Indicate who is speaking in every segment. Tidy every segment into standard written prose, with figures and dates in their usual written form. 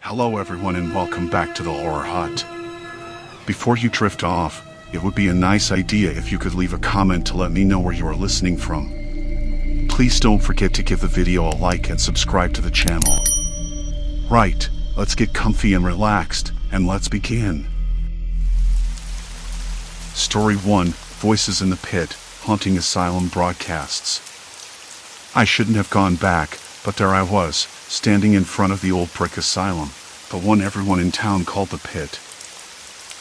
Speaker 1: Hello everyone and welcome back to the Horror Hut. Before you drift off, it would be a nice idea if you could leave a comment to let me know where you are listening from. Please don't forget to give the video a like and subscribe to the channel. Right, let's get comfy and relaxed, and let's begin. Story 1, Voices in the Pit, Haunting Asylum Broadcasts. I shouldn't have gone back, but there I was, standing in front of the old brick asylum, the one everyone in town called the Pit.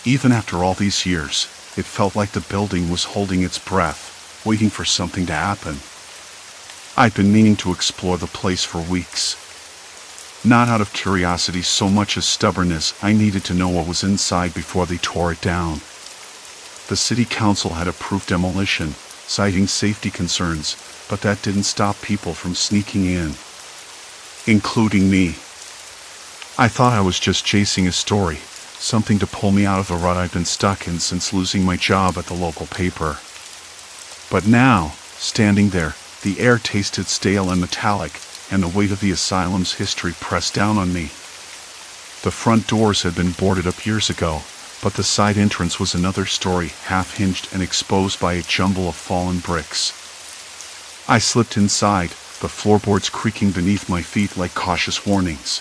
Speaker 1: Even after all these years, it felt like the building was holding its breath, waiting for something to happen. I'd been meaning to explore the place for weeks. Not out of curiosity so much as stubbornness, I needed to know what was inside before they tore it down. The city council had approved demolition, citing safety concerns, but that didn't stop people from sneaking in. Including me. I thought I was just chasing a story, something to pull me out of the rut I've been stuck in since losing my job at the local paper. But now, standing there, the air tasted stale and metallic, and the weight of the asylum's history pressed down on me. The front doors had been boarded up years ago, but the side entrance was another story, half-hinged and exposed by a jumble of fallen bricks. I slipped inside, the floorboards creaking beneath my feet like cautious warnings.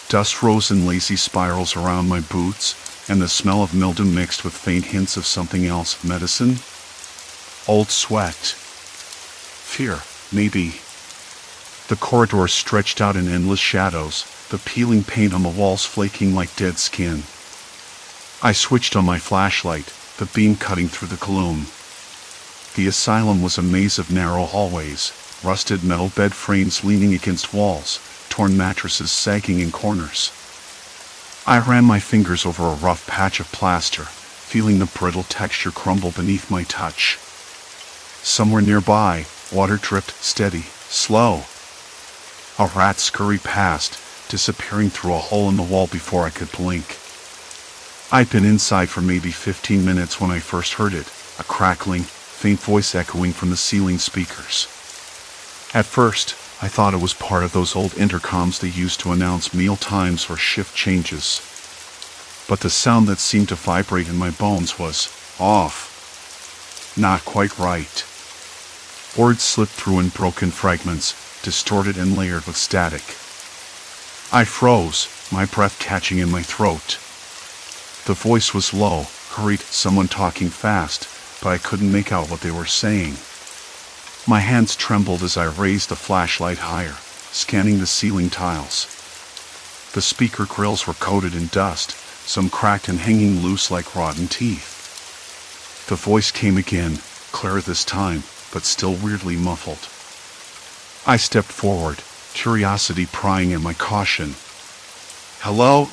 Speaker 1: Dust rose in lazy spirals around my boots, and the smell of mildew mixed with faint hints of something else. Medicine? Old sweat. Fear, maybe. The corridor stretched out in endless shadows, the peeling paint on the walls flaking like dead skin. I switched on my flashlight, the beam cutting through the gloom. The asylum was a maze of narrow hallways, rusted metal bed frames leaning against walls, torn mattresses sagging in corners. I ran my fingers over a rough patch of plaster, feeling the brittle texture crumble beneath my touch. Somewhere nearby, water dripped steady, slow. A rat scurried past, disappearing through a hole in the wall before I could blink. I'd been inside for maybe 15 minutes when I first heard it, a crackling, faint voice echoing from the ceiling speakers. At first, I thought it was part of those old intercoms they used to announce meal times or shift changes. But the sound that seemed to vibrate in my bones was off. Not quite right. Words slipped through in broken fragments, distorted and layered with static. I froze, my breath catching in my throat. The voice was low, hurried, someone talking fast, but I couldn't make out what they were saying. My hands trembled as I raised the flashlight higher, scanning the ceiling tiles. The speaker grills were coated in dust, some cracked and hanging loose like rotten teeth. The voice came again, clearer this time, but still weirdly muffled. I stepped forward, curiosity prying at my caution. "Hello?"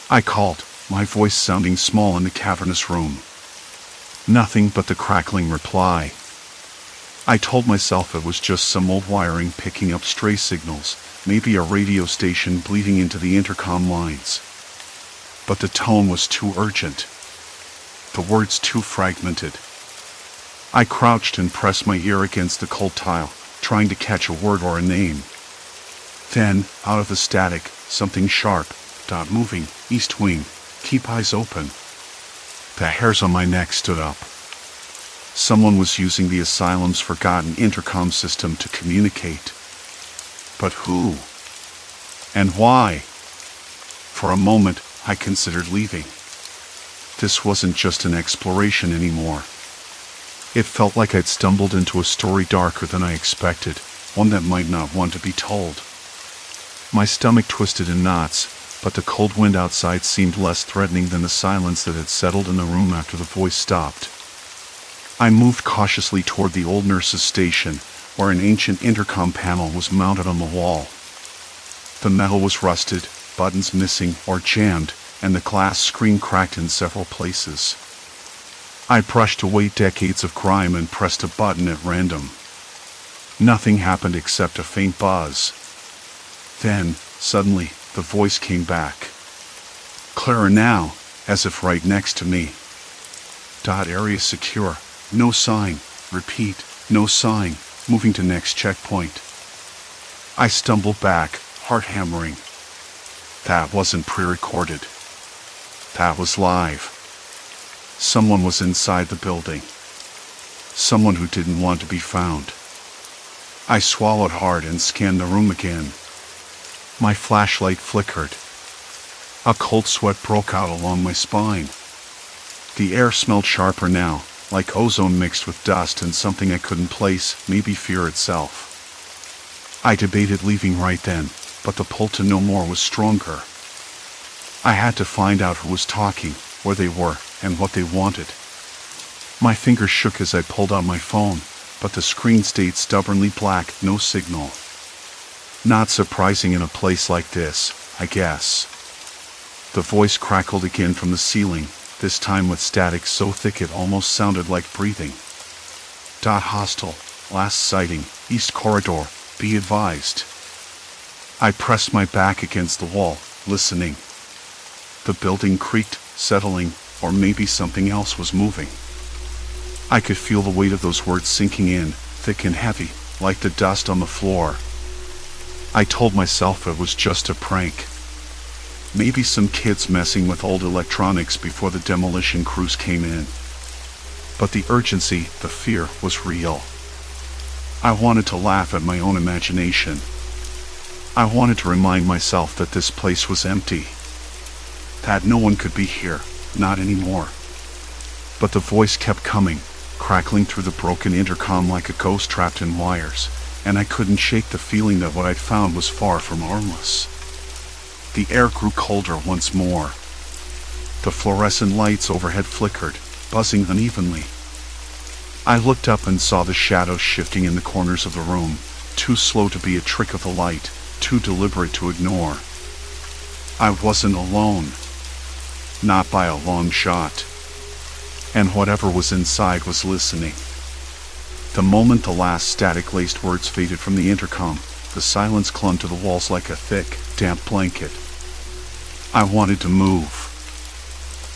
Speaker 1: I called, my voice sounding small in the cavernous room. Nothing but the crackling reply. I told myself it was just some old wiring picking up stray signals, maybe a radio station bleeding into the intercom lines. But the tone was too urgent. The words too fragmented. I crouched and pressed my ear against the cold tile, trying to catch a word or a name. Then, out of the static, something sharp. "Dot moving, east wing, keep eyes open." The hairs on my neck stood up. Someone was using the asylum's forgotten intercom system to communicate. But who? And why? For a moment, I considered leaving. This wasn't just an exploration anymore. It felt like I'd stumbled into a story darker than I expected, one that might not want to be told. My stomach twisted in knots, but the cold wind outside seemed less threatening than the silence that had settled in the room after the voice stopped. I moved cautiously toward the old nurse's station, where an ancient intercom panel was mounted on the wall. The metal was rusted, buttons missing or jammed, and the glass screen cracked in several places. I brushed away decades of grime and pressed a button at random. Nothing happened except a faint buzz. Then, suddenly, the voice came back. Clearer now, as if right next to me. "Area secure. No sign. Repeat, no sign. Moving to next checkpoint." I stumbled back, heart hammering. That wasn't pre-recorded. That was live. Someone was inside the building. Someone who didn't want to be found. I swallowed hard and scanned the room again. My flashlight flickered. A cold sweat broke out along my spine. The air smelled sharper now, like ozone mixed with dust and something I couldn't place, maybe fear itself. I debated leaving right then, but the pull to know more was stronger. I had to find out who was talking, where they were, and what they wanted. My fingers shook as I pulled out my phone, but the screen stayed stubbornly black, no signal. Not surprising in a place like this, I guess. The voice crackled again from the ceiling, this time with static so thick it almost sounded like breathing. Hostile, last sighting, East Corridor, be advised. I pressed my back against the wall, listening. The building creaked, settling, or maybe something else was moving. I could feel the weight of those words sinking in, thick and heavy, like the dust on the floor. I told myself it was just a prank. Maybe some kids messing with old electronics before the demolition crews came in. But the urgency, the fear, was real. I wanted to laugh at my own imagination. I wanted to remind myself that this place was empty. That no one could be here, not anymore. But the voice kept coming, crackling through the broken intercom like a ghost trapped in wires, and I couldn't shake the feeling that what I'd found was far from harmless. The air grew colder once more. The fluorescent lights overhead flickered, buzzing unevenly. I looked up and saw the shadows shifting in the corners of the room, too slow to be a trick of the light, too deliberate to ignore. I wasn't alone. Not by a long shot. And whatever was inside was listening. The moment the last static-laced words faded from the intercom, the silence clung to the walls like a thick, damp blanket. I wanted to move.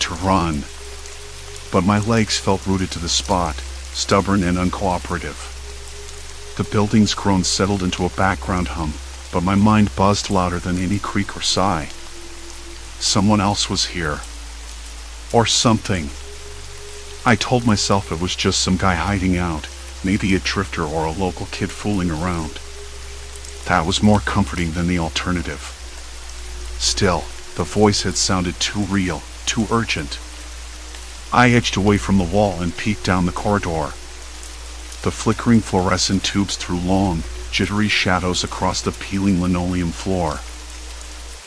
Speaker 1: To run. But my legs felt rooted to the spot, stubborn and uncooperative. The building's groans settled into a background hum, but my mind buzzed louder than any creak or sigh. Someone else was here. Or something. I told myself it was just some guy hiding out, maybe a drifter or a local kid fooling around. That was more comforting than the alternative. Still, the voice had sounded too real, too urgent. I edged away from the wall and peeked down the corridor. The flickering fluorescent tubes threw long, jittery shadows across the peeling linoleum floor.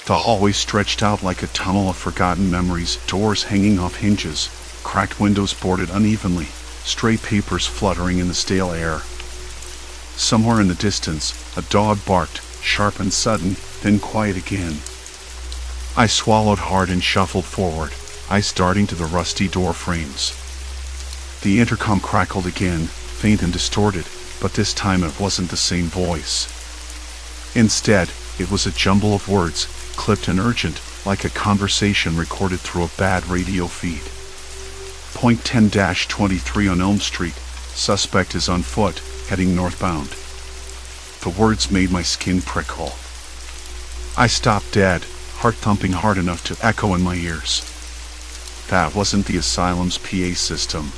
Speaker 1: The hallway stretched out like a tunnel of forgotten memories, doors hanging off hinges, cracked windows boarded unevenly, stray papers fluttering in the stale air. Somewhere in the distance, a dog barked, sharp and sudden, then quiet again. I swallowed hard and shuffled forward, eyes darting to the rusty door frames. The intercom crackled again, faint and distorted, but this time it wasn't the same voice. Instead, it was a jumble of words, clipped and urgent, like a conversation recorded through a bad radio feed. Point 10-23 on Elm Street. Suspect is on foot, heading northbound. The words made my skin prickle. I stopped dead, heart thumping hard enough to echo in my ears. That wasn't the Asylum's PA system.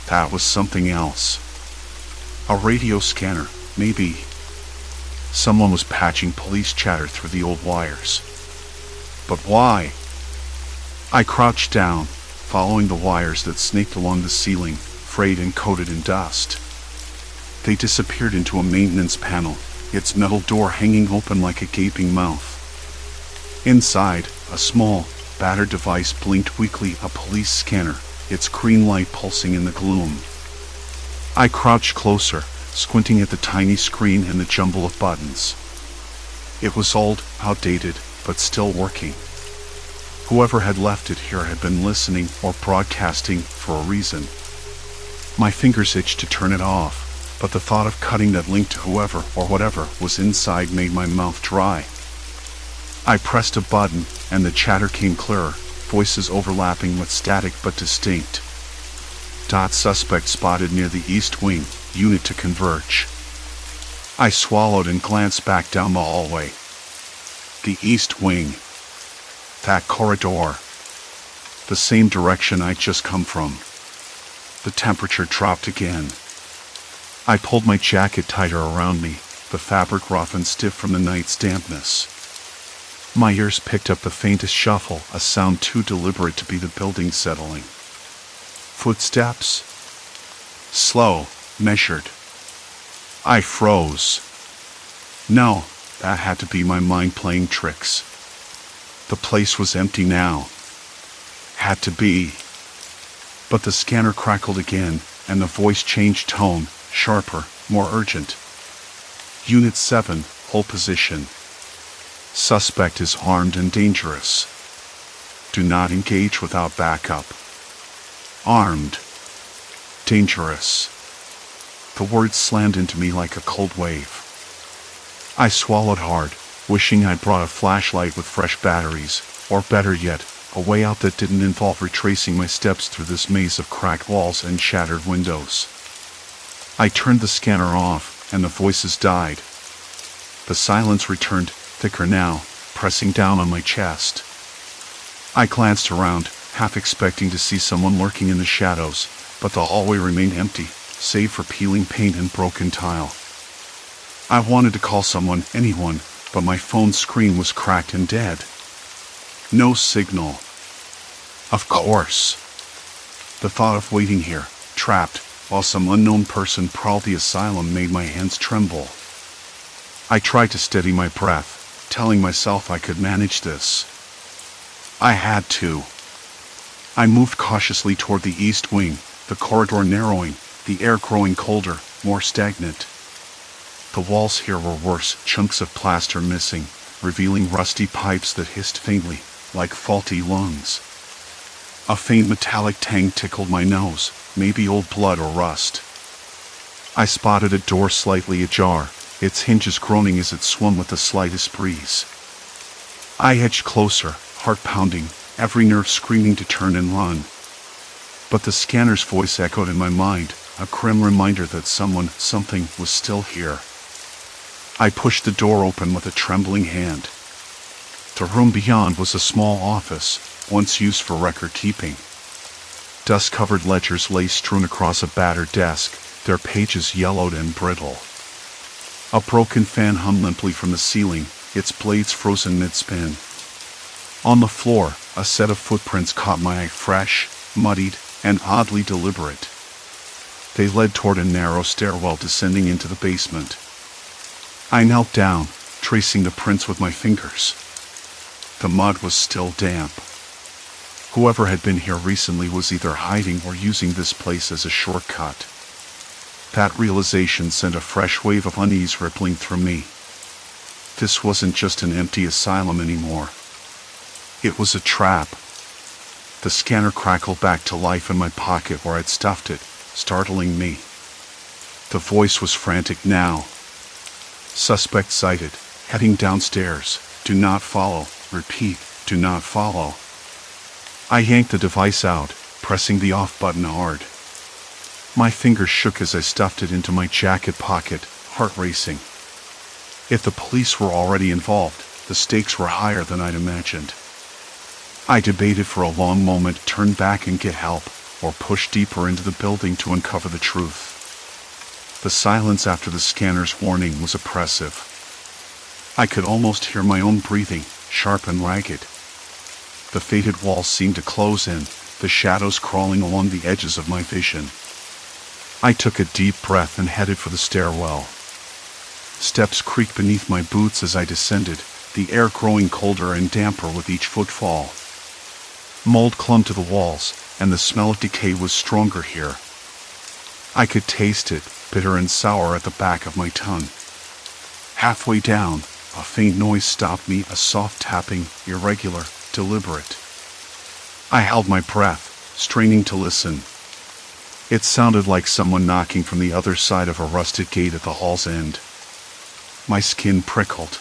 Speaker 1: That was something else. A radio scanner, maybe. Someone was patching police chatter through the old wires. But why? I crouched down, following the wires that snaked along the ceiling, frayed and coated in dust. They disappeared into a maintenance panel, its metal door hanging open like a gaping mouth. Inside, a small, battered device blinked weakly, a police scanner, its green light pulsing in the gloom. I crouched closer, squinting at the tiny screen and the jumble of buttons. It was old, outdated, but still working. Whoever had left it here had been listening or broadcasting for a reason. My fingers itched to turn it off, but the thought of cutting that link to whoever or whatever was inside made my mouth dry. I pressed a button, and the chatter came clearer, voices overlapping with static but distinct. Suspect spotted near the east wing, unit to converge. I swallowed and glanced back down the hallway. The east wing. That corridor. The same direction I'd just come from. The temperature dropped again. I pulled my jacket tighter around me, the fabric rough and stiff from the night's dampness. My ears picked up the faintest shuffle, a sound too deliberate to be the building settling. Footsteps. Slow, measured. I froze. No, that had to be my mind playing tricks. The place was empty now. Had to be. But the scanner crackled again, and the voice changed tone, sharper, more urgent. Unit 7, hold position. Suspect is armed and dangerous. Do not engage without backup. Armed. Dangerous. The words slammed into me like a cold wave. I swallowed hard, wishing I'd brought a flashlight with fresh batteries, or better yet, a way out that didn't involve retracing my steps through this maze of cracked walls and shattered windows. I turned the scanner off, and the voices died. The silence returned, thicker now, pressing down on my chest. I glanced around, half expecting to see someone lurking in the shadows, but the hallway remained empty, save for peeling paint and broken tile. I wanted to call someone, anyone, but my phone's screen was cracked and dead. No signal. Of course. The thought of waiting here, trapped, while some unknown person prowled the asylum made my hands tremble. I tried to steady my breath, telling myself I could manage this. I had to. I moved cautiously toward the east wing, the corridor narrowing, the air growing colder, more stagnant. The walls here were worse, chunks of plaster missing, revealing rusty pipes that hissed faintly, like faulty lungs. A faint metallic tang tickled my nose, maybe old blood or rust. I spotted a door slightly ajar, its hinges groaning as it swung with the slightest breeze. I edged closer, heart pounding, every nerve screaming to turn and run. But the scanner's voice echoed in my mind, a grim reminder that something was still here. I pushed the door open with a trembling hand. The room beyond was a small office, once used for record keeping. Dust-covered ledgers lay strewn across a battered desk, their pages yellowed and brittle. A broken fan hung limply from the ceiling, its blades frozen mid-spin. On the floor, a set of footprints caught my eye, fresh, muddied, and oddly deliberate. They led toward a narrow stairwell descending into the basement. I knelt down, tracing the prints with my fingers. The mud was still damp. Whoever had been here recently was either hiding or using this place as a shortcut. That realization sent a fresh wave of unease rippling through me. This wasn't just an empty asylum anymore. It was a trap. The scanner crackled back to life in my pocket where I'd stuffed it, startling me. The voice was frantic now. Suspect sighted, heading downstairs. Do not follow. Repeat, do not follow. I yanked the device out, pressing the off button hard. My fingers shook as I stuffed it into my jacket pocket, heart racing. If the police were already involved, the stakes were higher than I'd imagined. I debated for a long moment to turn back and get help, or push deeper into the building to uncover the truth. The silence after the scanner's warning was oppressive. I could almost hear my own breathing, sharp and ragged. The faded walls seemed to close in, the shadows crawling along the edges of my vision. I took a deep breath and headed for the stairwell. Steps creaked beneath my boots as I descended, the air growing colder and damper with each footfall. Mold clung to the walls, and the smell of decay was stronger here. I could taste it, bitter and sour at the back of my tongue. Halfway down, a faint noise stopped me, a soft tapping, irregular, deliberate. I held my breath, straining to listen. It sounded like someone knocking from the other side of a rusted gate at the hall's end. My skin prickled.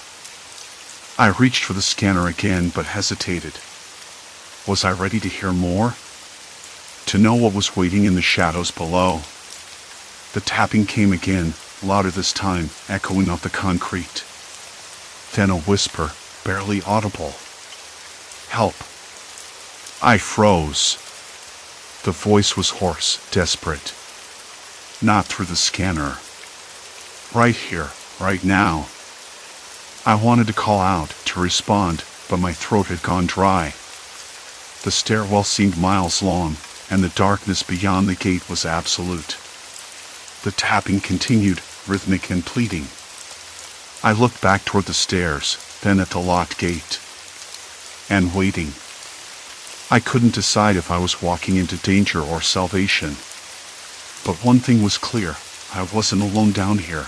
Speaker 1: I reached for the scanner again, but hesitated. Was I ready to hear more? To know what was waiting in the shadows below? The tapping came again, louder this time, echoing off the concrete. Then a whisper, barely audible. Help! I froze. The voice was hoarse, desperate. Not through the scanner. Right here, right now. I wanted to call out, to respond, but my throat had gone dry. The stairwell seemed miles long, and the darkness beyond the gate was absolute. The tapping continued, rhythmic and pleading. I looked back toward the stairs, then at the locked gate. And waiting. I couldn't decide if I was walking into danger or salvation. But one thing was clear, I wasn't alone down here.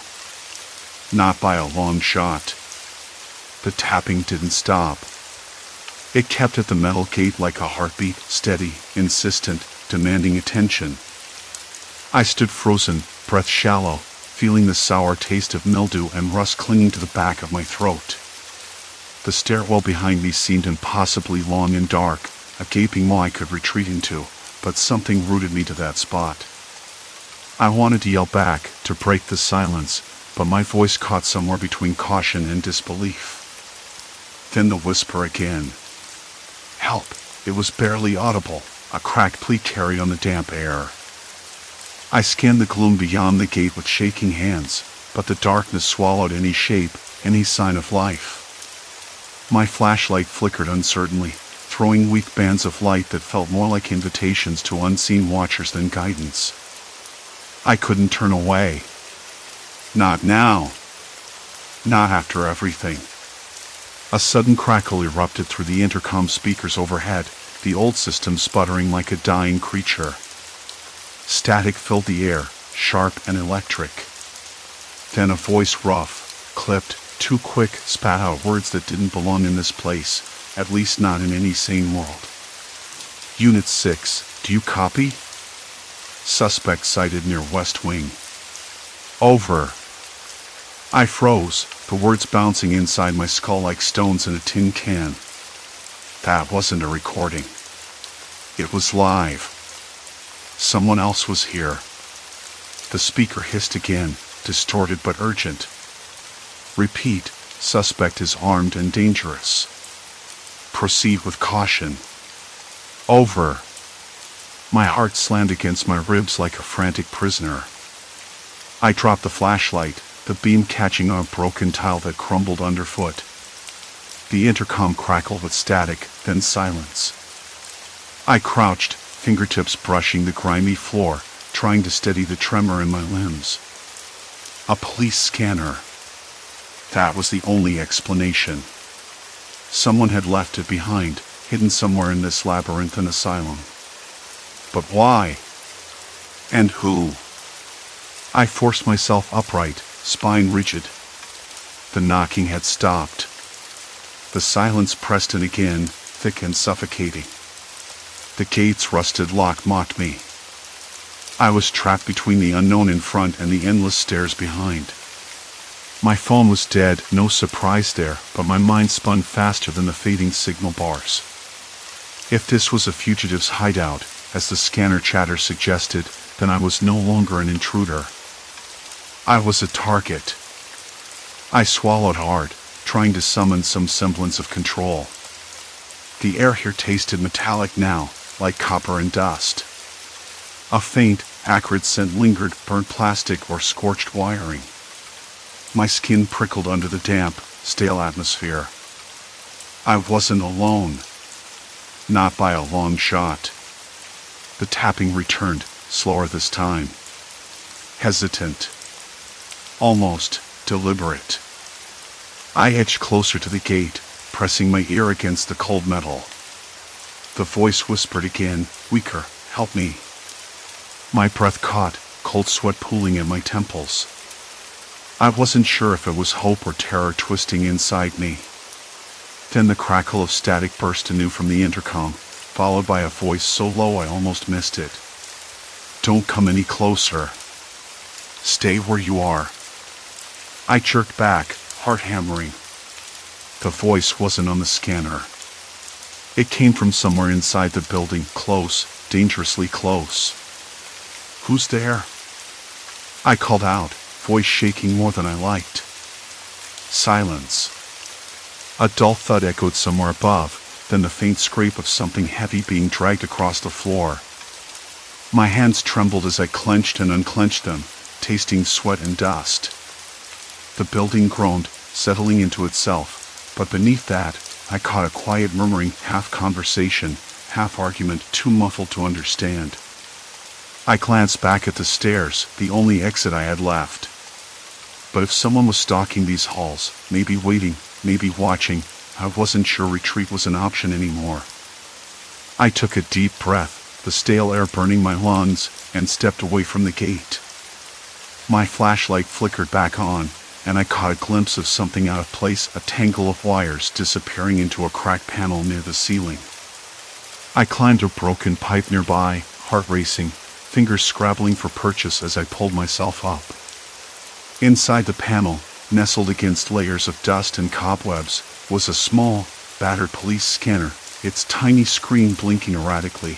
Speaker 1: Not by a long shot. The tapping didn't stop. It kept at the metal gate like a heartbeat, steady, insistent, demanding attention. I stood frozen, breath shallow, feeling the sour taste of mildew and rust clinging to the back of my throat. The stairwell behind me seemed impossibly long and dark, a gaping maw I could retreat into, but something rooted me to that spot. I wanted to yell back, to break the silence, but my voice caught somewhere between caution and disbelief. Then the whisper again. Help! It was barely audible, a cracked plea carried on the damp air. I scanned the gloom beyond the gate with shaking hands, but the darkness swallowed any shape, any sign of life. My flashlight flickered uncertainly, throwing weak bands of light that felt more like invitations to unseen watchers than guidance. I couldn't turn away. Not now. Not after everything. A sudden crackle erupted through the intercom speakers overhead, the old system sputtering like a dying creature. Static filled the air, sharp and electric. Then a voice, rough, clipped, too quick, spat out words that didn't belong in this place, at least not in any sane world. Unit 6, do you copy? Suspect sighted near West Wing. Over. I froze, the words bouncing inside my skull like stones in a tin can. That wasn't a recording. It was live. Someone else was here. The speaker hissed again, distorted but urgent. Repeat, suspect is armed and dangerous. Proceed with caution. Over. My heart slammed against my ribs like a frantic prisoner. I dropped the flashlight, the beam catching on a broken tile that crumbled underfoot. The intercom crackled with static, then silence. I crouched, fingertips brushing the grimy floor, trying to steady the tremor in my limbs. A police scanner. That was the only explanation. Someone had left it behind, hidden somewhere in this labyrinthine asylum. But why? And who? I forced myself upright, spine rigid. The knocking had stopped. The silence pressed in again, thick and suffocating. The gate's rusted lock mocked me. I was trapped between the unknown in front and the endless stairs behind. My phone was dead, no surprise there, but my mind spun faster than the fading signal bars. If this was a fugitive's hideout, as the scanner chatter suggested, then I was no longer an intruder. I was a target. I swallowed hard, trying to summon some semblance of control. The air here tasted metallic now, like copper and dust. A faint, acrid scent lingered, burnt plastic or scorched wiring. My skin prickled under the damp, stale atmosphere. I wasn't alone. Not by a long shot. The tapping returned, slower this time. Hesitant. Almost deliberate. I edged closer to the gate, pressing my ear against the cold metal. The voice whispered again, weaker, help me. My breath caught, cold sweat pooling at my temples. I wasn't sure if it was hope or terror twisting inside me. Then the crackle of static burst anew from the intercom, followed by a voice so low I almost missed it. Don't come any closer. Stay where you are. I jerked back, heart hammering. The voice wasn't on the scanner. It came from somewhere inside the building, close, dangerously close. Who's there? I called out, voice shaking more than I liked. Silence. A dull thud echoed somewhere above, then the faint scrape of something heavy being dragged across the floor. My hands trembled as I clenched and unclenched them, tasting sweat and dust. The building groaned, settling into itself, but beneath that, I caught a quiet murmuring, half conversation, half argument, too muffled to understand. I glanced back at the stairs, the only exit I had left. But if someone was stalking these halls, maybe waiting, maybe watching, I wasn't sure retreat was an option anymore. I took a deep breath, the stale air burning my lungs, and stepped away from the gate. My flashlight flickered back on, and I caught a glimpse of something out of place, a tangle of wires disappearing into a cracked panel near the ceiling. I climbed a broken pipe nearby, heart racing, fingers scrabbling for purchase as I pulled myself up. Inside the panel, nestled against layers of dust and cobwebs, was a small, battered police scanner, its tiny screen blinking erratically.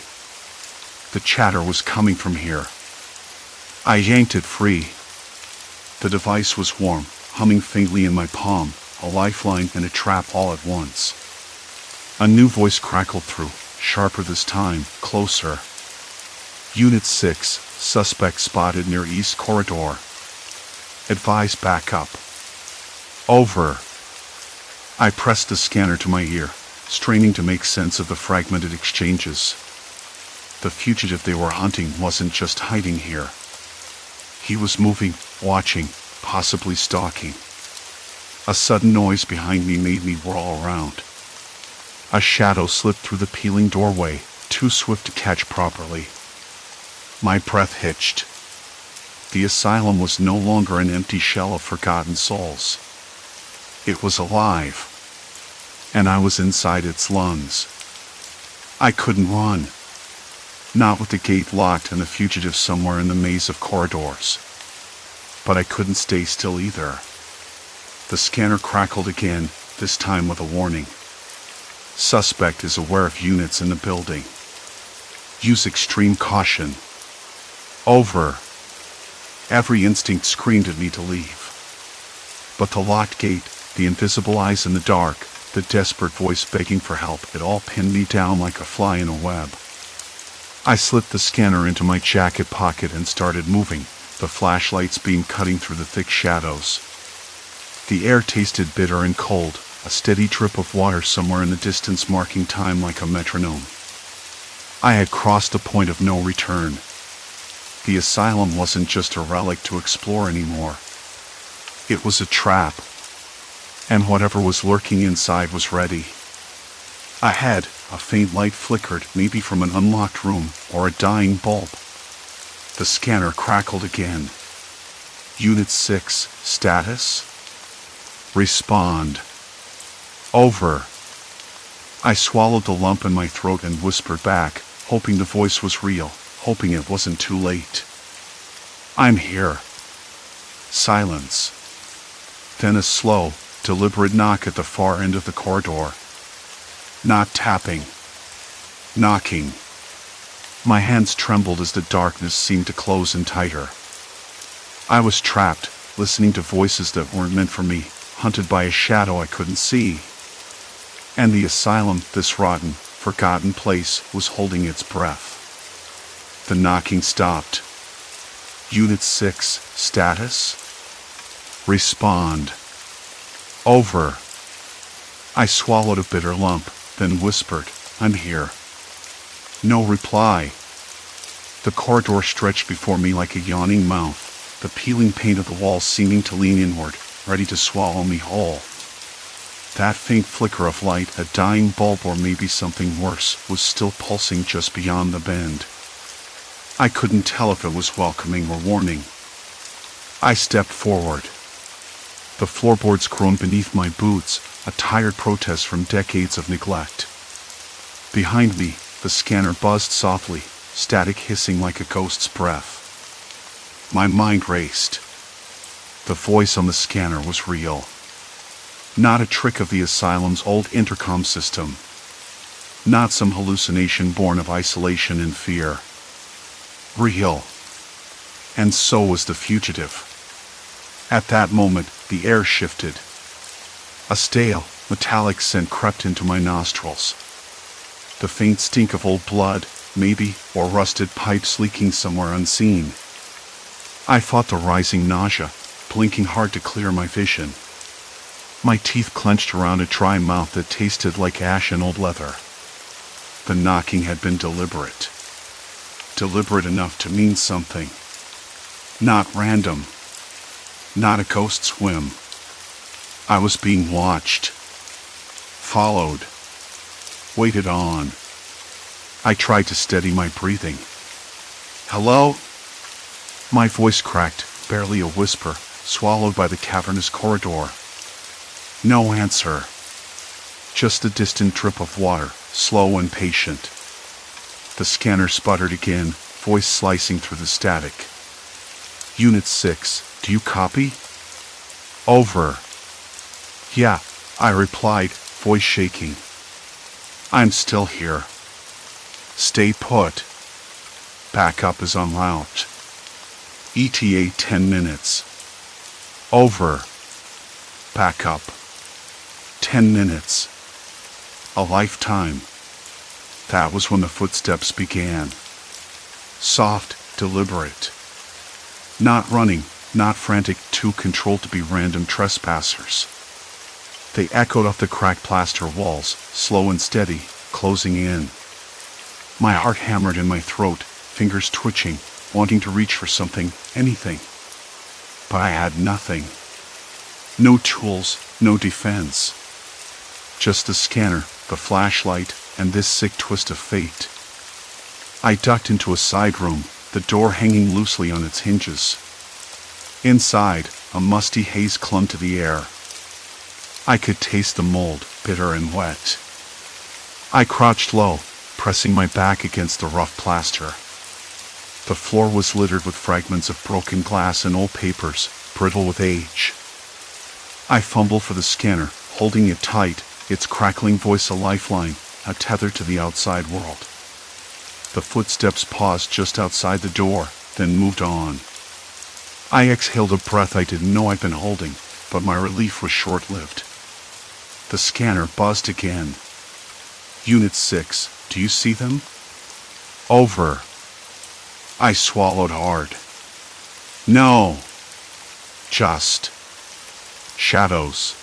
Speaker 1: The chatter was coming from here. I yanked it free. The device was warm, humming faintly in my palm, a lifeline and a trap all at once. A new voice crackled through, sharper this time, closer. Unit 6, suspect spotted near East Corridor. Advise backup. Over. I pressed the scanner to my ear, straining to make sense of the fragmented exchanges. The fugitive they were hunting wasn't just hiding here. He was moving, watching, possibly stalking. A sudden noise behind me made me whirl around. A shadow slipped through the peeling doorway, too swift to catch properly. My breath hitched. The asylum was no longer an empty shell of forgotten souls. It was alive, and I was inside its lungs. I couldn't run. Not with the gate locked and the fugitive somewhere in the maze of corridors. But I couldn't stay still either. The scanner crackled again, this time with a warning. Suspect is aware of units in the building. Use extreme caution. Over. Every instinct screamed at me to leave. But the locked gate, the invisible eyes in the dark, the desperate voice begging for help, it all pinned me down like a fly in a web. I slipped the scanner into my jacket pocket and started moving, the flashlight's beam cutting through the thick shadows. The air tasted bitter and cold, a steady drip of water somewhere in the distance marking time like a metronome. I had crossed the point of no return. The asylum wasn't just a relic to explore anymore. It was a trap. And whatever was lurking inside was ready. Ahead, a faint light flickered, maybe from an unlocked room or a dying bulb. The scanner crackled again. Unit 6, status? Respond. Over. I swallowed the lump in my throat and whispered back, hoping the voice was real, hoping it wasn't too late. I'm here. Silence. Then a slow, deliberate knock at the far end of the corridor. Not tapping. Knocking. My hands trembled as the darkness seemed to close in tighter. I was trapped, listening to voices that weren't meant for me, hunted by a shadow I couldn't see. And the asylum, this rotten, forgotten place, was holding its breath. The knocking stopped. Unit 6, status? Respond. Over. I swallowed a bitter lump, then whispered, I'm here. No reply. The corridor stretched before me like a yawning mouth, the peeling paint of the walls seeming to lean inward, ready to swallow me whole. That faint flicker of light, a dying bulb or maybe something worse, was still pulsing just beyond the bend. I couldn't tell if it was welcoming or warning. I stepped forward. The floorboards groaned beneath my boots, a tired protest from decades of neglect. Behind me, the scanner buzzed softly, static hissing like a ghost's breath. My mind raced. The voice on the scanner was real. Not a trick of the asylum's old intercom system. Not some hallucination born of isolation and fear. Real. And so was the fugitive. At that moment, the air shifted. A stale, Metallic scent crept into my nostrils. The faint stink of old blood, maybe, or rusted pipes leaking somewhere unseen. I fought the rising nausea, blinking hard to clear my vision. My teeth clenched around a dry mouth that tasted like ash and old leather. The knocking had been deliberate. Deliberate enough to mean something. Not random. Not a ghost whim. I was being watched. Followed. Waited on. I tried to steady my breathing. Hello? My voice cracked, barely a whisper, swallowed by the cavernous corridor. No answer. Just a distant drip of water, slow and patient. The scanner sputtered again, voice slicing through the static. Unit 6, do you copy? Over. Yeah, I replied, voice shaking. I'm still here. Stay put. Backup is en route. ETA 10 minutes. Over. Backup. 10 minutes. A lifetime. That was when the footsteps began. Soft, deliberate. Not running, not frantic, too controlled to be random trespassers. They echoed off the cracked plaster walls, slow and steady, closing in. My heart hammered in my throat, fingers twitching, wanting to reach for something, anything. But I had nothing. No tools, no defense. Just the scanner, the flashlight, and this sick twist of fate. I ducked into a side room, the door hanging loosely on its hinges. Inside, a musty haze clung to the air. I could taste the mold, bitter and wet. I crouched low, pressing my back against the rough plaster. The floor was littered with fragments of broken glass and old papers, brittle with age. I fumbled for the scanner, holding it tight, its crackling voice a lifeline, a tether to the outside world. The footsteps paused just outside the door, then moved on. I exhaled a breath I didn't know I'd been holding, but my relief was short-lived. The scanner buzzed again. Unit 6, do you see them? Over. I swallowed hard. No. Just. Shadows.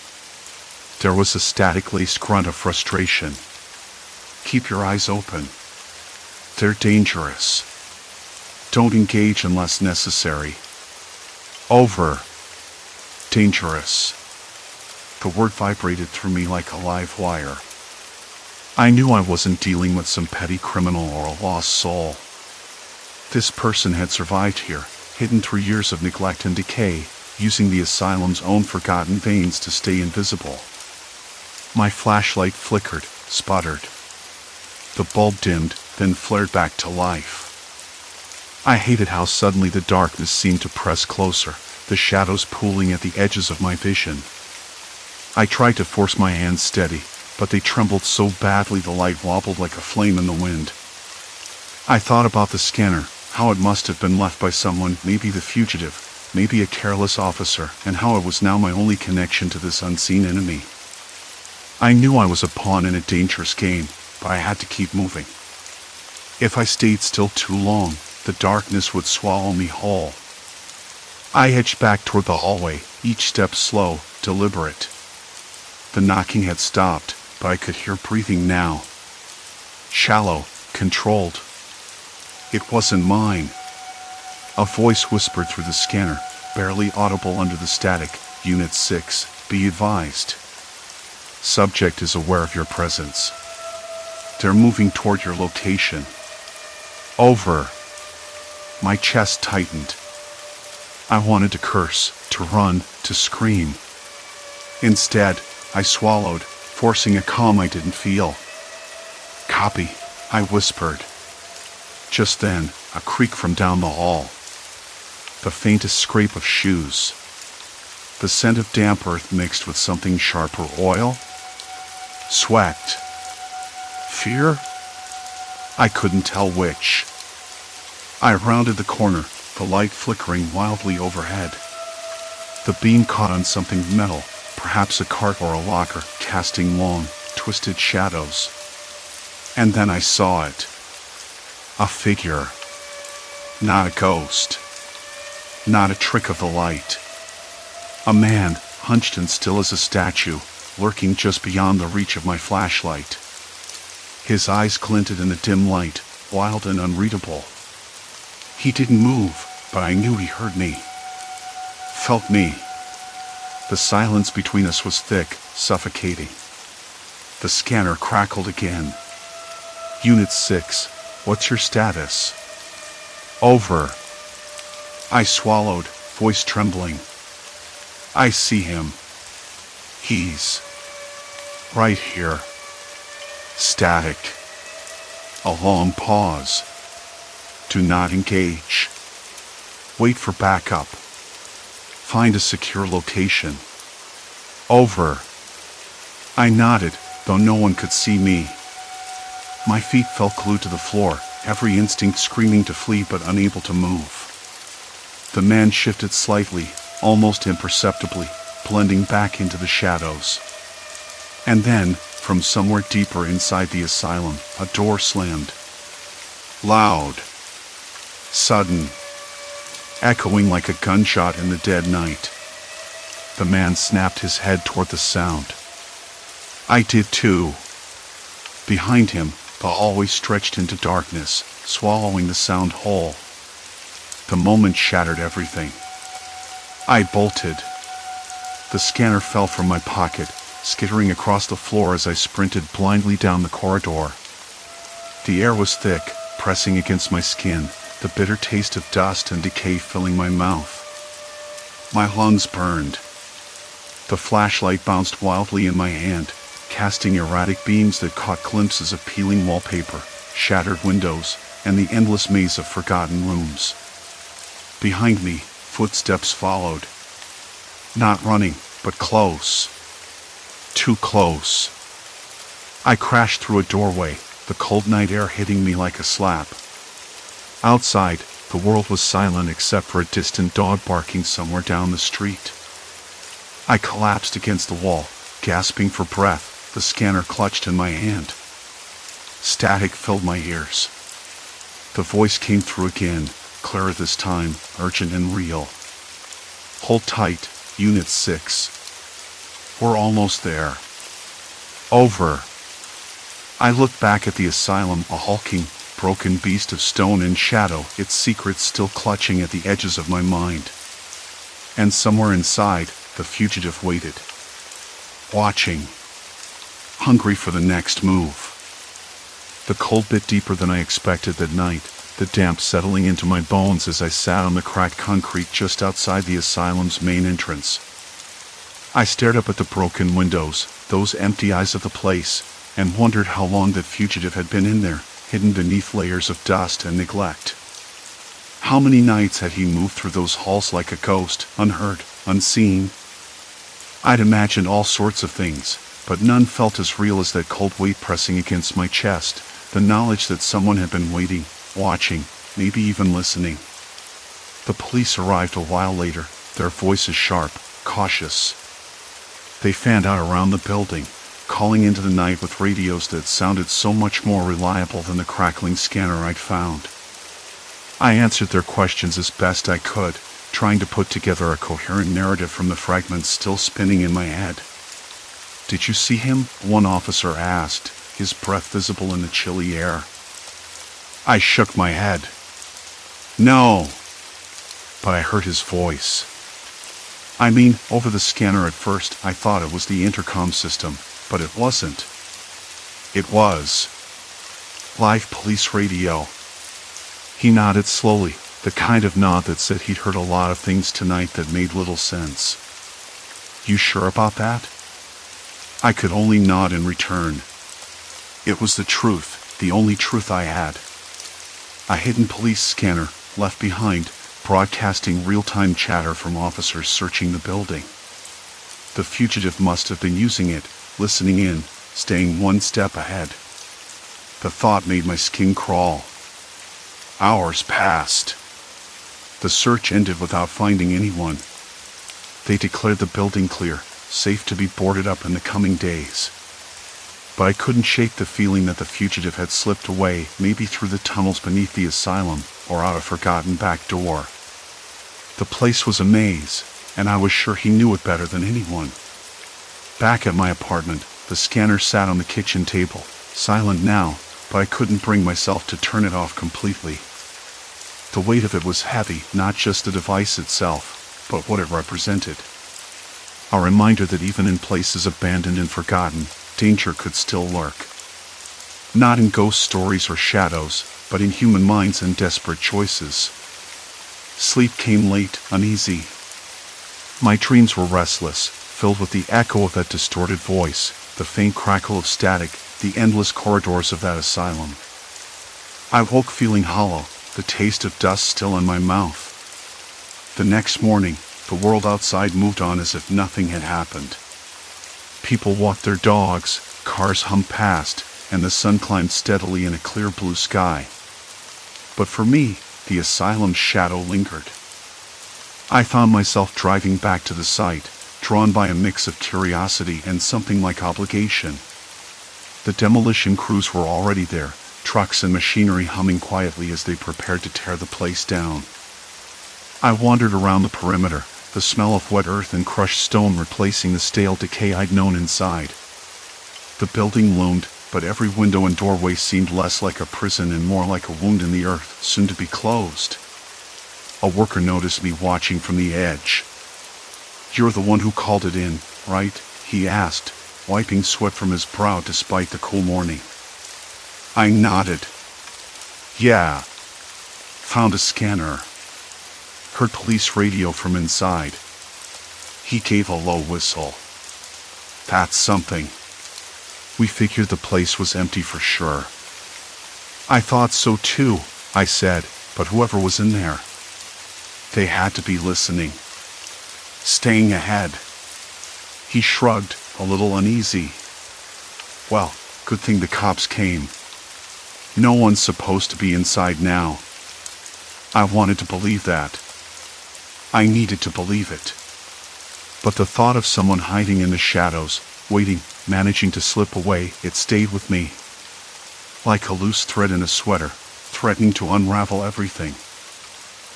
Speaker 1: There was a static-laced grunt of frustration. Keep your eyes open. They're dangerous. Don't engage unless necessary. Over. Dangerous. The word vibrated through me like a live wire. I knew I wasn't dealing with some petty criminal or a lost soul. This person had survived here, hidden through years of neglect and decay, using the asylum's own forgotten veins to stay invisible. My flashlight flickered, sputtered. The bulb dimmed, then flared back to life. I hated how suddenly the darkness seemed to press closer, the shadows pooling at the edges of my vision. I tried to force my hands steady, but they trembled so badly the light wobbled like a flame in the wind. I thought about the scanner, how it must have been left by someone, maybe the fugitive, maybe a careless officer, and how it was now my only connection to this unseen enemy. I knew I was a pawn in a dangerous game, but I had to keep moving. If I stayed still too long, the darkness would swallow me whole. I edged back toward the hallway, each step slow, deliberate. The knocking had stopped, but I could hear breathing now. Shallow, controlled. It wasn't mine. A voice whispered through the scanner, barely audible under the static. Unit 6, be advised. Subject is aware of your presence. They're moving toward your location. Over. My chest tightened. I wanted to curse, to run, to scream. Instead, I swallowed, forcing a calm I didn't feel. Copy, I whispered. Just then, a creak from down the hall. The faintest scrape of shoes. The scent of damp earth mixed with something sharper, oil? Sweat. Fear? I couldn't tell which. I rounded the corner, the light flickering wildly overhead. The beam caught on something metal, perhaps a cart or a locker, casting long, twisted shadows. And then I saw it. A figure. Not a ghost. Not a trick of the light. A man, hunched and still as a statue, lurking just beyond the reach of my flashlight. His eyes glinted in the dim light, wild and unreadable. He didn't move, but I knew he heard me. Felt me. The silence between us was thick, suffocating. The scanner crackled again. Unit 6, what's your status? Over. I swallowed, voice trembling. I see him. He's right here. Static. A long pause. Do not engage. Wait for backup. Find a secure location. Over. I nodded, though no one could see me. My feet felt glued to the floor, every instinct screaming to flee but unable to move. The man shifted slightly, almost imperceptibly, blending back into the shadows. And then, from somewhere deeper inside the asylum, a door slammed. Loud. Sudden. Echoing like a gunshot in the dead night. The man snapped his head toward the sound. I did too. Behind him, the hallway stretched into darkness, swallowing the sound whole. The moment shattered everything. I bolted. The scanner fell from my pocket, skittering across the floor as I sprinted blindly down the corridor. The air was thick, pressing against my skin, the bitter taste of dust and decay filling my mouth. My lungs burned. The flashlight bounced wildly in my hand, casting erratic beams that caught glimpses of peeling wallpaper, shattered windows, and the endless maze of forgotten rooms. Behind me, footsteps followed. Not running, but close. Too close. I crashed through a doorway, the cold night air hitting me like a slap. Outside, the world was silent except for a distant dog barking somewhere down the street. I collapsed against the wall, gasping for breath, the scanner clutched in my hand. Static filled my ears. The voice came through again, clearer this time, urgent and real. Hold tight, Unit 6. We're almost there. Over. I looked back at the asylum, a hulking, broken beast of stone and shadow, its secrets still clutching at the edges of my mind. And somewhere inside, the fugitive waited. Watching. Hungry for the next move. The cold bit deeper than I expected that night, the damp settling into my bones as I sat on the cracked concrete just outside the asylum's main entrance. I stared up at the broken windows, those empty eyes of the place, and wondered how long that fugitive had been in there, hidden beneath layers of dust and neglect. How many nights had he moved through those halls like a ghost, unheard, unseen? I'd imagined all sorts of things, but none felt as real as that cold weight pressing against my chest, the knowledge that someone had been waiting, watching, maybe even listening. The police arrived a while later, their voices sharp, cautious. They fanned out around the building, calling into the night with radios that sounded so much more reliable than the crackling scanner I'd found. I answered their questions as best I could, trying to put together a coherent narrative from the fragments still spinning in my head. "Did you see him?" one officer asked, his breath visible in the chilly air. I shook my head. No. But I heard his voice. I mean, over the scanner at first, I thought it was the intercom system, but it wasn't. It was live police radio. He nodded slowly, the kind of nod that said he'd heard a lot of things tonight that made little sense. You sure about that? I could only nod in return. It was the truth, the only truth I had. A hidden police scanner, left behind, broadcasting real-time chatter from officers searching the building. The fugitive must have been using it, listening in, staying one step ahead. The thought made my skin crawl. Hours passed. The search ended without finding anyone. They declared the building clear, safe to be boarded up in the coming days. But I couldn't shake the feeling that the fugitive had slipped away, maybe through the tunnels beneath the asylum, or out a forgotten back door. The place was a maze, and I was sure he knew it better than anyone. Back at my apartment, the scanner sat on the kitchen table, silent now, but I couldn't bring myself to turn it off completely. The weight of it was heavy, not just the device itself, but what it represented. A reminder that even in places abandoned and forgotten, danger could still lurk. Not in ghost stories or shadows, but in human minds and desperate choices. Sleep came late, uneasy. My dreams were restless, filled with the echo of that distorted voice, the faint crackle of static, the endless corridors of that asylum. I woke feeling hollow, the taste of dust still in my mouth. The next morning, the world outside moved on as if nothing had happened. People walked their dogs, cars hummed past, and the sun climbed steadily in a clear blue sky. But for me, the asylum's shadow lingered. I found myself driving back to the site, drawn by a mix of curiosity and something like obligation. The demolition crews were already there, trucks and machinery humming quietly as they prepared to tear the place down. I wandered around the perimeter, the smell of wet earth and crushed stone replacing the stale decay I'd known inside. The building loomed, but every window and doorway seemed less like a prison and more like a wound in the earth, soon to be closed. A worker noticed me watching from the edge. "You're the one who called it in, right?" he asked, wiping sweat from his brow despite the cool morning. I nodded. "Yeah. Found a scanner. Heard police radio from inside." He gave a low whistle. "That's something. We figured the place was empty for sure." "I thought so too," I said, "but whoever was in there, they had to be listening. Staying ahead." He shrugged, a little uneasy. "Well, good thing the cops came. No one's supposed to be inside now." I wanted to believe that. I needed to believe it. But the thought of someone hiding in the shadows, waiting, managing to slip away, it stayed with me. Like a loose thread in a sweater, threatening to unravel everything.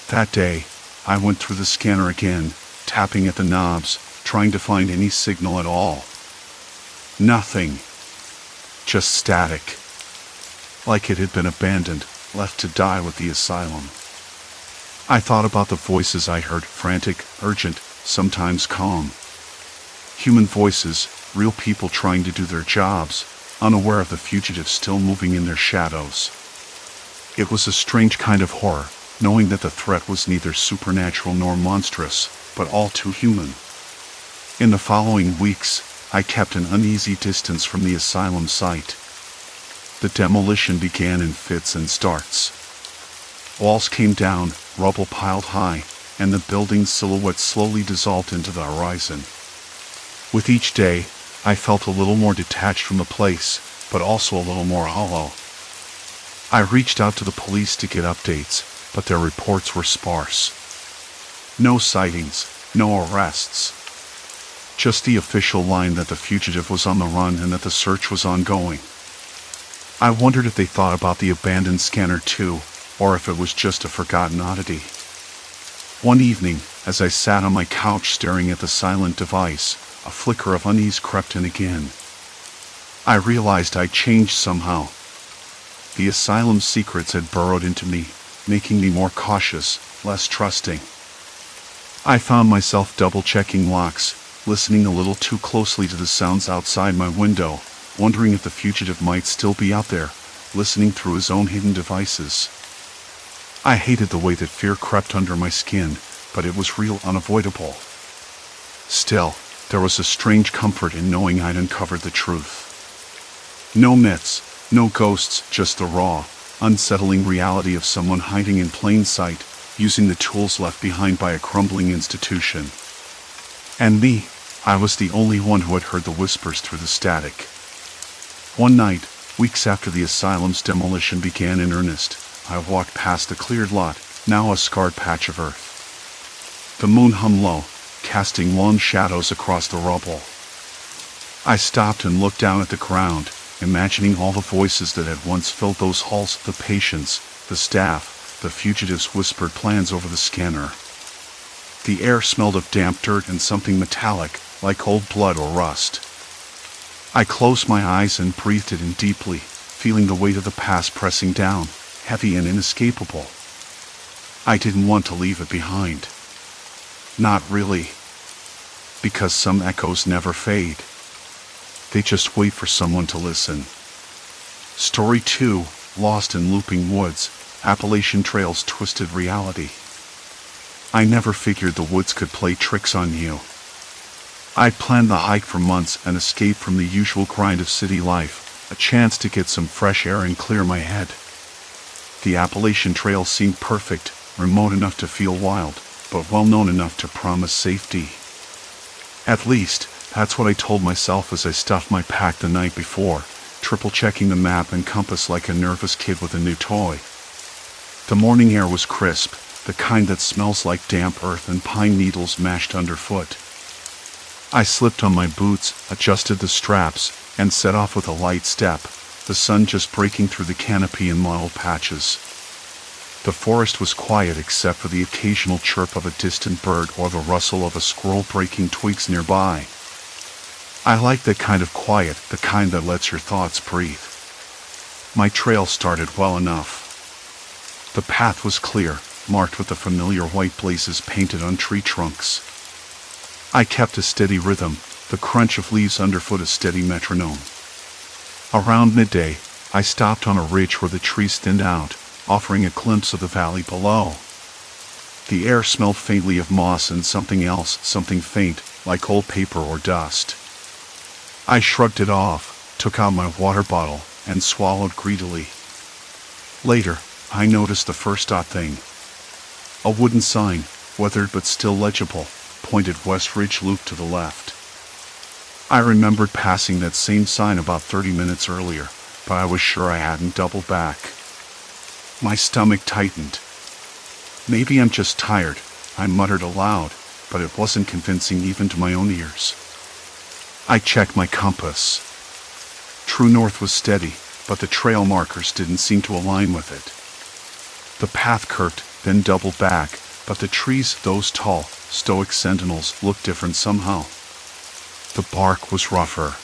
Speaker 1: That day, I went through the scanner again, tapping at the knobs, trying to find any signal at all. Nothing. Just static. Like it had been abandoned, left to die with the asylum. I thought about the voices I heard, frantic, urgent, sometimes calm. Human voices, real people trying to do their jobs, unaware of the fugitive still moving in their shadows. It was a strange kind of horror, knowing that the threat was neither supernatural nor monstrous, but all too human. In the following weeks, I kept an uneasy distance from the asylum site. The demolition began in fits and starts. Walls came down, rubble piled high, and the building's silhouette slowly dissolved into the horizon. With each day, I felt a little more detached from the place, but also a little more hollow. I reached out to the police to get updates, but their reports were sparse. No sightings, no arrests. Just the official line that the fugitive was on the run and that the search was ongoing. I wondered if they thought about the abandoned scanner too, or if it was just a forgotten oddity. One evening, as I sat on my couch staring at the silent device, a flicker of unease crept in again. I realized I'd changed somehow. The asylum's secrets had burrowed into me, making me more cautious, less trusting. I found myself double-checking locks, listening a little too closely to the sounds outside my window, wondering if the fugitive might still be out there, listening through his own hidden devices. I hated the way that fear crept under my skin, but it was real, unavoidable. Still, there was a strange comfort in knowing I'd uncovered the truth. No myths, no ghosts, just the raw, unsettling reality of someone hiding in plain sight, using the tools left behind by a crumbling institution. And me, I was the only one who had heard the whispers through the static. One night, weeks after the asylum's demolition began in earnest, I walked past the cleared lot, now a scarred patch of earth. The moon hummed low, casting long shadows across the rubble. I stopped and looked down at the ground, imagining all the voices that had once filled those halls, the patients, the staff, the fugitives whispered plans over the scanner. The air smelled of damp dirt and something metallic, like old blood or rust. I closed my eyes and breathed it in deeply, feeling the weight of the past pressing down, heavy and inescapable. I didn't want to leave it behind. Not really. Because some echoes never fade. They just wait for someone to listen. Story 2, Lost in Looping Woods, Appalachian Trails Twisted Reality. I never figured the woods could play tricks on you. I'd planned the hike for months, an escape from the usual grind of city life, a chance to get some fresh air and clear my head. The Appalachian Trail seemed perfect, remote enough to feel wild, but well known enough to promise safety. At least, that's what I told myself as I stuffed my pack the night before, triple-checking the map and compass like a nervous kid with a new toy. The morning air was crisp, the kind that smells like damp earth and pine needles mashed underfoot. I slipped on my boots, adjusted the straps, and set off with a light step, the sun just breaking through the canopy in mottled patches. The forest was quiet except for the occasional chirp of a distant bird or the rustle of a squirrel breaking twigs nearby. I like that kind of quiet, the kind that lets your thoughts breathe. My trail started well enough. The path was clear, marked with the familiar white blazes painted on tree trunks. I kept a steady rhythm, the crunch of leaves underfoot a steady metronome. Around midday, I stopped on a ridge where the trees thinned out, offering a glimpse of the valley below. The air smelled faintly of moss and something else, something faint, like old paper or dust. I shrugged it off, took out my water bottle, and swallowed greedily. Later, I noticed the first odd thing. A wooden sign, weathered but still legible, pointed West Ridge Loop to the left. I remembered passing that same sign about 30 minutes earlier, but I was sure I hadn't doubled back. My stomach tightened. Maybe I'm just tired, I muttered aloud, but it wasn't convincing even to my own ears. I checked my compass. True north was steady, but the trail markers didn't seem to align with it. The path curved, then doubled back, but the trees, those tall, stoic sentinels, looked different somehow. The bark was rougher.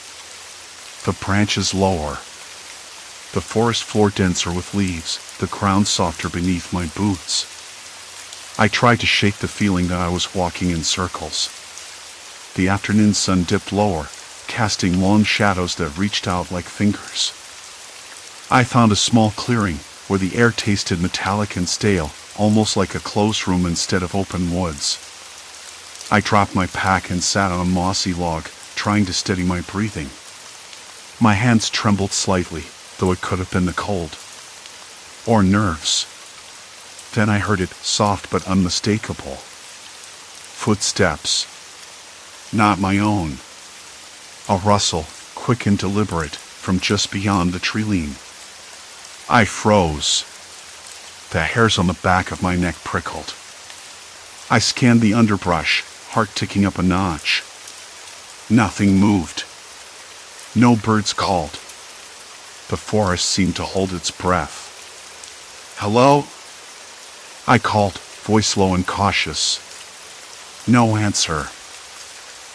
Speaker 1: The branches lower. The forest floor denser with leaves, the ground softer beneath my boots. I tried to shake the feeling that I was walking in circles. The afternoon sun dipped lower, casting long shadows that reached out like fingers. I found a small clearing, where the air tasted metallic and stale, almost like a closed room instead of open woods. I dropped my pack and sat on a mossy log, trying to steady my breathing. My hands trembled slightly, though it could have been the cold. Or nerves. Then I heard it, soft but unmistakable. Footsteps. Not my own. A rustle, quick and deliberate, from just beyond the tree line. I froze. The hairs on the back of my neck prickled. I scanned the underbrush, heart ticking up a notch. Nothing moved. No birds called. The forest seemed to hold its breath. Hello? I called, voice low and cautious. No answer.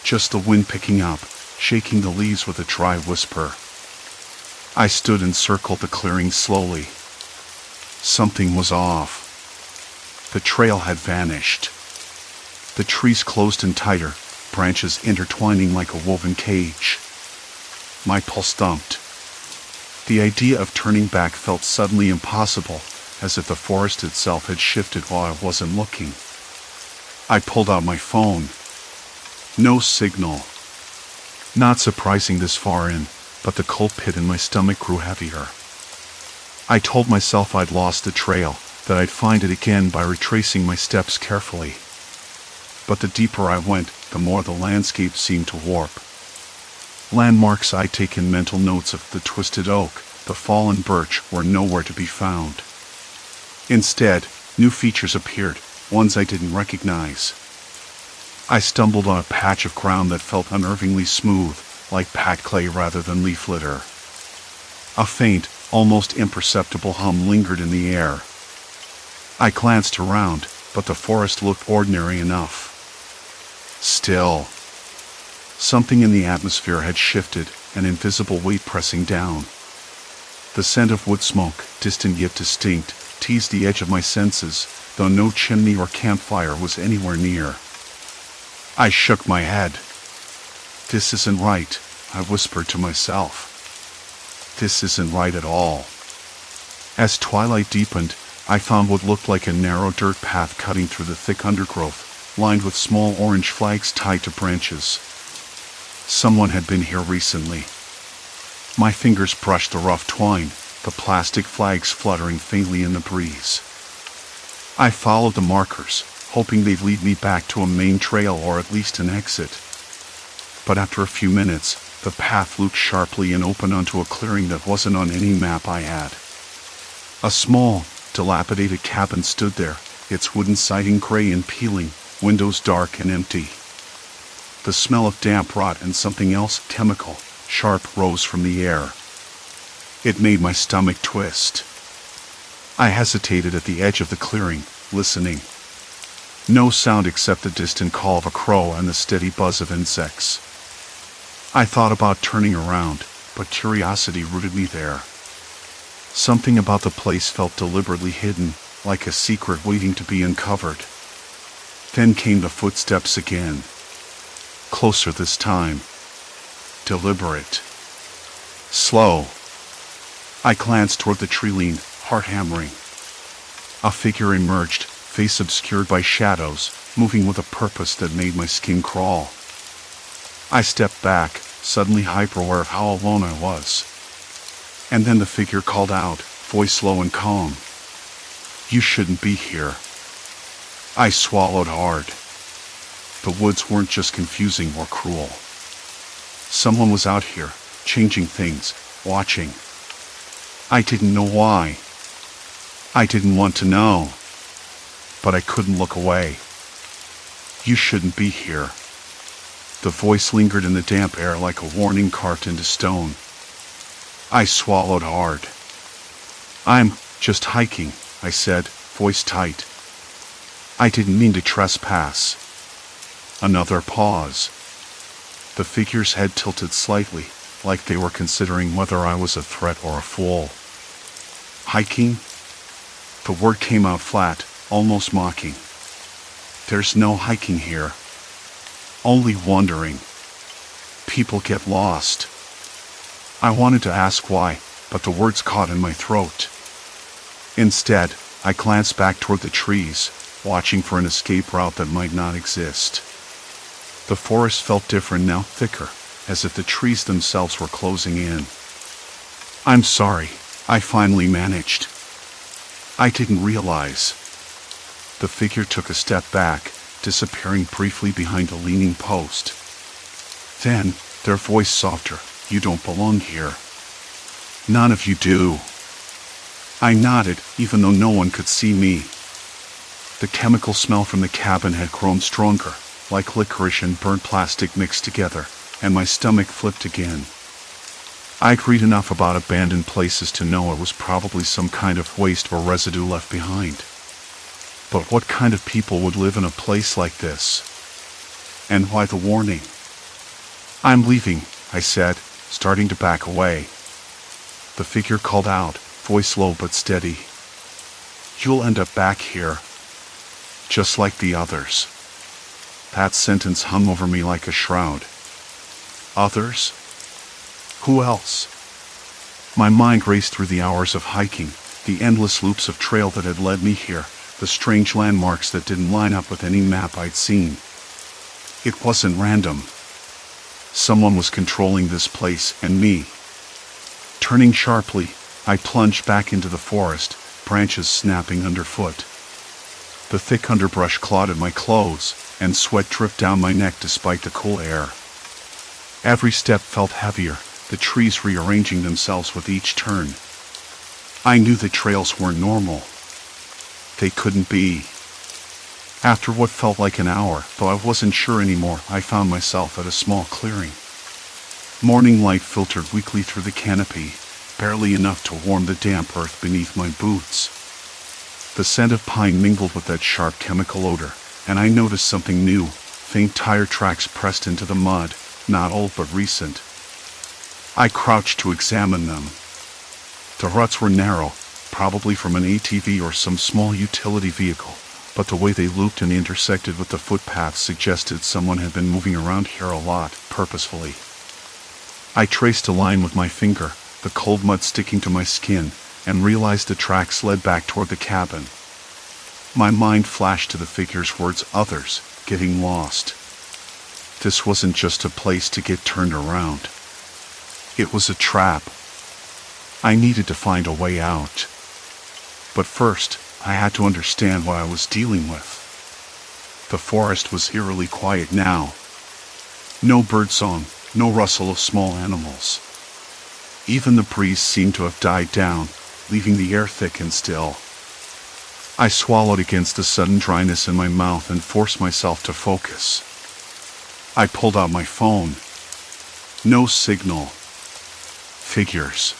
Speaker 1: Just the wind picking up, shaking the leaves with a dry whisper. I stood and circled the clearing slowly. Something was off. The trail had vanished. The trees closed in tighter, branches intertwining like a woven cage. My pulse thumped. The idea of turning back felt suddenly impossible, as if the forest itself had shifted while I wasn't looking. I pulled out my phone. No signal. Not surprising this far in, but the cold pit in my stomach grew heavier. I told myself I'd lost the trail, that I'd find it again by retracing my steps carefully. But the deeper I went, the more the landscape seemed to warp. Landmarks I'd taken mental notes of, the twisted oak, the fallen birch, were nowhere to be found. Instead, new features appeared, ones I didn't recognize. I stumbled on a patch of ground that felt unnervingly smooth, like packed clay rather than leaf litter. A faint, almost imperceptible hum lingered in the air. I glanced around, but the forest looked ordinary enough. Still, something in the atmosphere had shifted, an invisible weight pressing down. The scent of wood smoke, distant yet distinct, teased the edge of my senses, though no chimney or campfire was anywhere near. I shook my head. "This isn't right," I whispered to myself. "This isn't right at all." As twilight deepened, I found what looked like a narrow dirt path cutting through the thick undergrowth, lined with small orange flags tied to branches. Someone had been here recently. My fingers brushed the rough twine, the plastic flags fluttering faintly in the breeze. I followed the markers, hoping they'd lead me back to a main trail or at least an exit. But after a few minutes, the path looped sharply and opened onto a clearing that wasn't on any map I had. A small, dilapidated cabin stood there, its wooden siding gray and peeling, windows dark and empty. The smell of damp rot and something else, chemical, sharp, rose from the air. It made my stomach twist. I hesitated at the edge of the clearing, listening. No sound except the distant call of a crow and the steady buzz of insects. I thought about turning around, but curiosity rooted me there. Something about the place felt deliberately hidden, like a secret waiting to be uncovered. Then came the footsteps again. Closer this time. Deliberate. Slow. I glanced toward the tree-lean, heart hammering. A figure emerged, face obscured by shadows, moving with a purpose that made my skin crawl. I stepped back, suddenly hyper-aware of how alone I was. And then the figure called out, voice low and calm. "You shouldn't be here." I swallowed hard. The woods weren't just confusing or cruel. Someone was out here, changing things, watching. I didn't know why. I didn't want to know. But I couldn't look away. "You shouldn't be here." The voice lingered in the damp air like a warning carved into stone. I swallowed hard. "I'm just hiking," I said, voice tight. "I didn't mean to trespass." Another pause. The figure's head tilted slightly, like they were considering whether I was a threat or a fool. "Hiking?" The word came out flat, almost mocking. "There's no hiking here. Only wandering. People get lost." I wanted to ask why, but the words caught in my throat. Instead, I glanced back toward the trees, watching for an escape route that might not exist. The forest felt different now, thicker, as if the trees themselves were closing in. "I'm sorry," I finally managed. "I didn't realize." The figure took a step back, disappearing briefly behind a leaning post. Then, their voice softer, "You don't belong here." "None of you do." I nodded, even though no one could see me. The chemical smell from the cabin had grown stronger, like licorice and burnt plastic mixed together, and my stomach flipped again. I'd read enough about abandoned places to know it was probably some kind of waste or residue left behind. But what kind of people would live in a place like this? And why the warning? "I'm leaving," I said, starting to back away. The figure called out, voice low but steady. "You'll end up back here. Just like the others." That sentence hung over me like a shroud. Others? Who else? My mind raced through the hours of hiking, the endless loops of trail that had led me here, the strange landmarks that didn't line up with any map I'd seen. It wasn't random. Someone was controlling this place and me. Turning sharply, I plunged back into the forest, branches snapping underfoot. The thick underbrush clawed at my clothes, and sweat dripped down my neck despite the cool air. Every step felt heavier, the trees rearranging themselves with each turn. I knew the trails weren't normal. They couldn't be. After what felt like an hour, though I wasn't sure anymore, I found myself at a small clearing. Morning light filtered weakly through the canopy, barely enough to warm the damp earth beneath my boots. The scent of pine mingled with that sharp chemical odor, and I noticed something new, faint tire tracks pressed into the mud, not old but recent. I crouched to examine them. The ruts were narrow, probably from an ATV or some small utility vehicle, but the way they looped and intersected with the footpath suggested someone had been moving around here a lot, purposefully. I traced a line with my finger, the cold mud sticking to my skin, and realized the tracks led back toward the cabin. My mind flashed to the figure's words, others, getting lost. This wasn't just a place to get turned around. It was a trap. I needed to find a way out. But first, I had to understand what I was dealing with. The forest was eerily quiet now. No birdsong, no rustle of small animals. Even the breeze seemed to have died down, leaving the air thick and still. I swallowed against the sudden dryness in my mouth and forced myself to focus. I pulled out my phone. No signal. Figures.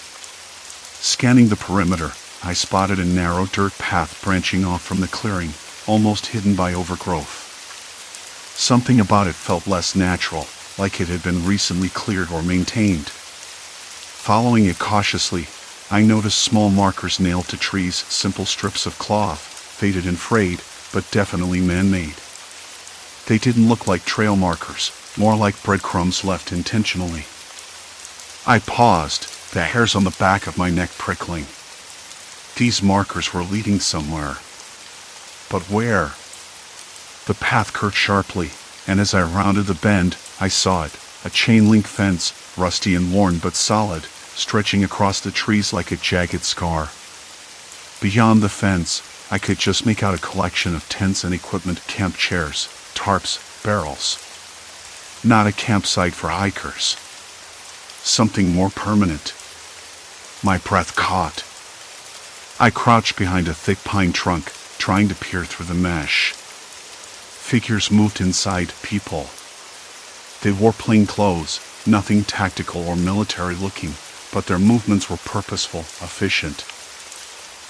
Speaker 1: Scanning the perimeter, I spotted a narrow dirt path branching off from the clearing, almost hidden by overgrowth. Something about it felt less natural, like it had been recently cleared or maintained. Following it cautiously, I noticed small markers nailed to trees, simple strips of cloth, faded and frayed, but definitely man-made. They didn't look like trail markers, more like breadcrumbs left intentionally. I paused, the hairs on the back of my neck prickling. These markers were leading somewhere. But where? The path curved sharply, and as I rounded the bend, I saw it, a chain-link fence, rusty and worn but solid, stretching across the trees like a jagged scar. Beyond the fence, I could just make out a collection of tents and equipment, camp chairs, tarps, barrels. Not a campsite for hikers. Something more permanent. My breath caught. I crouched behind a thick pine trunk, trying to peer through the mesh. Figures moved inside, people. They wore plain clothes, nothing tactical or military looking, but their movements were purposeful, efficient.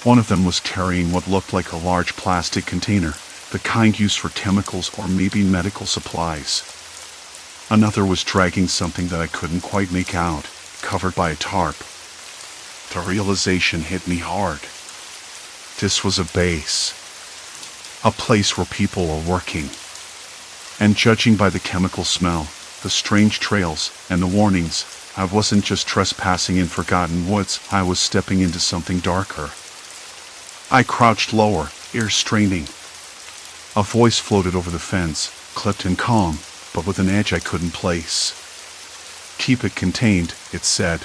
Speaker 1: One of them was carrying what looked like a large plastic container, the kind used for chemicals or maybe medical supplies. Another was dragging something that I couldn't quite make out, covered by a tarp. The realization hit me hard. This was a base. A place where people were working. And judging by the chemical smell, the strange trails, and the warnings, I wasn't just trespassing in forgotten woods, I was stepping into something darker. I crouched lower, ears straining. A voice floated over the fence, clipped and calm, but with an edge I couldn't place. "Keep it contained," it said.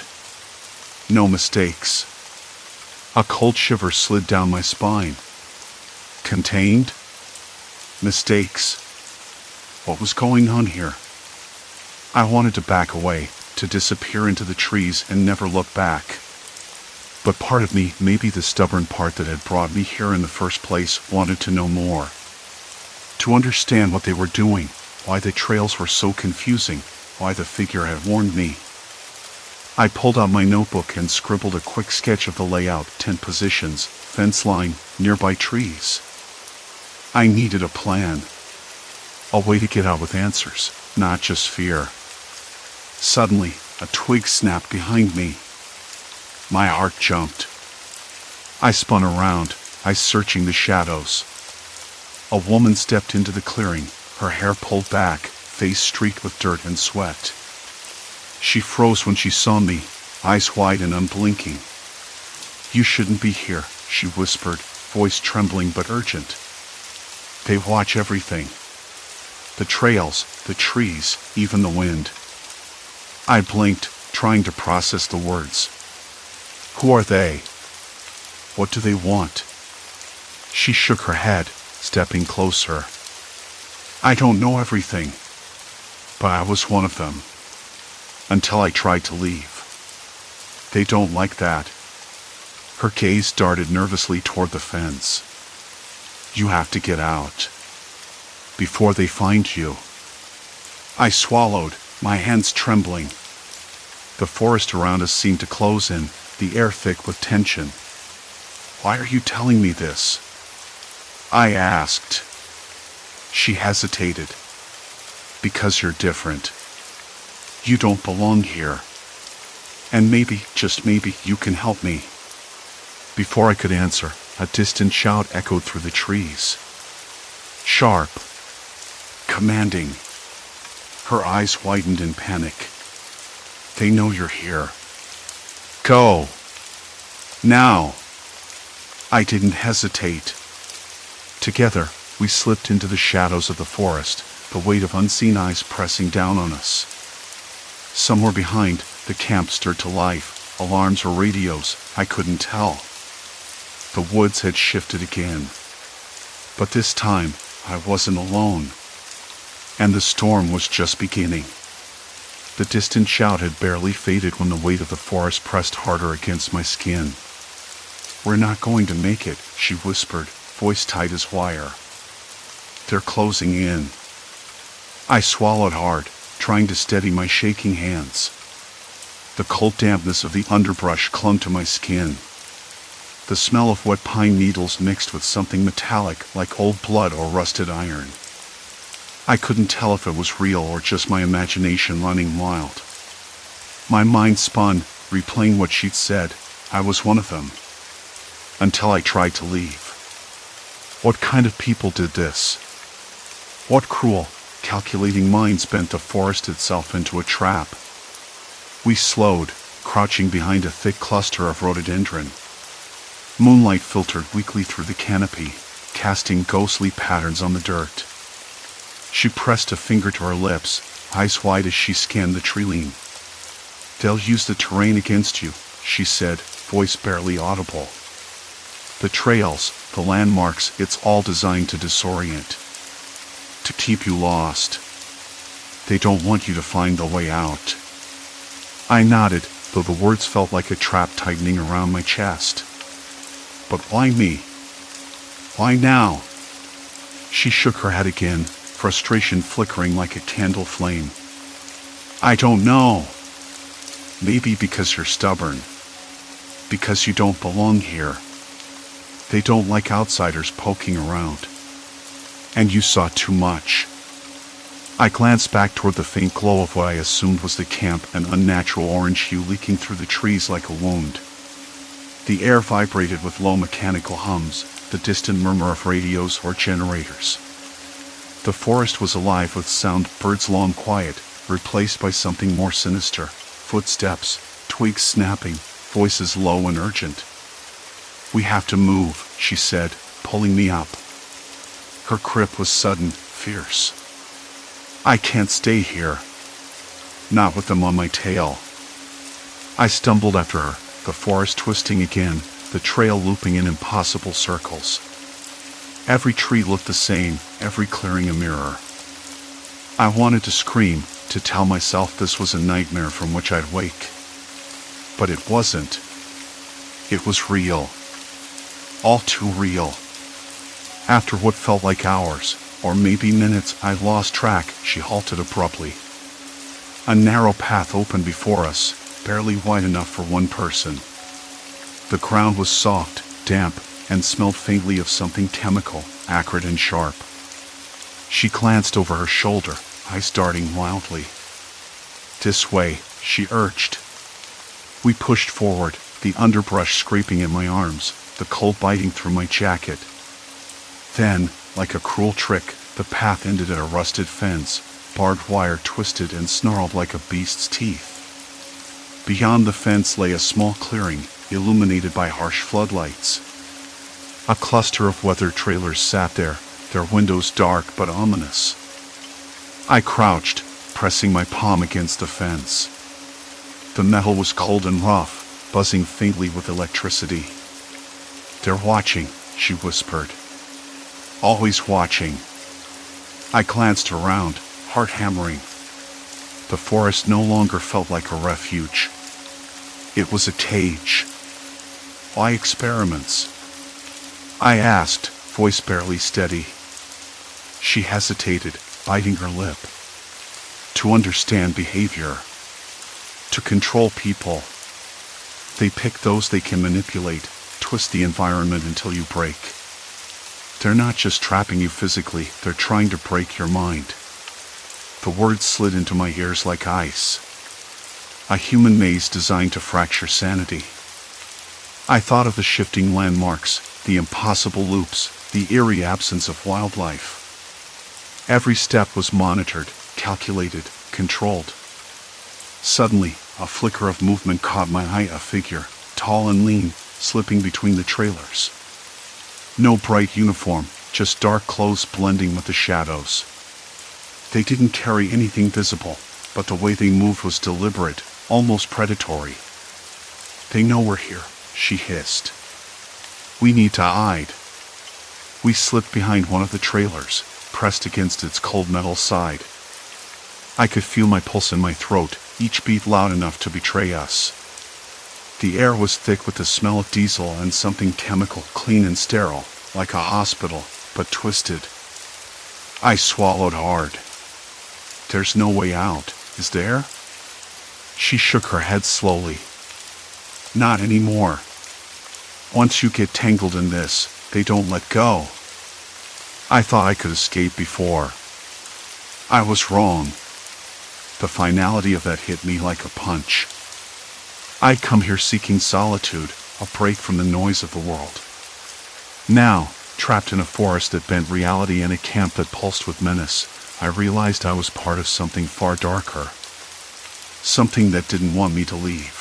Speaker 1: No mistakes. A cold shiver slid down my spine. Contained? Mistakes. What was going on here? I wanted to back away, to disappear into the trees and never look back. But part of me, maybe the stubborn part that had brought me here in the first place, wanted to know more. To understand what they were doing, why the trails were so confusing, why the figure had warned me. I pulled out my notebook and scribbled a quick sketch of the layout, tent positions, fence line, nearby trees. I needed a plan. A way to get out with answers, not just fear. Suddenly, a twig snapped behind me. My heart jumped. I spun around, eyes searching the shadows. A woman stepped into the clearing, her hair pulled back, face streaked with dirt and sweat. She froze when she saw me, eyes wide and unblinking. "You shouldn't be here," she whispered, voice trembling but urgent. "They watch everything. The trails, the trees, even the wind." I blinked, trying to process the words. "Who are they? What do they want?" She shook her head, stepping closer. "I don't know everything, but I was one of them. Until I tried to leave. They don't like that." Her gaze darted nervously toward the fence. "You have to get out." before they find you." I swallowed, my hands trembling. The forest around us seemed to close in, the air thick with tension. "Why are you telling me this?" I asked. She hesitated. "Because you're different. You don't belong here. And maybe, just maybe, you can help me." Before I could answer, a distant shout echoed through the trees. Sharp. Commanding. Her eyes widened in panic. "They know you're here. Go. Now." I didn't hesitate. Together, we slipped into the shadows of the forest, the weight of unseen eyes pressing down on us. Somewhere behind, the camp stirred to life, alarms or radios, I couldn't tell. The woods had shifted again. But this time, I wasn't alone. And the storm was just beginning. The distant shout had barely faded when the weight of the forest pressed harder against my skin. "We're not going to make it," she whispered, voice tight as wire. "They're closing in." I swallowed hard, trying to steady my shaking hands. The cold dampness of the underbrush clung to my skin. The smell of wet pine needles mixed with something metallic like old blood or rusted iron. I couldn't tell if it was real or just my imagination running wild. My mind spun, replaying what she'd said. I was one of them. Until I tried to leave. What kind of people did this? What cruel, calculating minds bent the forest itself into a trap? We slowed, crouching behind a thick cluster of rhododendron. Moonlight filtered weakly through the canopy, casting ghostly patterns on the dirt. She pressed a finger to her lips, eyes wide as she scanned the tree-line. "They'll use the terrain against you," she said, voice barely audible. "The trails, the landmarks, it's all designed to disorient. To keep you lost. They don't want you to find the way out." I nodded, though the words felt like a trap tightening around my chest. "But why me? Why now?" She shook her head again, frustration flickering like a candle flame. "I don't know. Maybe because you're stubborn. Because you don't belong here. They don't like outsiders poking around. And you saw too much." I glanced back toward the faint glow of what I assumed was the camp, an unnatural orange hue leaking through the trees like a wound. The air vibrated with low mechanical hums, the distant murmur of radios or generators. The forest was alive with sound, birds long quiet, replaced by something more sinister. Footsteps, twigs snapping, voices low and urgent. "We have to move," she said, pulling me up. Her grip was sudden, fierce. "I can't stay here. Not with them on my tail." I stumbled after her, the forest twisting again, the trail looping in impossible circles. Every tree looked the same, every clearing a mirror. I wanted to scream, to tell myself this was a nightmare from which I'd wake. But it wasn't. It was real. All too real. After what felt like hours, or maybe minutes, I lost track. She halted abruptly. A narrow path opened before us, barely wide enough for one person. The ground was soft, damp, and smelled faintly of something chemical, acrid and sharp. She glanced over her shoulder, eyes darting wildly. "This way," she urged. We pushed forward, the underbrush scraping at my arms, the cold biting through my jacket. Then, like a cruel trick, the path ended at a rusted fence, barbed wire twisted and snarled like a beast's teeth. Beyond the fence lay a small clearing, illuminated by harsh floodlights. A cluster of weathered trailers sat there, their windows dark but ominous. I crouched, pressing my palm against the fence. The metal was cold and rough, buzzing faintly with electricity. "They're watching," she whispered. "Always watching." I glanced around, heart hammering. The forest no longer felt like a refuge. It was a cage. Why experiments? I asked, voice barely steady. She hesitated, biting her lip. To understand behavior. To control people. They pick those they can manipulate, twist the environment until you break. They're not just trapping you physically, they're trying to break your mind. The words slid into my ears like ice. A human maze designed to fracture sanity. I thought of the shifting landmarks, the impossible loops, the eerie absence of wildlife. Every step was monitored, calculated, controlled. Suddenly, a flicker of movement caught my eye, a figure, tall and lean, slipping between the trailers. No bright uniform, just dark clothes blending with the shadows. They didn't carry anything visible, but the way they moved was deliberate, almost predatory. They know we're here, she hissed. We need to hide. We slipped behind one of the trailers, pressed against its cold metal side. I could feel my pulse in my throat, each beat loud enough to betray us. The air was thick with the smell of diesel and something chemical, clean and sterile, like a hospital, but twisted. I swallowed hard. There's no way out, is there? She shook her head slowly. Not anymore. Once you get tangled in this, they don't let go. I thought I could escape before. I was wrong. The finality of that hit me like a punch. I'd come here seeking solitude, a break from the noise of the world. Now, trapped in a forest that bent reality and a camp that pulsed with menace, I realized I was part of something far darker. Something that didn't want me to leave.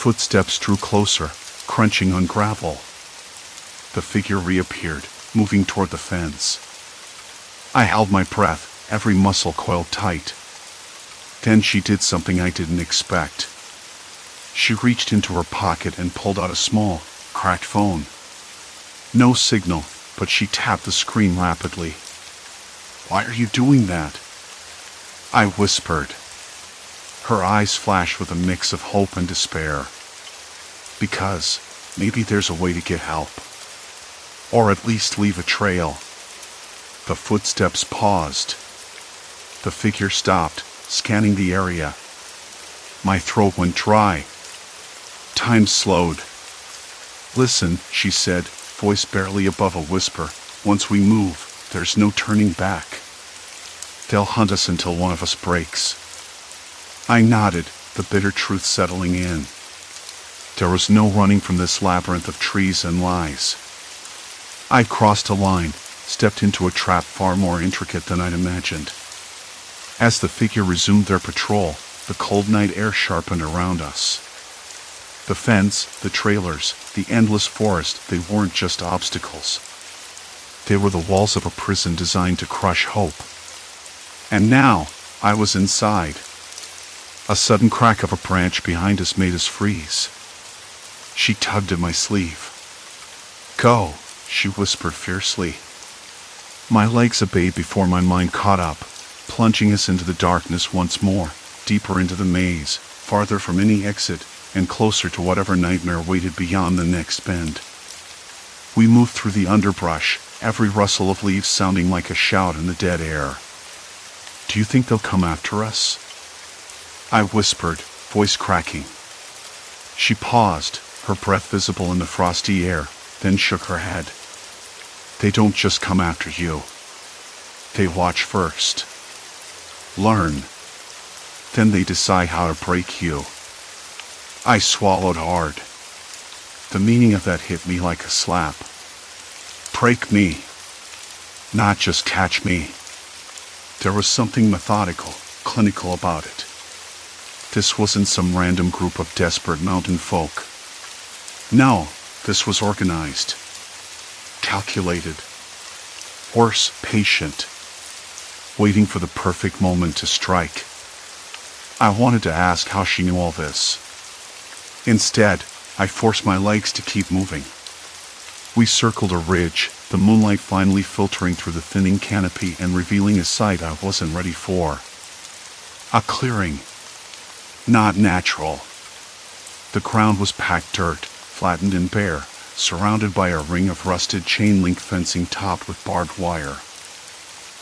Speaker 1: Footsteps drew closer, crunching on gravel. The figure reappeared, moving toward the fence. I held my breath, every muscle coiled tight. Then she did something I didn't expect. She reached into her pocket and pulled out a small, cracked phone. No signal, but she tapped the screen rapidly. Why are you doing that? I whispered. Her eyes flashed with a mix of hope and despair. Because maybe there's a way to get help. Or at least leave a trail. The footsteps paused. The figure stopped, scanning the area. My throat went dry. Time slowed. Listen, she said, voice barely above a whisper. Once we move, there's no turning back. They'll hunt us until one of us breaks. I nodded, the bitter truth settling in. There was no running from this labyrinth of trees and lies. I'd crossed a line, stepped into a trap far more intricate than I'd imagined. As the figure resumed their patrol, the cold night air sharpened around us. The fence, the trailers, the endless forest, they weren't just obstacles. They were the walls of a prison designed to crush hope. And now, I was inside. A sudden crack of a branch behind us made us freeze. She tugged at my sleeve. Go, she whispered fiercely. My legs obeyed before my mind caught up, plunging us into the darkness once more, deeper into the maze, farther from any exit, and closer to whatever nightmare waited beyond the next bend. We moved through the underbrush, every rustle of leaves sounding like a shout in the dead air. Do you think they'll come after us? I whispered, voice cracking. She paused, her breath visible in the frosty air, then shook her head. They don't just come after you. They watch first. Learn. Then they decide how to break you. I swallowed hard. The meaning of that hit me like a slap. Break me. Not just catch me. There was something methodical, clinical about it. This wasn't some random group of desperate mountain folk. No, this was organized. Calculated. Worse, patient. Waiting for the perfect moment to strike. I wanted to ask how she knew all this. Instead, I forced my legs to keep moving. We circled a ridge, the moonlight finally filtering through the thinning canopy and revealing a sight I wasn't ready for. A clearing. Not natural. The ground was packed dirt, flattened and bare, surrounded by a ring of rusted chain link fencing topped with barbed wire.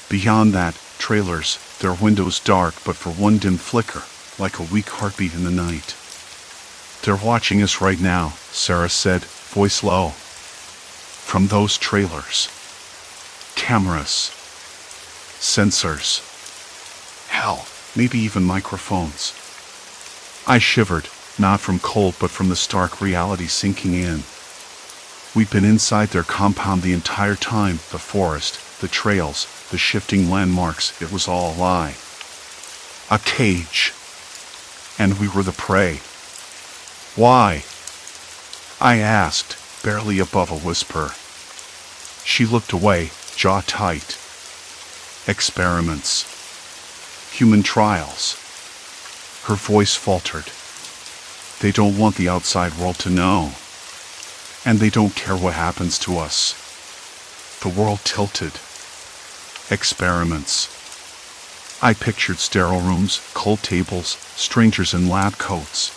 Speaker 1: Beyond that, trailers, their windows dark but for one dim flicker, like a weak heartbeat in the night. "They're watching us right now," Sarah said, voice low. "From those trailers. Cameras. Sensors. Hell, maybe even microphones." I shivered, not from cold but from the stark reality sinking in. We'd been inside their compound the entire time, the forest, the trails, the shifting landmarks, it was all a lie. A cage. And we were the prey. "Why?" I asked, barely above a whisper. She looked away, jaw tight. "Experiments. Human trials." Her voice faltered. "They don't want the outside world to know. And they don't care what happens to us." The world tilted. Experiments. I pictured sterile rooms, cold tables, strangers in lab coats.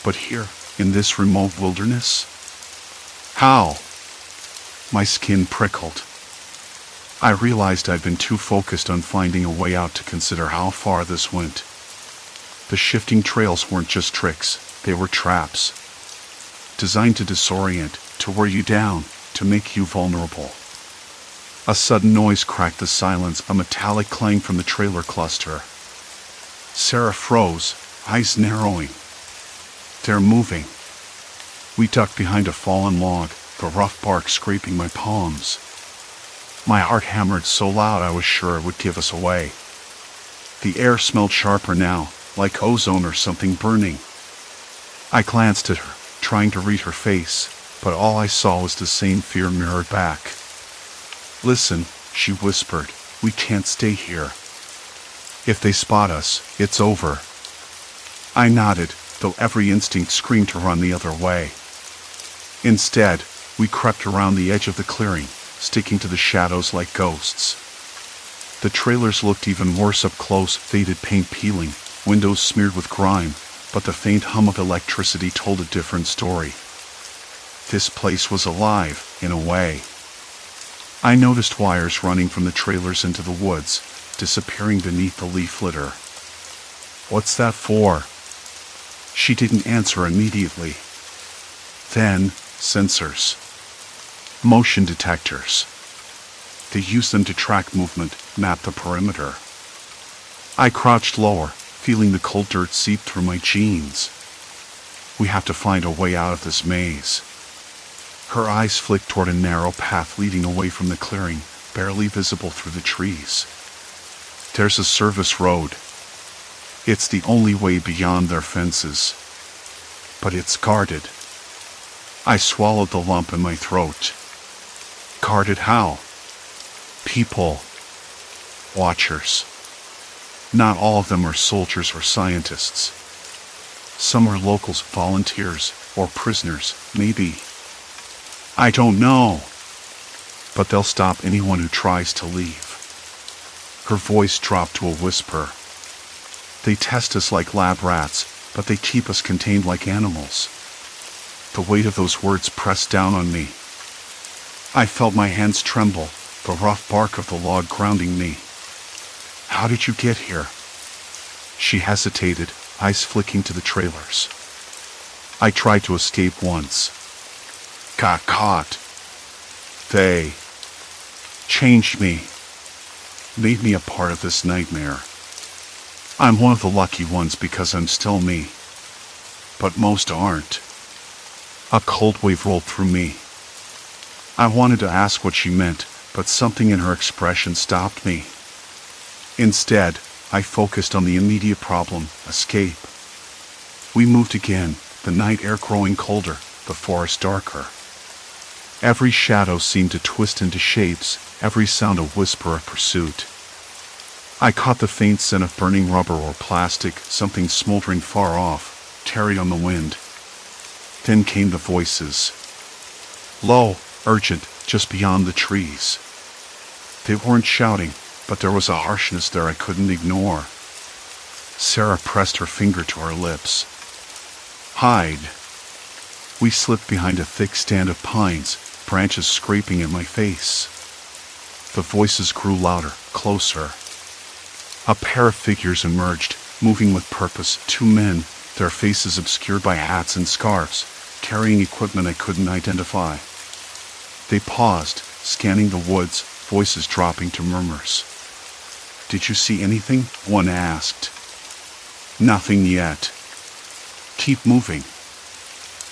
Speaker 1: But here, in this remote wilderness? How? My skin prickled. I realized I'd been too focused on finding a way out to consider how far this went. The shifting trails weren't just tricks, they were traps. Designed to disorient, to wear you down, to make you vulnerable. A sudden noise cracked the silence, a metallic clang from the trailer cluster. Sarah froze, eyes narrowing. "They're moving." We ducked behind a fallen log, the rough bark scraping my palms. My heart hammered so loud I was sure it would give us away. The air smelled sharper now, like ozone or something burning. I glanced at her, trying to read her face, but all I saw was the same fear mirrored back. "Listen," she whispered, "we can't stay here. If they spot us, it's over." I nodded, though every instinct screamed to run the other way. Instead, we crept around the edge of the clearing, sticking to the shadows like ghosts. The trailers looked even worse up close, faded paint peeling, windows smeared with grime, but the faint hum of electricity told a different story. This place was alive, in a way. I noticed wires running from the trailers into the woods, disappearing beneath the leaf litter. "What's that for?" She didn't answer immediately. Then, sensors. Motion detectors. They use them to track movement, map the perimeter. I crouched lower, feeling the cold dirt seep through my jeans. We have to find a way out of this maze. Her eyes flicked toward a narrow path leading away from the clearing, barely visible through the trees. "There's a service road. It's the only way beyond their fences. But it's guarded." I swallowed the lump in my throat. Guarded how? People. Watchers. Not all of them are soldiers or scientists. Some are locals, volunteers, or prisoners, maybe. I don't know. But they'll stop anyone who tries to leave. Her voice dropped to a whisper. They test us like lab rats, but they keep us contained like animals. The weight of those words pressed down on me. I felt my hands tremble, the rough bark of the log grounding me. "How did you get here?" She hesitated, eyes flicking to the trailers. "I tried to escape once. Got caught. They changed me. Made me a part of this nightmare. I'm one of the lucky ones because I'm still me. But most aren't." A cold wave rolled through me. I wanted to ask what she meant, but something in her expression stopped me. Instead, I focused on the immediate problem, escape. We moved again, the night air growing colder, the forest darker. Every shadow seemed to twist into shapes, every sound a whisper of pursuit. I caught the faint scent of burning rubber or plastic, something smoldering far off, tarried on the wind. Then came the voices. Low, urgent, just beyond the trees. They weren't shouting, but there was a harshness there I couldn't ignore. Sarah pressed her finger to her lips. Hide. We slipped behind a thick stand of pines, branches scraping at my face. The voices grew louder, closer. A pair of figures emerged, moving with purpose. 2 men, their faces obscured by hats and scarves, carrying equipment I couldn't identify. They paused, scanning the woods, voices dropping to murmurs. "Did you see anything?" one asked. "Nothing yet." "Keep moving."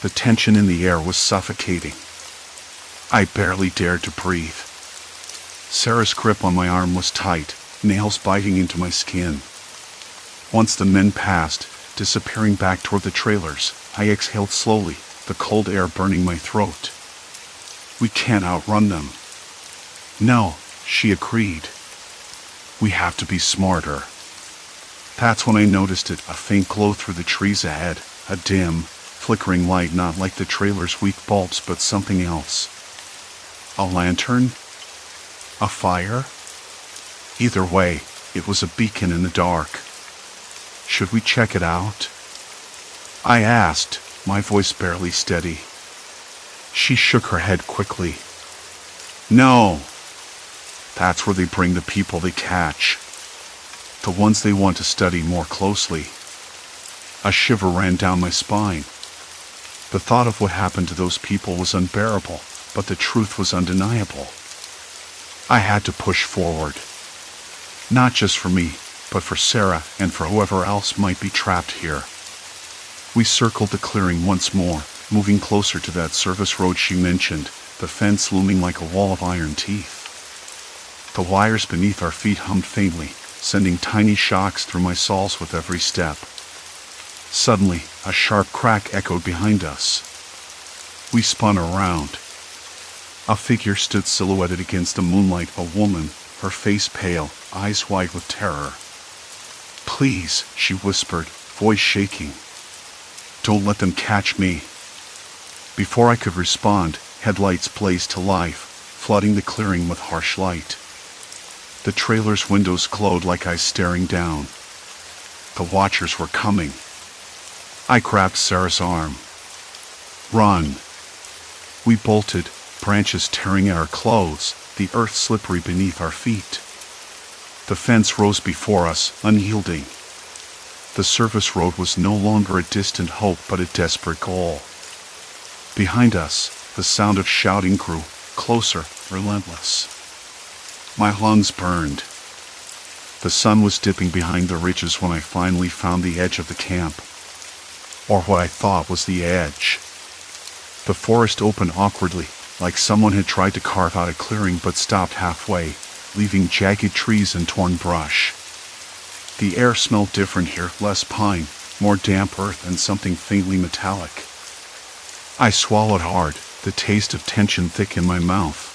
Speaker 1: The tension in the air was suffocating. I barely dared to breathe. Sarah's grip on my arm was tight, nails biting into my skin. Once the men passed, disappearing back toward the trailers, I exhaled slowly, the cold air burning my throat. "We can't outrun them." "No," she agreed. "We have to be smarter." That's when I noticed it, a faint glow through the trees ahead, a dim, flickering light, not like the trailer's weak bulbs but something else. A lantern? A fire? Either way, it was a beacon in the dark. "Should we check it out?" I asked, my voice barely steady. She shook her head quickly. "No. That's where they bring the people they catch. The ones they want to study more closely." A shiver ran down my spine. The thought of what happened to those people was unbearable, but the truth was undeniable. I had to push forward. Not just for me, but for Sarah and for whoever else might be trapped here. We circled the clearing once more, moving closer to that service road she mentioned, the fence looming like a wall of iron teeth. The wires beneath our feet hummed faintly, sending tiny shocks through my soles with every step. Suddenly, a sharp crack echoed behind us. We spun around. A figure stood silhouetted against the moonlight, a woman, her face pale, eyes wide with terror. "Please," she whispered, voice shaking. "Don't let them catch me." Before I could respond, headlights blazed to life, flooding the clearing with harsh light. The trailer's windows glowed like eyes staring down. The watchers were coming. I grabbed Sarah's arm. "Run." We bolted, branches tearing at our clothes, the earth slippery beneath our feet. The fence rose before us, unyielding. The service road was no longer a distant hope but a desperate goal. Behind us, the sound of shouting grew, closer, relentless. My lungs burned. The sun was dipping behind the ridges when I finally found the edge of the camp. Or what I thought was the edge. The forest opened awkwardly, like someone had tried to carve out a clearing but stopped halfway, leaving jagged trees and torn brush. The air smelled different here, less pine, more damp earth and something faintly metallic. I swallowed hard, the taste of tension thick in my mouth.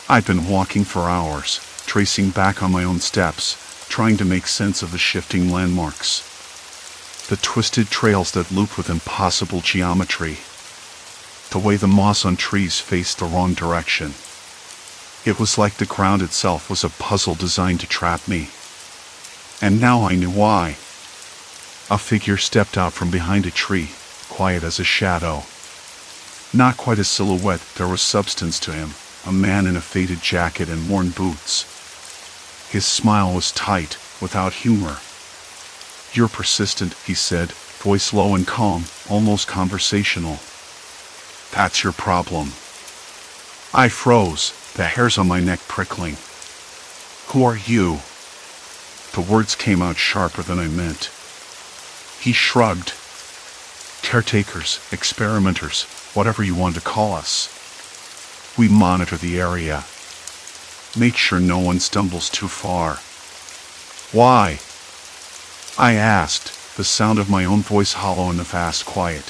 Speaker 1: I'd been walking for hours, tracing back on my own steps, trying to make sense of the shifting landmarks. The twisted trails that looped with impossible geometry. The way the moss on trees faced the wrong direction. It was like the ground itself was a puzzle designed to trap me. And now I knew why. A figure stepped out from behind a tree, quiet as a shadow. Not quite a silhouette, there was substance to him, a man in a faded jacket and worn boots. His smile was tight, without humor. "You're persistent," he said, voice low and calm, almost conversational. "That's your problem." I froze, the hairs on my neck prickling. "Who are you?" The words came out sharper than I meant. He shrugged. "Caretakers, experimenters, whatever you want to call us. We monitor the area. Make sure no one stumbles too far." "Why?" I asked, the sound of my own voice hollow in the vast quiet.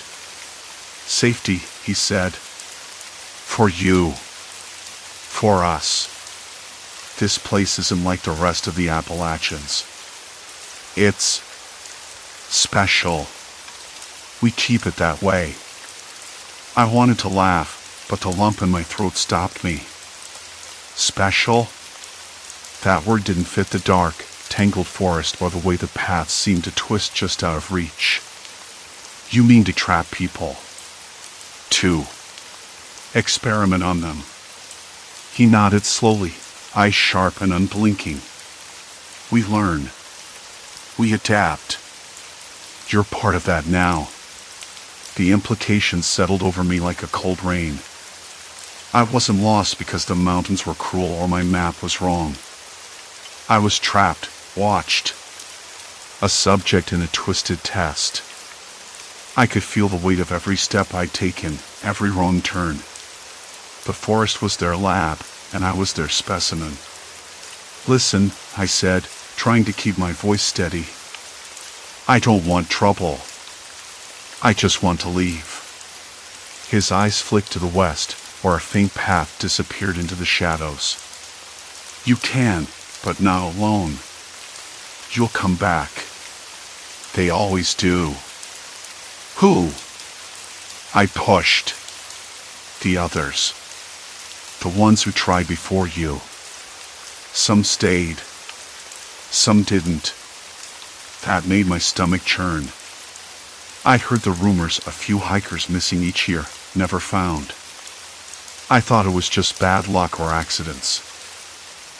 Speaker 1: "Safety," he said. "For you. For us. This place isn't like the rest of the Appalachians. It's special. We keep it that way." I wanted to laugh, but the lump in my throat stopped me. Special? That word didn't fit the dark, tangled forest or the way the paths seemed to twist just out of reach. "You mean to trap people? To experiment on them?" He nodded slowly, eyes sharp and unblinking. We learn. We adapt. You're part of that now. The implications settled over me like a cold rain. I wasn't lost because the mountains were cruel or my map was wrong. I was trapped, watched. A subject in a twisted test. I could feel the weight of every step I'd taken, every wrong turn. The forest was their lab, and I was their specimen. Listen, I said, trying to keep my voice steady. I don't want trouble. I just want to leave. His eyes flicked to the west, where a faint path disappeared into the shadows. You can, but not alone. You'll come back. They always do. Who? I pushed. The others. The ones who tried before you. Some stayed. Some didn't. That made my stomach churn. I'd heard the rumors, a few hikers missing each year, never found. I thought it was just bad luck or accidents.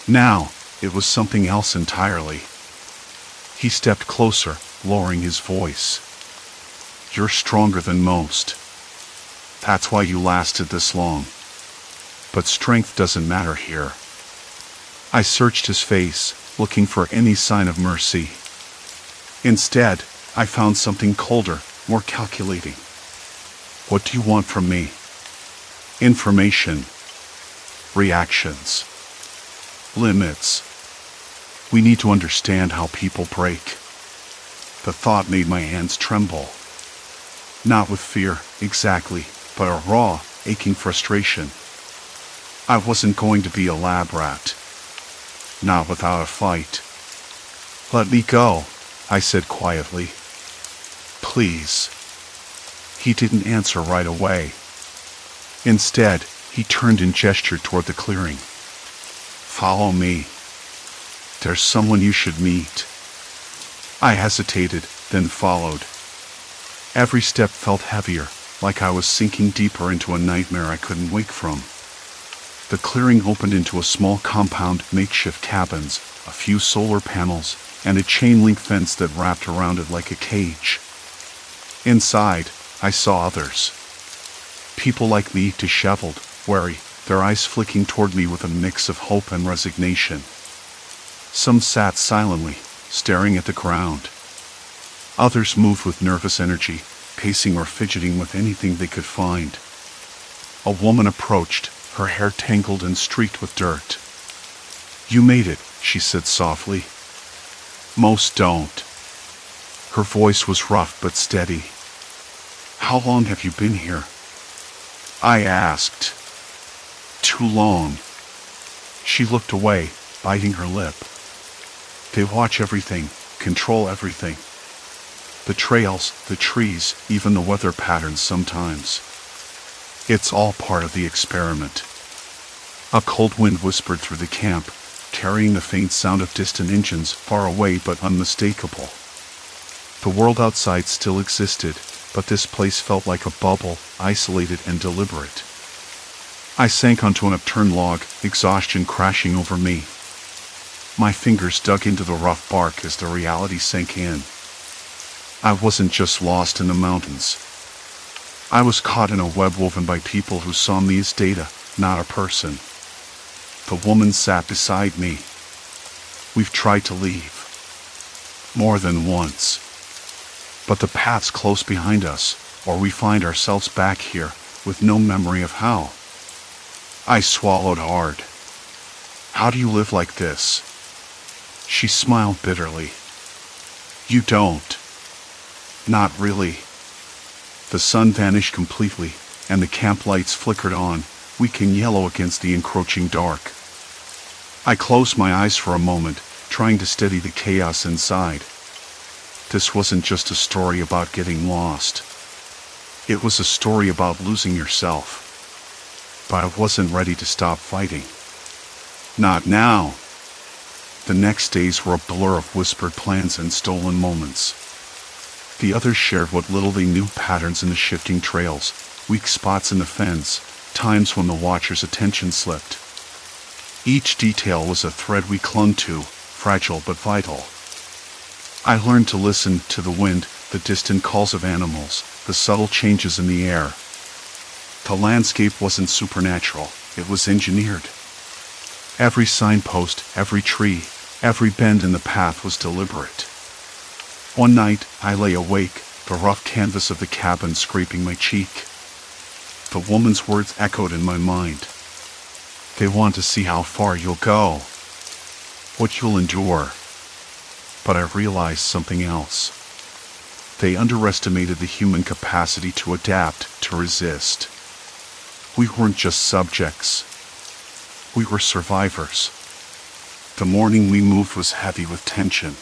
Speaker 1: Now, it was something else entirely. He stepped closer, lowering his voice. You're stronger than most. That's why you lasted this long. But strength doesn't matter here. I searched his face, looking for any sign of mercy. Instead, I found something colder, more calculating. What do you want from me? Information. Reactions. Limits. We need to understand how people break. The thought made my hands tremble. Not with fear, exactly, but a raw, aching frustration. I wasn't going to be a lab rat. Not without a fight. Let me go, I said quietly. Please. He didn't answer right away. Instead, he turned and gestured toward the clearing. Follow me. There's someone you should meet. I hesitated, then followed. Every step felt heavier, like I was sinking deeper into a nightmare I couldn't wake from. The clearing opened into a small compound, makeshift cabins, a few solar panels, and a chain-link fence that wrapped around it like a cage. Inside, I saw others. People like me, disheveled, wary, their eyes flicking toward me with a mix of hope and resignation. Some sat silently, staring at the ground. Others moved with nervous energy, pacing or fidgeting with anything they could find. A woman approached, her hair tangled and streaked with dirt. You made it, she said softly. Most don't. Her voice was rough but steady. How long have you been here? I asked. Too long. She looked away, biting her lip. They watch everything, control everything. The trails, the trees, even the weather patterns sometimes. It's all part of the experiment. A cold wind whispered through the camp, carrying the faint sound of distant engines, far away but unmistakable. The world outside still existed, but this place felt like a bubble, isolated and deliberate. I sank onto an upturned log, exhaustion crashing over me. My fingers dug into the rough bark as the reality sank in. I wasn't just lost in the mountains. I was caught in a web woven by people who saw me as data, not a person. The woman sat beside me. We've tried to leave. More than once. But the path's close behind us, or we find ourselves back here, with no memory of how. I swallowed hard. How do you live like this? She smiled bitterly. You don't. Not really. The sun vanished completely, and the camp lights flickered on, weak and yellow against the encroaching dark. I closed my eyes for a moment, trying to steady the chaos inside. This wasn't just a story about getting lost. It was a story about losing yourself. But I wasn't ready to stop fighting. Not now. The next days were a blur of whispered plans and stolen moments. The others shared what little they knew, patterns in the shifting trails, weak spots in the fence, times when the watcher's attention slipped. Each detail was a thread we clung to, fragile but vital. I learned to listen to the wind, the distant calls of animals, the subtle changes in the air. The landscape wasn't supernatural, it was engineered. Every signpost, every tree, every bend in the path was deliberate. One night, I lay awake, the rough canvas of the cabin scraping my cheek. The woman's words echoed in my mind. They want to see how far you'll go, what you'll endure. But I realized something else. They underestimated the human capacity to adapt, to resist. We weren't just subjects. We were survivors. The morning we moved was heavy with tension.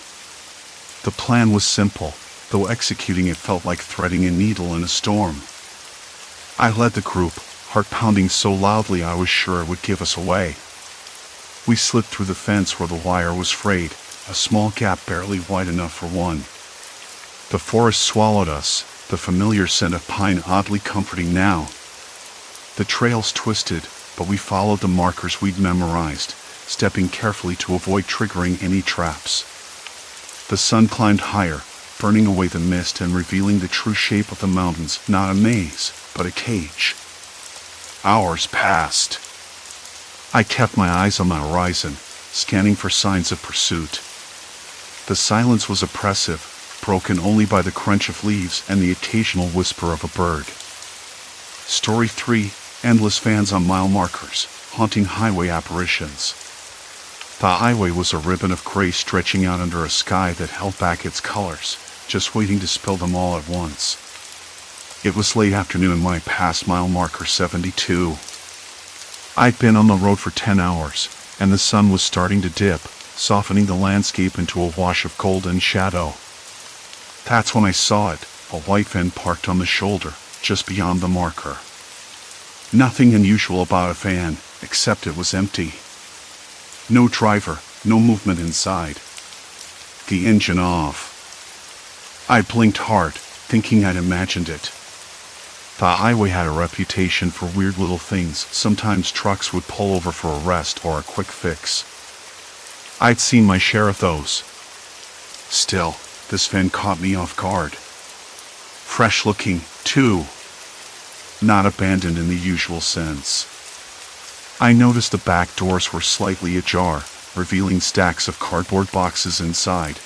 Speaker 1: The plan was simple, though executing it felt like threading a needle in a storm. I led the group, heart pounding so loudly I was sure it would give us away. We slipped through the fence where the wire was frayed, a small gap barely wide enough for one. The forest swallowed us, the familiar scent of pine oddly comforting now. The trails twisted, but we followed the markers we'd memorized, stepping carefully to avoid triggering any traps. The sun climbed higher, burning away the mist and revealing the true shape of the mountains, not a maze, but a cage. Hours passed. I kept my eyes on the horizon, scanning for signs of pursuit. The silence was oppressive, broken only by the crunch of leaves and the occasional whisper of a bird. Story 3, endless vans on mile markers, haunting highway apparitions. The highway was a ribbon of gray stretching out under a sky that held back its colors, just waiting to spill them all at once. It was late afternoon when I passed mile marker 72. I'd been on the road for 10 hours, and the sun was starting to dip, softening the landscape into a wash of golden shadow. That's when I saw it, a white van parked on the shoulder, just beyond the marker. Nothing unusual about a van, except it was empty. No driver, no movement inside. The engine off. I blinked hard, thinking I'd imagined it. The highway had a reputation for weird little things. Sometimes trucks would pull over for a rest or a quick fix. I'd seen my share of those. Still, this van caught me off guard. Fresh looking, too. Not abandoned in the usual sense. I noticed the back doors were slightly ajar, revealing stacks of cardboard boxes inside.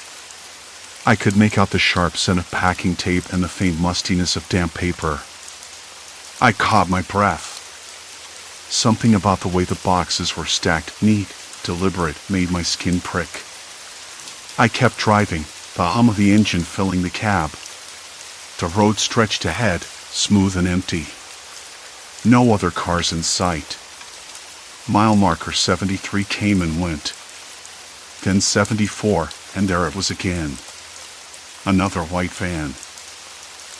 Speaker 1: I could make out the sharp scent of packing tape and the faint mustiness of damp paper. I caught my breath. Something about the way the boxes were stacked, neat, deliberate, made my skin prick. I kept driving, the hum of the engine filling the cab. The road stretched ahead, smooth and empty. No other cars in sight. Mile marker 73 came and went. Then 74, and there it was again. Another white van.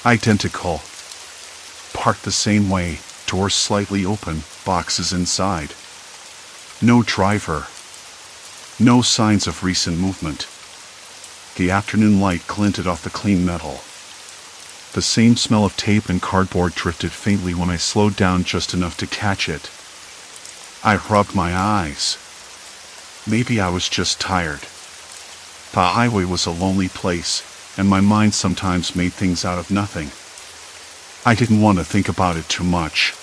Speaker 1: Identical. Parked the same way, doors slightly open, boxes inside. No driver. No signs of recent movement. The afternoon light glinted off the clean metal. The same smell of tape and cardboard drifted faintly when I slowed down just enough to catch it. I rubbed my eyes. Maybe I was just tired. The highway was a lonely place, and my mind sometimes made things out of nothing. I didn't want to think about it too much.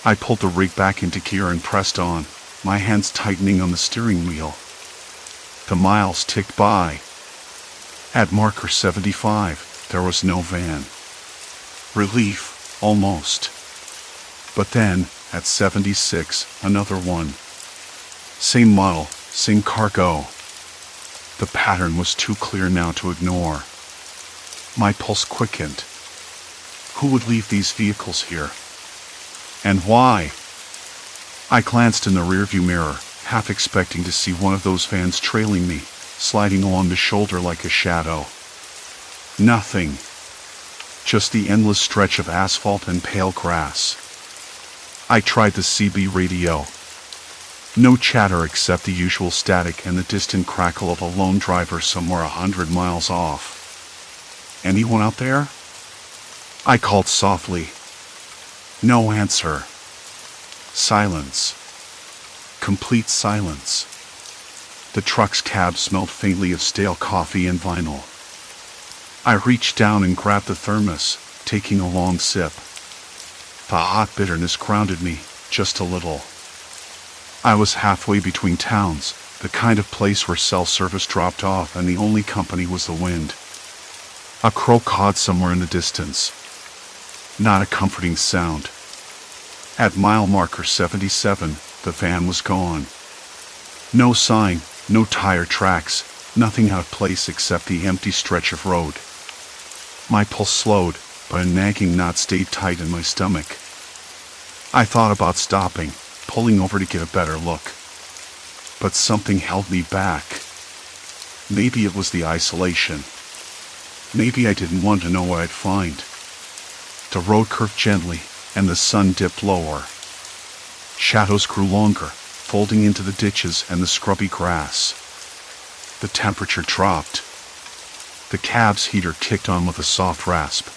Speaker 1: I pulled the rig back into gear and pressed on, my hands tightening on the steering wheel. The miles ticked by. At marker 75, there was no van. Relief, almost. But then, at 76, another one. Same model, same cargo. The pattern was too clear now to ignore. My pulse quickened. Who would leave these vehicles here? And why? I glanced in the rearview mirror, half expecting to see one of those vans trailing me, sliding along the shoulder like a shadow. Nothing. Just the endless stretch of asphalt and pale grass. I tried the CB radio. No chatter except the usual static and the distant crackle of a lone driver somewhere 100 miles off. Anyone out there? I called softly. No answer. Silence. Complete silence. The truck's cab smelled faintly of stale coffee and vinyl. I reached down and grabbed the thermos, taking a long sip. The hot bitterness grounded me, just a little. I was halfway between towns, the kind of place where cell service dropped off and the only company was the wind. A crow cawed somewhere in the distance. Not a comforting sound. At mile marker 77, the van was gone. No sign, no tire tracks, nothing out of place except the empty stretch of road. My pulse slowed, but a nagging knot stayed tight in my stomach. I thought about stopping, pulling over to get a better look. But something held me back. Maybe it was the isolation. Maybe I didn't want to know what I'd find. The road curved gently, and the sun dipped lower. Shadows grew longer, folding into the ditches and the scrubby grass. The temperature dropped. The cab's heater kicked on with a soft rasp.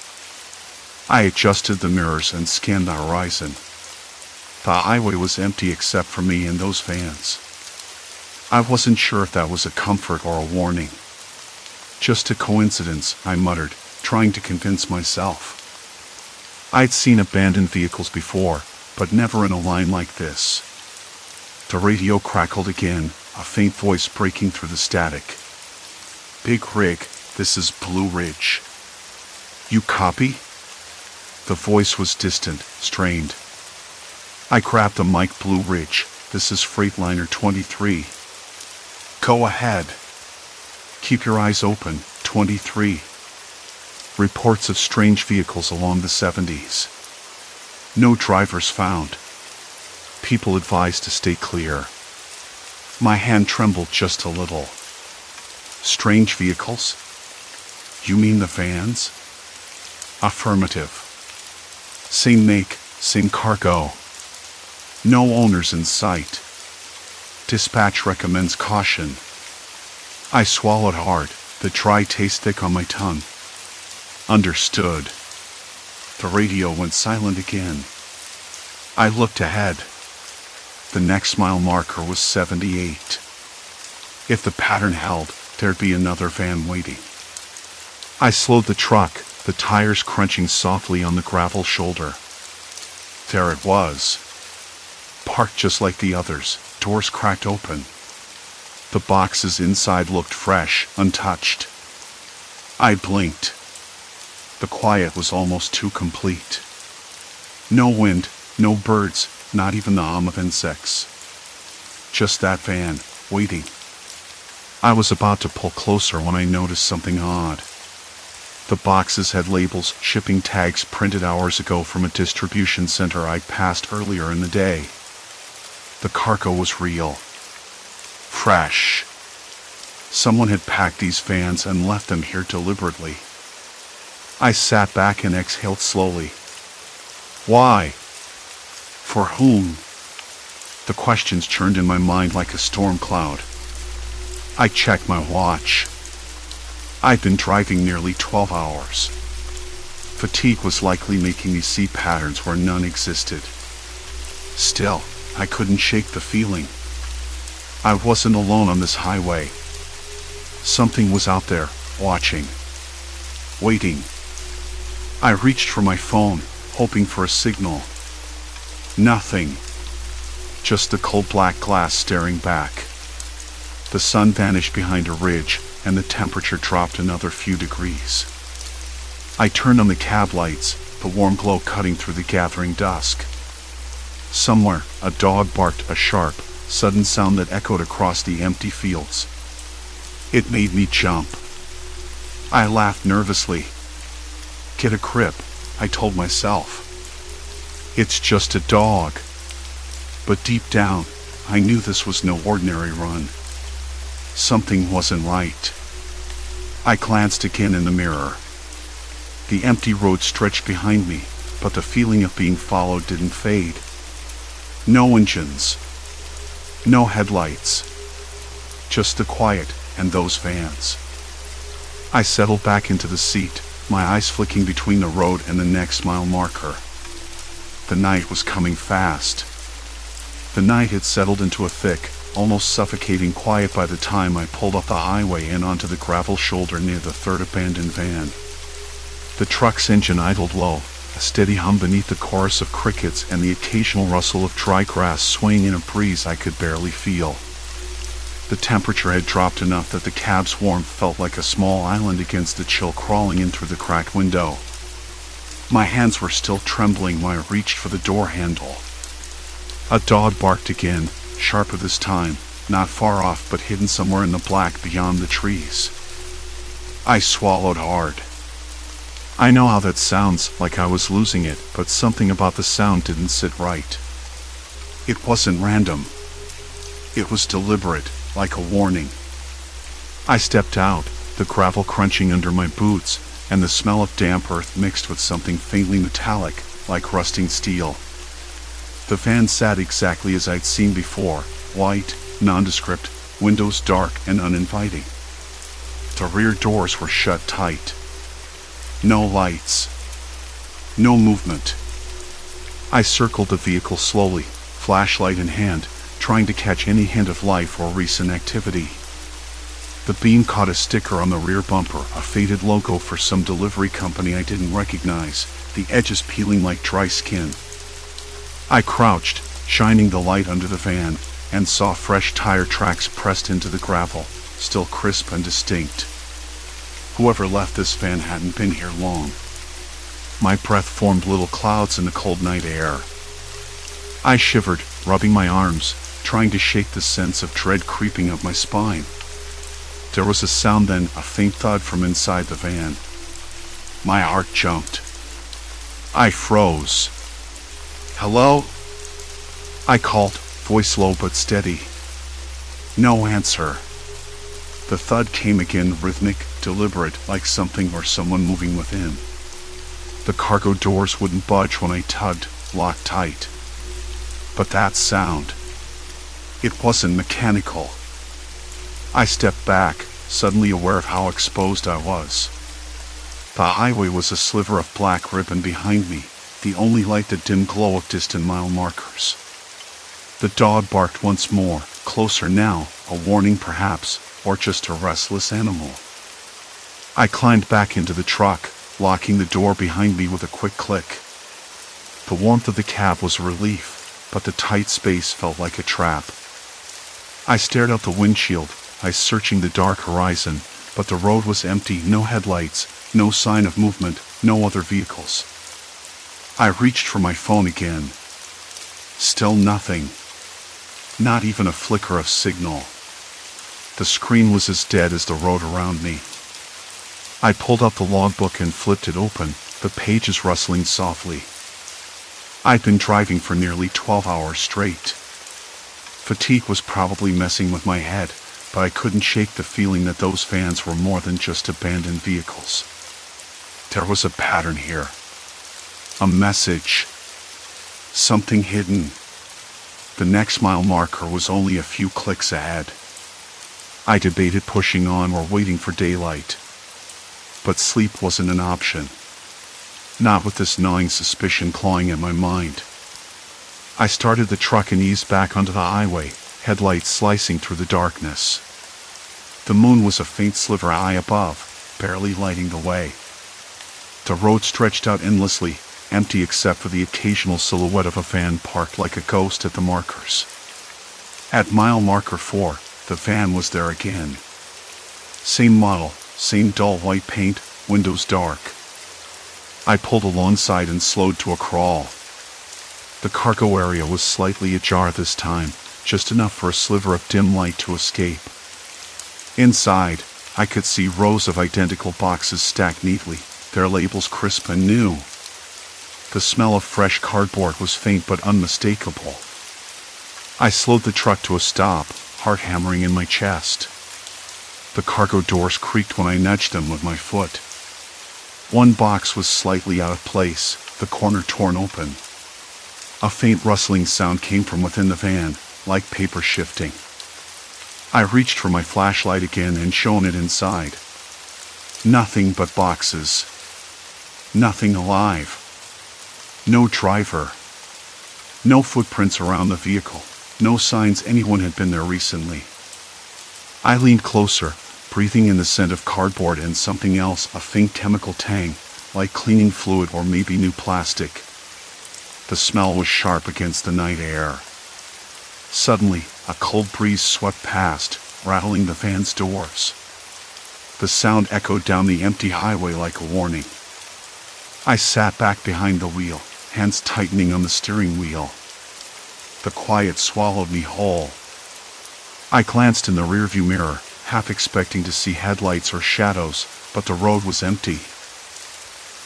Speaker 1: I adjusted the mirrors and scanned the horizon. The highway was empty except for me and those vans. I wasn't sure if that was a comfort or a warning. Just a coincidence, I muttered, trying to convince myself. I'd seen abandoned vehicles before, but never in a line like this. The radio crackled again, a faint voice breaking through the static. "Big Rig, this is Blue Ridge. You copy?" The voice was distant, strained. I grabbed the mic. "Blue Ridge, this is Freightliner 23. Go ahead. Keep your eyes open, 23. Reports of strange vehicles along the 70s. No drivers found. People advised to stay clear." My hand trembled just a little. Strange vehicles? You mean the vans? Affirmative. Same make, same cargo. No owners in sight. Dispatch recommends caution. I swallowed hard, the dry taste thick on my tongue. Understood. The radio went silent again. I looked ahead. The next mile marker was 78. If the pattern held, there'd be another van waiting. I slowed the truck, the tires crunching softly on the gravel shoulder. There it was. Parked just like the others, doors cracked open. The boxes inside looked fresh, untouched. I blinked. The quiet was almost too complete. No wind, no birds, not even the hum of insects. Just that van, waiting. I was about to pull closer when I noticed something odd. The boxes had labels, shipping tags printed hours ago from a distribution center I'd passed earlier in the day. The cargo was real. Fresh. Someone had packed these vans and left them here deliberately. I sat back and exhaled slowly. Why? For whom? The questions churned in my mind like a storm cloud. I checked my watch. I'd been driving nearly 12 hours. Fatigue was likely making me see patterns where none existed. Still, I couldn't shake the feeling. I wasn't alone on this highway. Something was out there, watching. Waiting. I reached for my phone, hoping for a signal. Nothing. Just the cold black glass staring back. The sun vanished behind a ridge, and the temperature dropped another few degrees. I turned on the cab lights, the warm glow cutting through the gathering dusk. Somewhere, a dog barked a sharp, sudden sound that echoed across the empty fields. It made me jump. I laughed nervously. Get a grip, I told myself. It's just a dog. But deep down, I knew this was no ordinary run. Something wasn't right. I glanced again in the mirror. The empty road stretched behind me, but the feeling of being followed didn't fade. No engines. No headlights. Just the quiet and those vans. I settled back into the seat, my eyes flicking between the road and the next mile marker. The night was coming fast. The night had settled into a thick, almost suffocating quiet by the time I pulled up the highway and onto the gravel shoulder near the third abandoned van. The truck's engine idled low, a steady hum beneath the chorus of crickets and the occasional rustle of dry grass swaying in a breeze I could barely feel. The temperature had dropped enough that the cab's warmth felt like a small island against the chill crawling in through the cracked window. My hands were still trembling when I reached for the door handle. A dog barked again, sharper this time, not far off but hidden somewhere in the black beyond the trees. I swallowed hard. I know how that sounds, like I was losing it, but something about the sound didn't sit right. It wasn't random. It was deliberate, like a warning. I stepped out, the gravel crunching under my boots, and the smell of damp earth mixed with something faintly metallic, like rusting steel. The van sat exactly as I'd seen before, white, nondescript, windows dark and uninviting. The rear doors were shut tight. No lights. No movement. I circled the vehicle slowly, flashlight in hand, trying to catch any hint of life or recent activity. The beam caught a sticker on the rear bumper, a faded logo for some delivery company I didn't recognize, the edges peeling like dry skin. I crouched, shining the light under the van, and saw fresh tire tracks pressed into the gravel, still crisp and distinct. Whoever left this van hadn't been here long. My breath formed little clouds in the cold night air. I shivered, rubbing my arms, trying to shake the sense of dread creeping up my spine. There was a sound then, a faint thud from inside the van. My heart jumped. I froze. "Hello?" I called, voice low but steady. No answer. The thud came again, rhythmic, deliberate, like something or someone moving within. The cargo doors wouldn't budge when I tugged, locked tight. But that sound, it wasn't mechanical. I stepped back, suddenly aware of how exposed I was. The highway was a sliver of black ribbon behind me, the only light the dim glow of distant mile markers. The dog barked once more, closer now, a warning perhaps, or just a restless animal. I climbed back into the truck, locking the door behind me with a quick click. The warmth of the cab was a relief, but the tight space felt like a trap. I stared out the windshield, eyes searching the dark horizon, but the road was empty, no headlights, no sign of movement, no other vehicles. I reached for my phone again. Still nothing. Not even a flicker of signal. The screen was as dead as the road around me. I pulled out the logbook and flipped it open, the pages rustling softly. I'd been driving for nearly 12 hours straight. Fatigue was probably messing with my head, but I couldn't shake the feeling that those vans were more than just abandoned vehicles. There was a pattern here. A message. Something hidden. The next mile marker was only a few clicks ahead. I debated pushing on or waiting for daylight. But sleep wasn't an option. Not with this gnawing suspicion clawing at my mind. I started the truck and eased back onto the highway, headlights slicing through the darkness. The moon was a faint sliver high above, barely lighting the way. The road stretched out endlessly, empty except for the occasional silhouette of a van parked like a ghost at the markers. At mile marker 4, the van was there again. Same model, same dull white paint, windows dark. I pulled alongside and slowed to a crawl. The cargo area was slightly ajar this time, just enough for a sliver of dim light to escape. Inside, I could see rows of identical boxes stacked neatly, their labels crisp and new. The smell of fresh cardboard was faint but unmistakable. I slowed the truck to a stop, heart hammering in my chest. The cargo doors creaked when I nudged them with my foot. One box was slightly out of place, the corner torn open. A faint rustling sound came from within the van, like paper shifting. I reached for my flashlight again and shone it inside. Nothing but boxes. Nothing alive. No driver. No footprints around the vehicle. No signs anyone had been there recently. I leaned closer, breathing in the scent of cardboard and something else, a faint chemical tang, like cleaning fluid or maybe new plastic. The smell was sharp against the night air. Suddenly, a cold breeze swept past, rattling the van's doors. The sound echoed down the empty highway like a warning. I sat back behind the wheel, hands tightening on the steering wheel. The quiet swallowed me whole. I glanced in the rearview mirror, half expecting to see headlights or shadows, but the road was empty.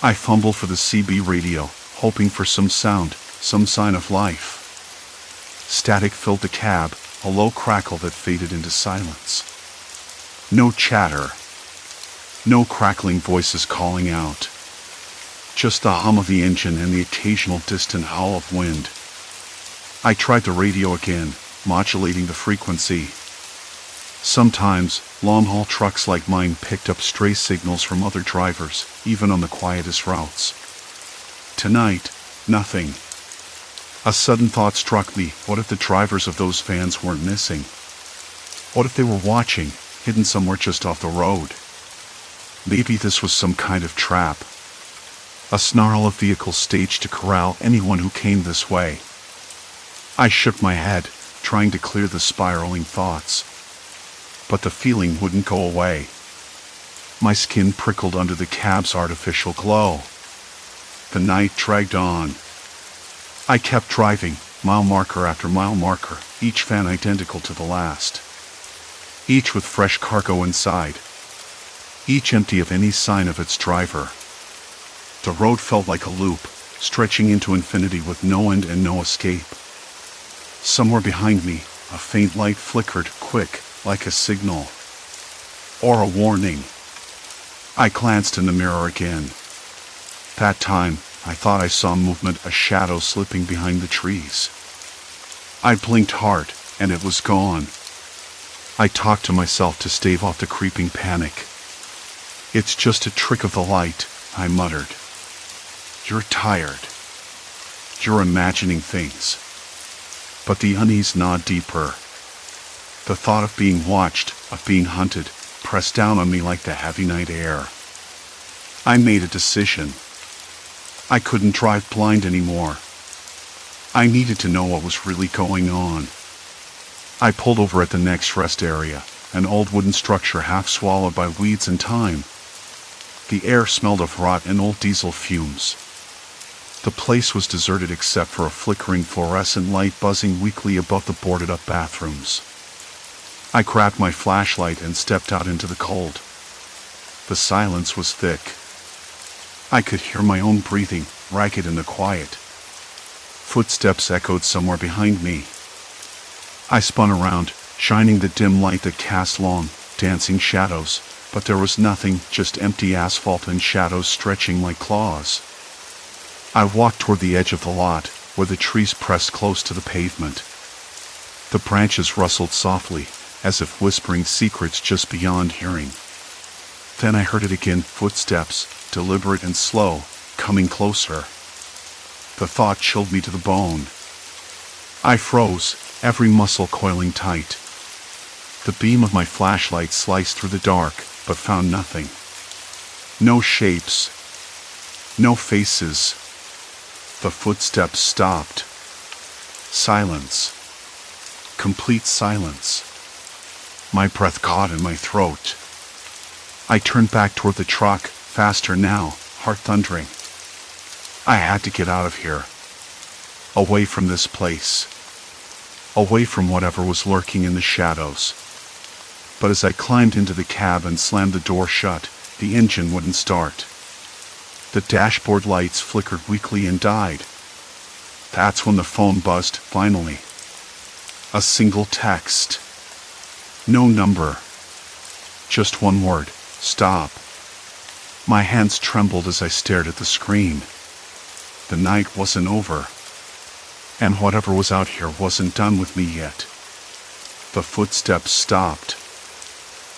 Speaker 1: I fumbled for the CB radio, hoping for some sound, some sign of life. Static filled the cab, a low crackle that faded into silence. No chatter. No crackling voices calling out. Just the hum of the engine and the occasional distant howl of wind. I tried the radio again, modulating the frequency. Sometimes, long-haul trucks like mine picked up stray signals from other drivers, even on the quietest routes. Tonight, nothing. A sudden thought struck me: what if the drivers of those vans weren't missing? What if they were watching, hidden somewhere just off the road? Maybe this was some kind of trap. A snarl of vehicles staged to corral anyone who came this way. I shook my head, trying to clear the spiraling thoughts. But the feeling wouldn't go away. My skin prickled under the cab's artificial glow. The night dragged on. I kept driving, mile marker after mile marker, each van identical to the last. Each with fresh cargo inside. Each empty of any sign of its driver. The road felt like a loop, stretching into infinity with no end and no escape. Somewhere behind me, a faint light flickered, quick, like a signal. Or a warning. I glanced in the mirror again. That time, I thought I saw movement, a shadow slipping behind the trees. I blinked hard, and it was gone. I talked to myself to stave off the creeping panic. "It's just a trick of the light," I muttered. "You're tired. You're imagining things." But the unease gnawed deeper. The thought of being watched, of being hunted, pressed down on me like the heavy night air. I made a decision. I couldn't drive blind anymore. I needed to know what was really going on. I pulled over at the next rest area, an old wooden structure half swallowed by weeds and thyme. The air smelled of rot and old diesel fumes. The place was deserted except for a flickering fluorescent light buzzing weakly above the boarded-up bathrooms. I grabbed my flashlight and stepped out into the cold. The silence was thick. I could hear my own breathing, ragged in the quiet. Footsteps echoed somewhere behind me. I spun around, shining the dim light that cast long, dancing shadows, but there was nothing, just empty asphalt and shadows stretching like claws. I walked toward the edge of the lot, where the trees pressed close to the pavement. The branches rustled softly, as if whispering secrets just beyond hearing. Then I heard it again, footsteps, deliberate and slow, coming closer. The thought chilled me to the bone. I froze, every muscle coiling tight. The beam of my flashlight sliced through the dark, but found nothing. No shapes. No faces. The footsteps stopped. Silence. Complete silence. My breath caught in my throat. I turned back toward the truck, faster now, heart thundering. I had to get out of here. Away from this place. Away from whatever was lurking in the shadows. But as I climbed into the cab and slammed the door shut, the engine wouldn't start. The dashboard lights flickered weakly and died. That's when the phone buzzed, finally. A single text. No number. Just one word. Stop. My hands trembled as I stared at the screen. The night wasn't over. And whatever was out here wasn't done with me yet. The footsteps stopped.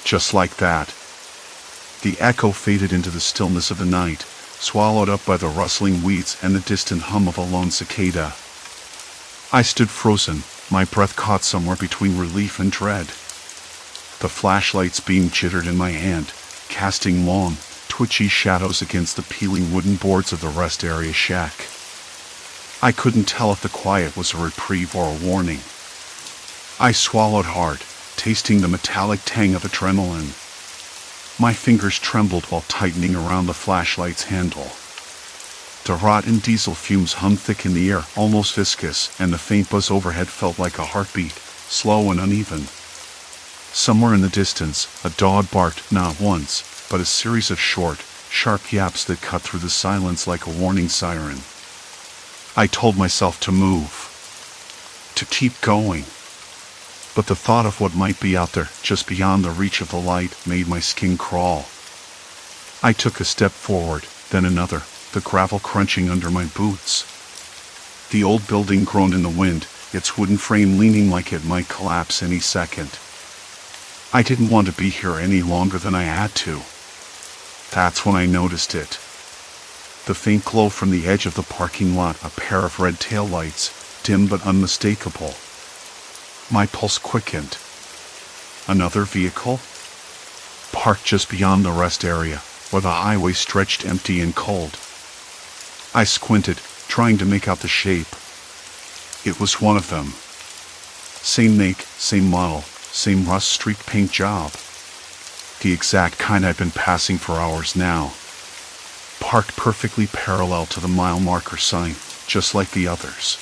Speaker 1: Just like that. The echo faded into the stillness of the night, swallowed up by the rustling weeds and the distant hum of a lone cicada. I stood frozen, my breath caught somewhere between relief and dread. The flashlight's beam jittered in my hand, casting long, twitchy shadows against the peeling wooden boards of the rest area shack. I couldn't tell if the quiet was a reprieve or a warning. I swallowed hard, tasting the metallic tang of adrenaline. My fingers trembled while tightening around the flashlight's handle. The rotten diesel fumes hummed thick in the air, almost viscous, and the faint buzz overhead felt like a heartbeat, slow and uneven. Somewhere in the distance, a dog barked not once, but a series of short, sharp yaps that cut through the silence like a warning siren. I told myself to move, to keep going. But the thought of what might be out there, just beyond the reach of the light, made my skin crawl. I took a step forward, then another, the gravel crunching under my boots. The old building groaned in the wind, its wooden frame leaning like it might collapse any second. I didn't want to be here any longer than I had to. That's when I noticed it. The faint glow from the edge of the parking lot, a pair of red taillights, dim but unmistakable. My pulse quickened. Another vehicle? Parked just beyond the rest area, where the highway stretched empty and cold. I squinted, trying to make out the shape. It was one of them. Same make, same model, same rust-streaked paint job. The exact kind I'd been passing for hours now. Parked perfectly parallel to the mile marker sign, just like the others.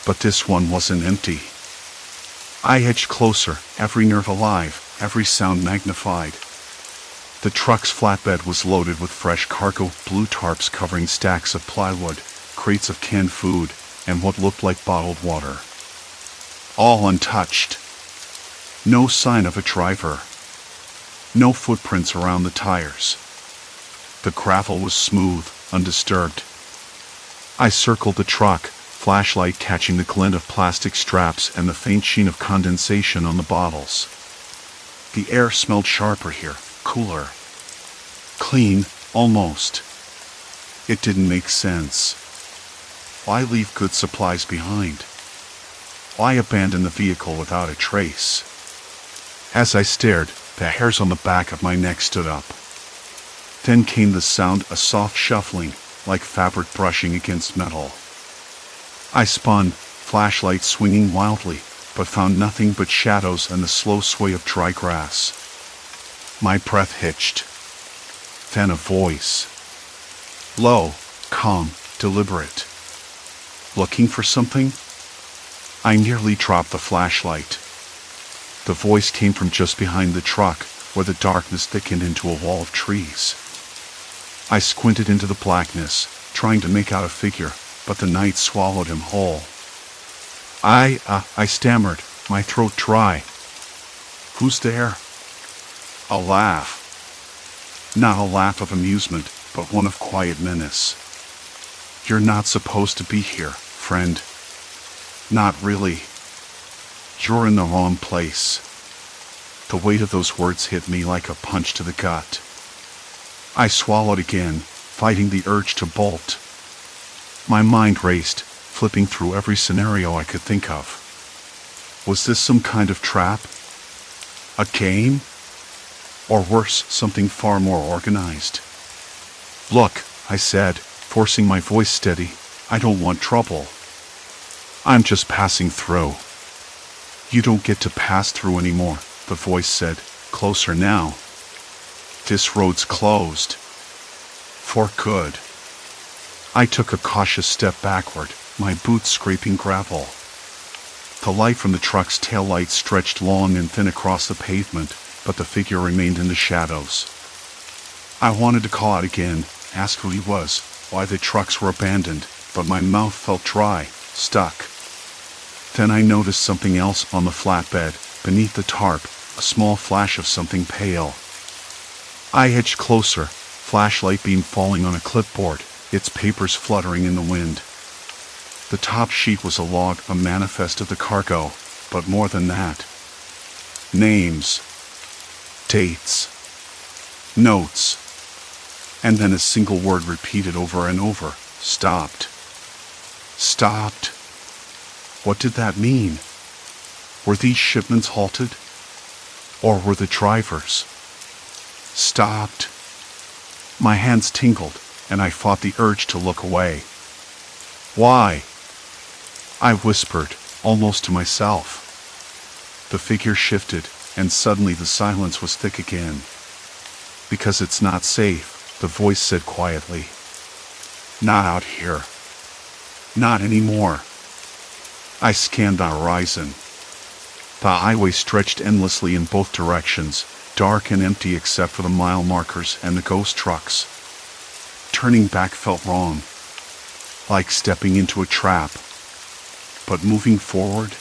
Speaker 1: But this one wasn't empty. I edged closer, every nerve alive, every sound magnified. The truck's flatbed was loaded with fresh cargo, blue tarps covering stacks of plywood, crates of canned food, and what looked like bottled water. All untouched. No sign of a driver. No footprints around the tires. The gravel was smooth, undisturbed. I circled the truck, flashlight catching the glint of plastic straps and the faint sheen of condensation on the bottles. The air smelled sharper here, cooler. Clean, almost. It didn't make sense. Why leave good supplies behind? Why abandon the vehicle without a trace? As I stared, the hairs on the back of my neck stood up. Then came the sound, a soft shuffling, like fabric brushing against metal. I spun, flashlight swinging wildly, but found nothing but shadows and the slow sway of dry grass. My breath hitched. Then a voice. Low, calm, deliberate. Looking for something? I nearly dropped the flashlight. The voice came from just behind the truck, where the darkness thickened into a wall of trees. I squinted into the blackness, trying to make out a figure, but the night swallowed him whole. I stammered, my throat dry. Who's there? A laugh. Not a laugh of amusement, but one of quiet menace. You're not supposed to be here, friend. Not really. You're in the wrong place. The weight of those words hit me like a punch to the gut. I swallowed again, fighting the urge to bolt. My mind raced, flipping through every scenario I could think of. Was this some kind of trap? A game? Or worse, something far more organized? Look, I said, forcing my voice steady, I don't want trouble. I'm just passing through. You don't get to pass through anymore, the voice said, closer now. This road's closed. For good. I took a cautious step backward, my boots scraping gravel. The light from the truck's taillight stretched long and thin across the pavement, but the figure remained in the shadows. I wanted to call out again, ask who he was, why the trucks were abandoned, but my mouth felt dry, stuck. Then I noticed something else on the flatbed, beneath the tarp, a small flash of something pale. I edged closer, flashlight beam falling on a clipboard, its papers fluttering in the wind. The top sheet was a log, a manifest of the cargo, but more than that. Names. Dates. Notes. And then a single word repeated over and over. Stopped. Stopped. What did that mean? Were these shipments halted? Or were the drivers stopped? My hands tingled, and I fought the urge to look away. Why? I whispered, almost to myself. The figure shifted, and suddenly the silence was thick again. Because it's not safe, the voice said quietly. Not out here. Not anymore. I scanned the horizon. The highway stretched endlessly in both directions, dark and empty except for the mile markers and the ghost trucks. Turning back felt wrong, like stepping into a trap. But moving forward,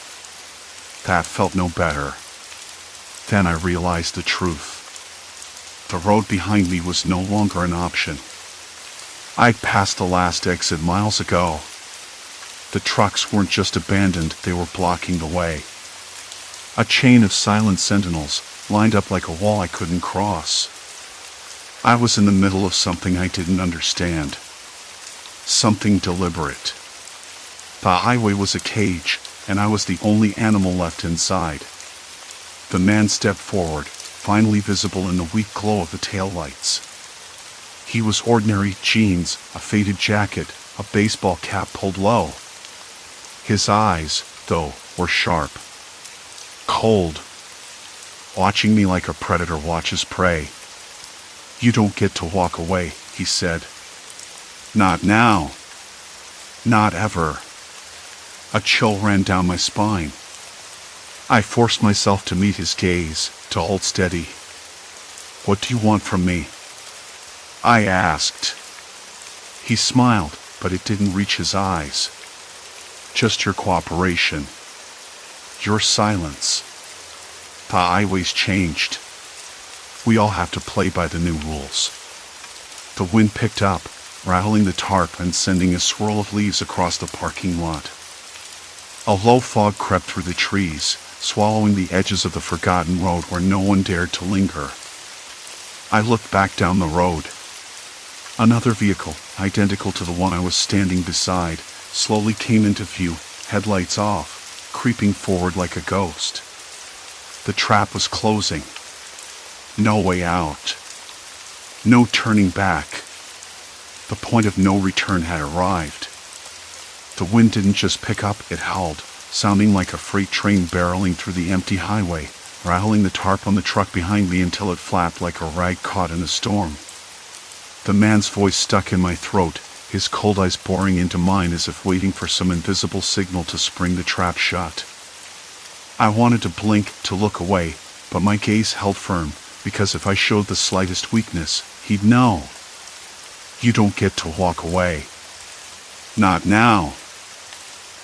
Speaker 1: that felt no better. Then I realized the truth. The road behind me was no longer an option. I'd passed the last exit miles ago. The trucks weren't just abandoned, they were blocking the way. A chain of silent sentinels, lined up like a wall I couldn't cross. I was in the middle of something I didn't understand. Something deliberate. The highway was a cage, and I was the only animal left inside. The man stepped forward, finally visible in the weak glow of the taillights. He was ordinary jeans, a faded jacket, a baseball cap pulled low. His eyes, though, were sharp. Cold. Watching me like a predator watches prey. You don't get to walk away, he said. Not now. Not ever. A chill ran down my spine. I forced myself to meet his gaze, to hold steady. What do you want from me? I asked. He smiled, but it didn't reach his eyes. Just your cooperation. Your silence. The highway's changed. We all have to play by the new rules. The wind picked up, rattling the tarp and sending a swirl of leaves across the parking lot. A low fog crept through the trees, swallowing the edges of the forgotten road where no one dared to linger. I looked back down the road. Another vehicle, identical to the one I was standing beside, slowly came into view, headlights off, creeping forward like a ghost. The trap was closing. No way out. No turning back. The point of no return had arrived. The wind didn't just pick up, it howled, sounding like a freight train barreling through the empty highway, rattling the tarp on the truck behind me until it flapped like a rag caught in a storm. The man's voice stuck in my throat, his cold eyes boring into mine as if waiting for some invisible signal to spring the trap shut. I wanted to blink, to look away, but my gaze held firm, because if I showed the slightest weakness, he'd know. You don't get to walk away. Not now.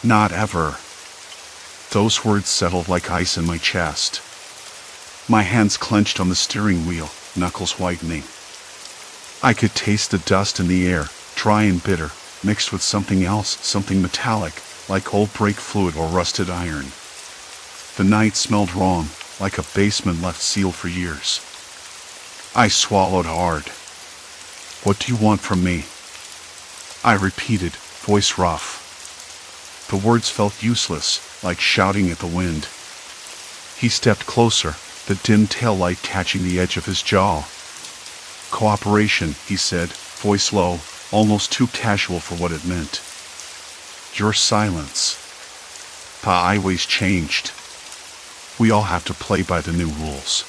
Speaker 1: Not ever. Those words settled like ice in my chest. My hands clenched on the steering wheel, knuckles whitening. I could taste the dust in the air, dry and bitter, mixed with something else, something metallic, like old brake fluid or rusted iron. The night smelled wrong, like a basement left sealed for years. I swallowed hard. What do you want from me? I repeated, voice rough. The words felt useless, like shouting at the wind. He stepped closer, the dim taillight catching the edge of his jaw. Cooperation, he said, voice low, almost too casual for what it meant. Your silence. The highway's changed. We all have to play by the new rules.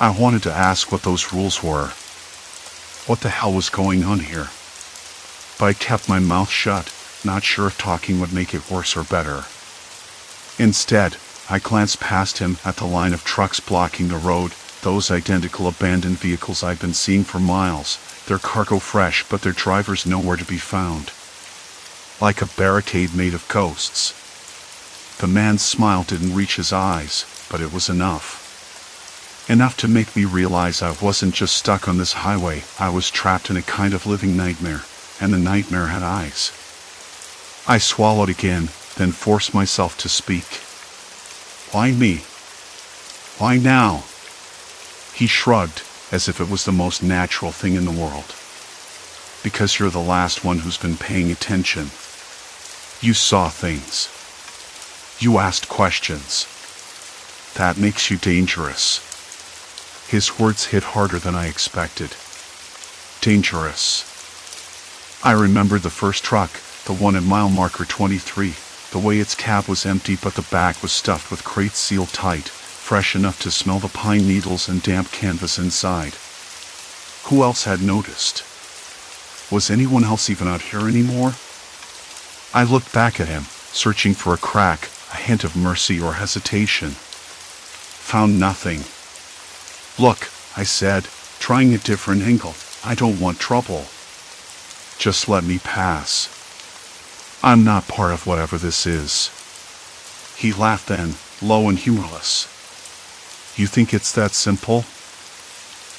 Speaker 1: I wanted to ask what those rules were. What the hell was going on here? But I kept my mouth shut, not sure if talking would make it worse or better. Instead, I glanced past him at the line of trucks blocking the road, those identical abandoned vehicles I'd been seeing for miles, their cargo fresh but their drivers nowhere to be found. Like a barricade made of ghosts. The man's smile didn't reach his eyes, but it was enough. Enough to make me realize I wasn't just stuck on this highway, I was trapped in a kind of living nightmare, and the nightmare had eyes. I swallowed again, then forced myself to speak. Why me? Why now? He shrugged, as if it was the most natural thing in the world. Because you're the last one who's been paying attention. You saw things. You asked questions. That makes you dangerous. His words hit harder than I expected. Dangerous. I remembered the first truck, the one at mile marker 23, the way its cab was empty but the back was stuffed with crates sealed tight, fresh enough to smell the pine needles and damp canvas inside. Who else had noticed? Was anyone else even out here anymore? I looked back at him, searching for a crack, a hint of mercy or hesitation. Found nothing. Look, I said, trying a different angle. I don't want trouble. Just let me pass. I'm not part of whatever this is. He laughed then, low and humorless. You think it's that simple?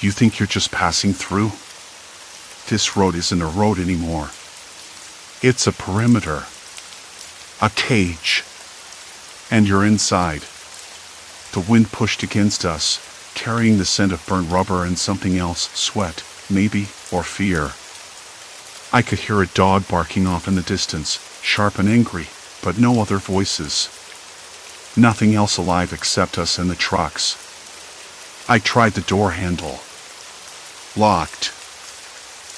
Speaker 1: You think you're just passing through? This road isn't a road anymore. It's a perimeter. A cage. And you're inside. The wind pushed against us, carrying the scent of burnt rubber and something else, sweat, maybe, or fear. I could hear a dog barking off in the distance, sharp and angry, but no other voices. Nothing else alive except us and the trucks. I tried the door handle. Locked.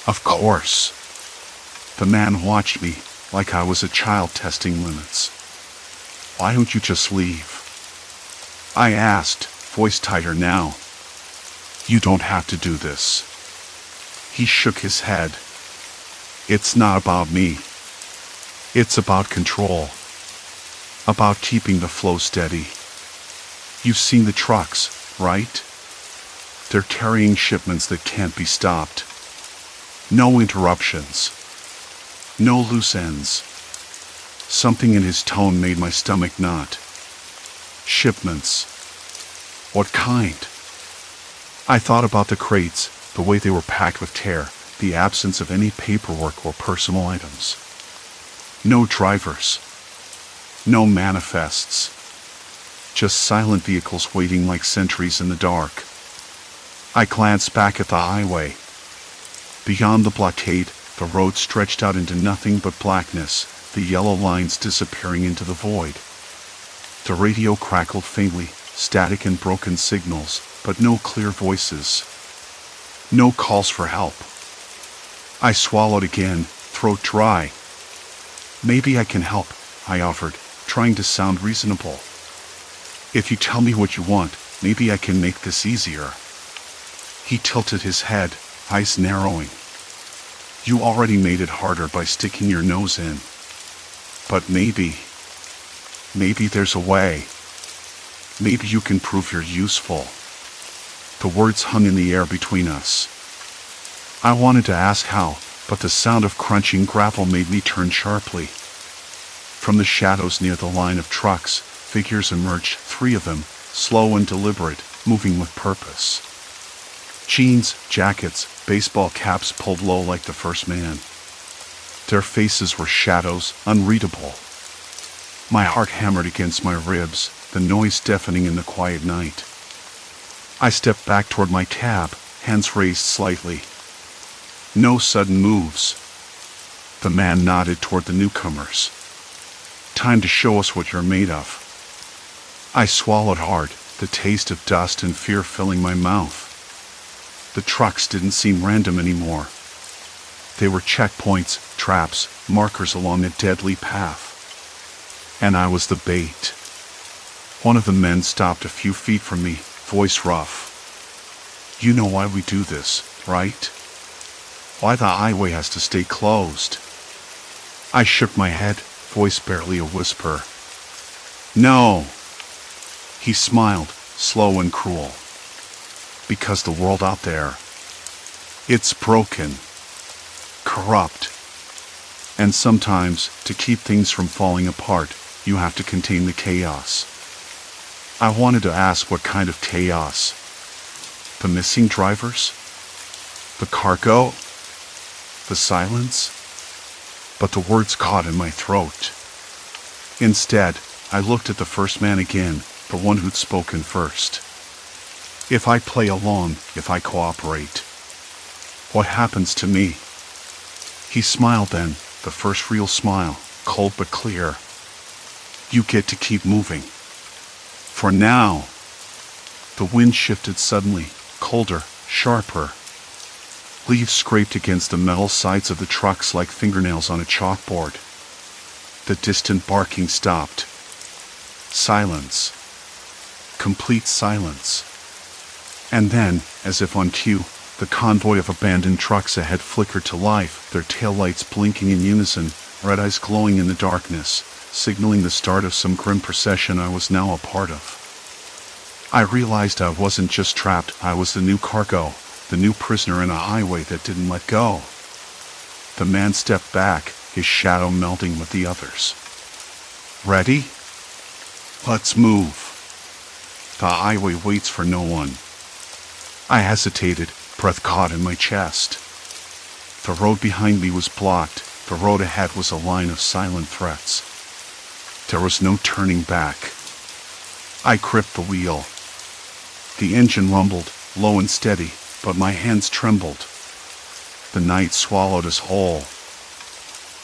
Speaker 1: Of course. The man watched me, like I was a child testing limits. Why don't you just leave? I asked, voice tighter now. You don't have to do this. He shook his head. It's not about me. It's about control. About keeping the flow steady. You've seen the trucks, right? They're carrying shipments that can't be stopped. No interruptions. No loose ends. Something in his tone made my stomach knot. Shipments. What kind? I thought about the crates, the way they were packed with care, the absence of any paperwork or personal items. No drivers. No manifests. Just silent vehicles waiting like sentries in the dark. I glanced back at the highway. Beyond the blockade, the road stretched out into nothing but blackness, the yellow lines disappearing into the void. The radio crackled faintly, static and broken signals, but no clear voices. No calls for help. I swallowed again, throat dry. Maybe I can help, I offered, trying to sound reasonable. If you tell me what you want, maybe I can make this easier. He tilted his head, eyes narrowing. You already made it harder by sticking your nose in. But maybe there's a way. Maybe you can prove you're useful. The words hung in the air between us. I wanted to ask how, but the sound of crunching gravel made me turn sharply. From the shadows near the line of trucks, figures emerged, 3 of them, slow and deliberate, moving with purpose. Jeans, jackets, baseball caps pulled low like the first man. Their faces were shadows, unreadable. My heart hammered against my ribs, the noise deafening in the quiet night. I stepped back toward my cab, hands raised slightly. No sudden moves. The man nodded toward the newcomers. Time to show us what you're made of. I swallowed hard, the taste of dust and fear filling my mouth. The trucks didn't seem random anymore. They were checkpoints, traps, markers along a deadly path. And I was the bait. One of the men stopped a few feet from me, voice rough. You know why we do this, right? Why the highway has to stay closed? I shook my head, voice barely a whisper. No. He smiled, slow and cruel. Because the world out there, it's broken, corrupt. And sometimes, to keep things from falling apart, you have to contain the chaos. I wanted to ask what kind of chaos. The missing drivers? The cargo? The silence? But the words caught in my throat. Instead, I looked at the first man again, the one who'd spoken first. If I play along, if I cooperate, what happens to me? He smiled then, the first real smile, cold but clear. You get to keep moving. For now. The wind shifted suddenly, colder, sharper. Leaves scraped against the metal sides of the trucks like fingernails on a chalkboard. The distant barking stopped. Silence. Complete silence. And then, as if on cue, the convoy of abandoned trucks ahead flickered to life, their taillights blinking in unison, red eyes glowing in the darkness, signaling the start of some grim procession I was now a part of. I realized I wasn't just trapped, I was the new cargo, the new prisoner in a highway that didn't let go. The man stepped back, his shadow melting with the others. Ready? Let's move. The highway waits for no one. I hesitated, breath caught in my chest. The road behind me was blocked, the road ahead was a line of silent threats. There was no turning back. I gripped the wheel. The engine rumbled, low and steady, but my hands trembled. The night swallowed us whole.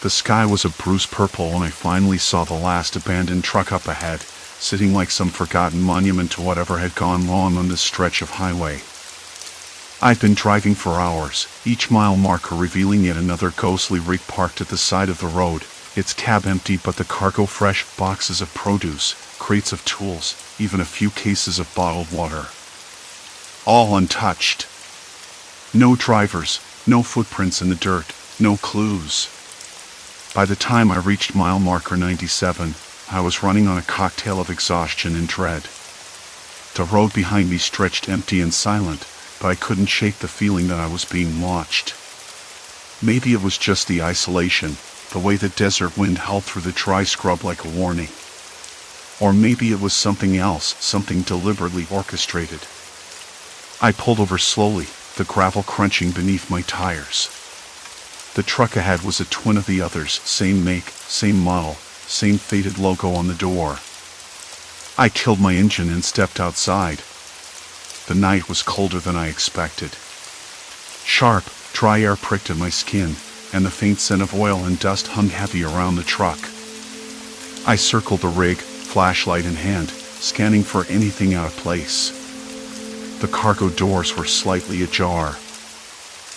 Speaker 1: The sky was a bruised purple when I finally saw the last abandoned truck up ahead, sitting like some forgotten monument to whatever had gone wrong on this stretch of highway. I'd been driving for hours, each mile marker revealing yet another ghostly rig parked at the side of the road, its cab empty but the cargo fresh, boxes of produce, crates of tools, even a few cases of bottled water. All untouched. No drivers, no footprints in the dirt, no clues. By the time I reached mile marker 97, I was running on a cocktail of exhaustion and dread. The road behind me stretched empty and silent, but I couldn't shake the feeling that I was being watched. Maybe it was just the isolation, the way the desert wind howled through the dry scrub like a warning. Or maybe it was something else, something deliberately orchestrated. I pulled over slowly, the gravel crunching beneath my tires. The truck ahead was a twin of the others, same make, same model, same faded logo on the door. I killed my engine and stepped outside. The night was colder than I expected. Sharp, dry air pricked at my skin, and the faint scent of oil and dust hung heavy around the truck. I circled the rig, flashlight in hand, scanning for anything out of place. The cargo doors were slightly ajar.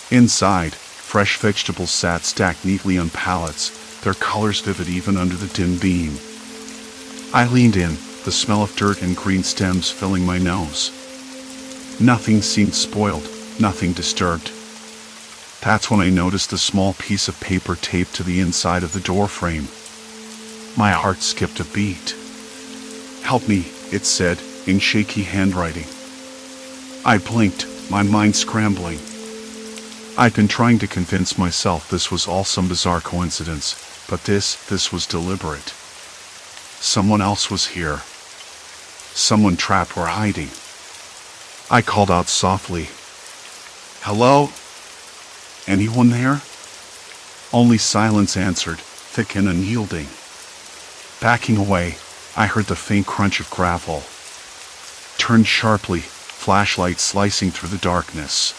Speaker 1: Inside, fresh vegetables sat stacked neatly on pallets, their colors vivid even under the dim beam. I leaned in, the smell of dirt and green stems filling my nose. Nothing seemed spoiled, nothing disturbed. That's when I noticed a small piece of paper taped to the inside of the door frame. My heart skipped a beat. "Help me," it said, in shaky handwriting. I blinked, my mind scrambling. I'd been trying to convince myself this was all some bizarre coincidence, but this was deliberate. Someone else was here. Someone trapped or hiding. I called out softly. "Hello? Anyone there?" Only silence answered, thick and unyielding. Backing away, I heard the faint crunch of gravel. Turned sharply, flashlight slicing through the darkness.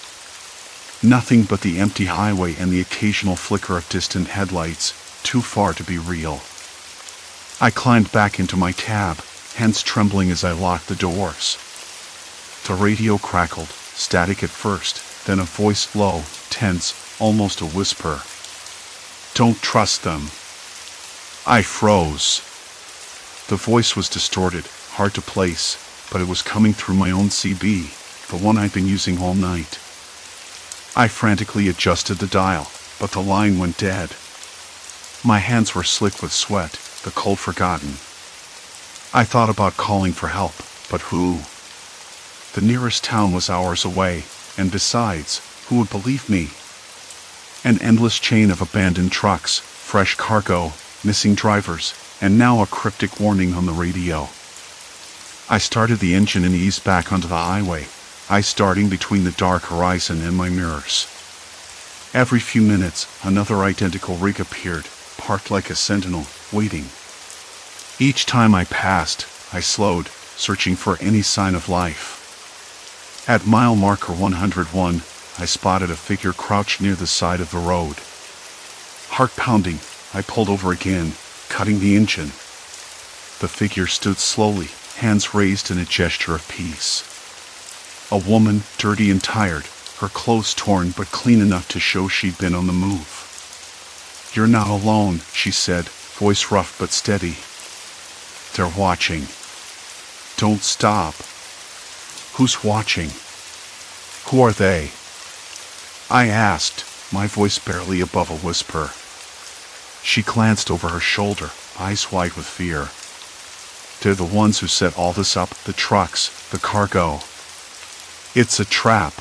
Speaker 1: Nothing but the empty highway and the occasional flicker of distant headlights, too far to be real. I climbed back into my cab, hands trembling as I locked the doors. The radio crackled, static at first, then a voice low, tense, almost a whisper. "Don't trust them." I froze. The voice was distorted, hard to place, but it was coming through my own CB, the one I'd been using all night. I frantically adjusted the dial, but the line went dead. My hands were slick with sweat, the cold forgotten. I thought about calling for help, but who? The nearest town was hours away, and besides, who would believe me? An endless chain of abandoned trucks, fresh cargo, missing drivers, and now a cryptic warning on the radio. I started the engine and eased back onto the highway, eyes darting between the dark horizon and my mirrors. Every few minutes, another identical rig appeared, parked like a sentinel, waiting. Each time I passed, I slowed, searching for any sign of life. At mile marker 101, I spotted a figure crouched near the side of the road. Heart pounding, I pulled over again, cutting the engine. The figure stood slowly, hands raised in a gesture of peace. A woman, dirty and tired, her clothes torn but clean enough to show she'd been on the move. "You're not alone," she said, voice rough but steady. "They're watching. Don't stop." "Who's watching? Who are they?" I asked, my voice barely above a whisper. She glanced over her shoulder, eyes wide with fear. "They're the ones who set all this up, the trucks, the cargo. It's a trap.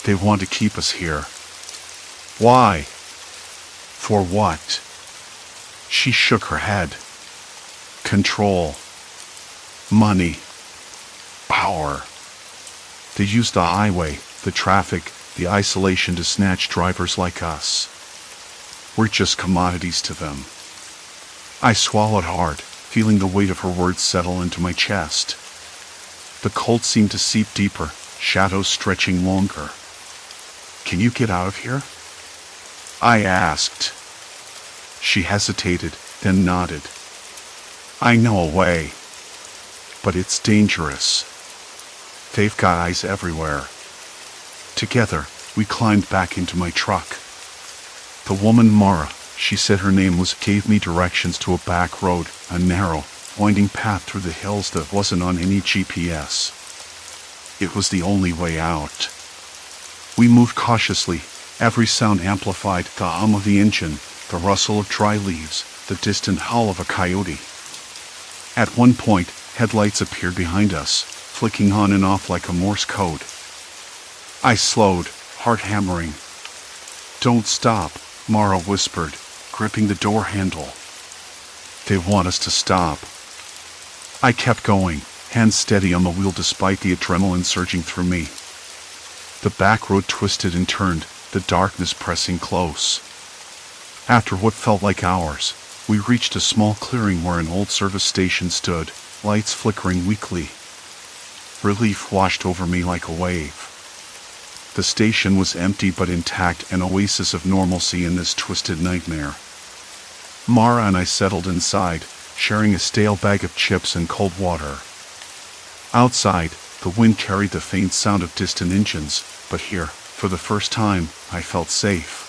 Speaker 1: They want to keep us here." "Why? For what?" She shook her head. "Control. Money. Power. They use the highway, the traffic, the isolation to snatch drivers like us. We're just commodities to them." I swallowed hard, feeling the weight of her words settle into my chest. The cold seemed to seep deeper, shadows stretching longer. "Can you get out of here?" I asked. She hesitated, then nodded. "I know a way. But it's dangerous. They've got eyes everywhere." Together, we climbed back into my truck. The woman Mara, she said her name was, gave me directions to a back road, a narrow, winding path through the hills that wasn't on any GPS. It was the only way out. We moved cautiously, every sound amplified, the hum of the engine, the rustle of dry leaves, the distant howl of a coyote. At one point, headlights appeared behind us, flicking on and off like a Morse code. I slowed, heart hammering. "Don't stop," Mara whispered, gripping the door handle. "They want us to stop." I kept going, hands steady on the wheel despite the adrenaline surging through me. The back road twisted and turned, the darkness pressing close. After what felt like hours, we reached a small clearing where an old service station stood, lights flickering weakly. Relief washed over me like a wave. The station was empty but intact, an oasis of normalcy in this twisted nightmare. Mara and I settled inside, sharing a stale bag of chips and cold water. Outside, the wind carried the faint sound of distant engines, but here, for the first time, I felt safe.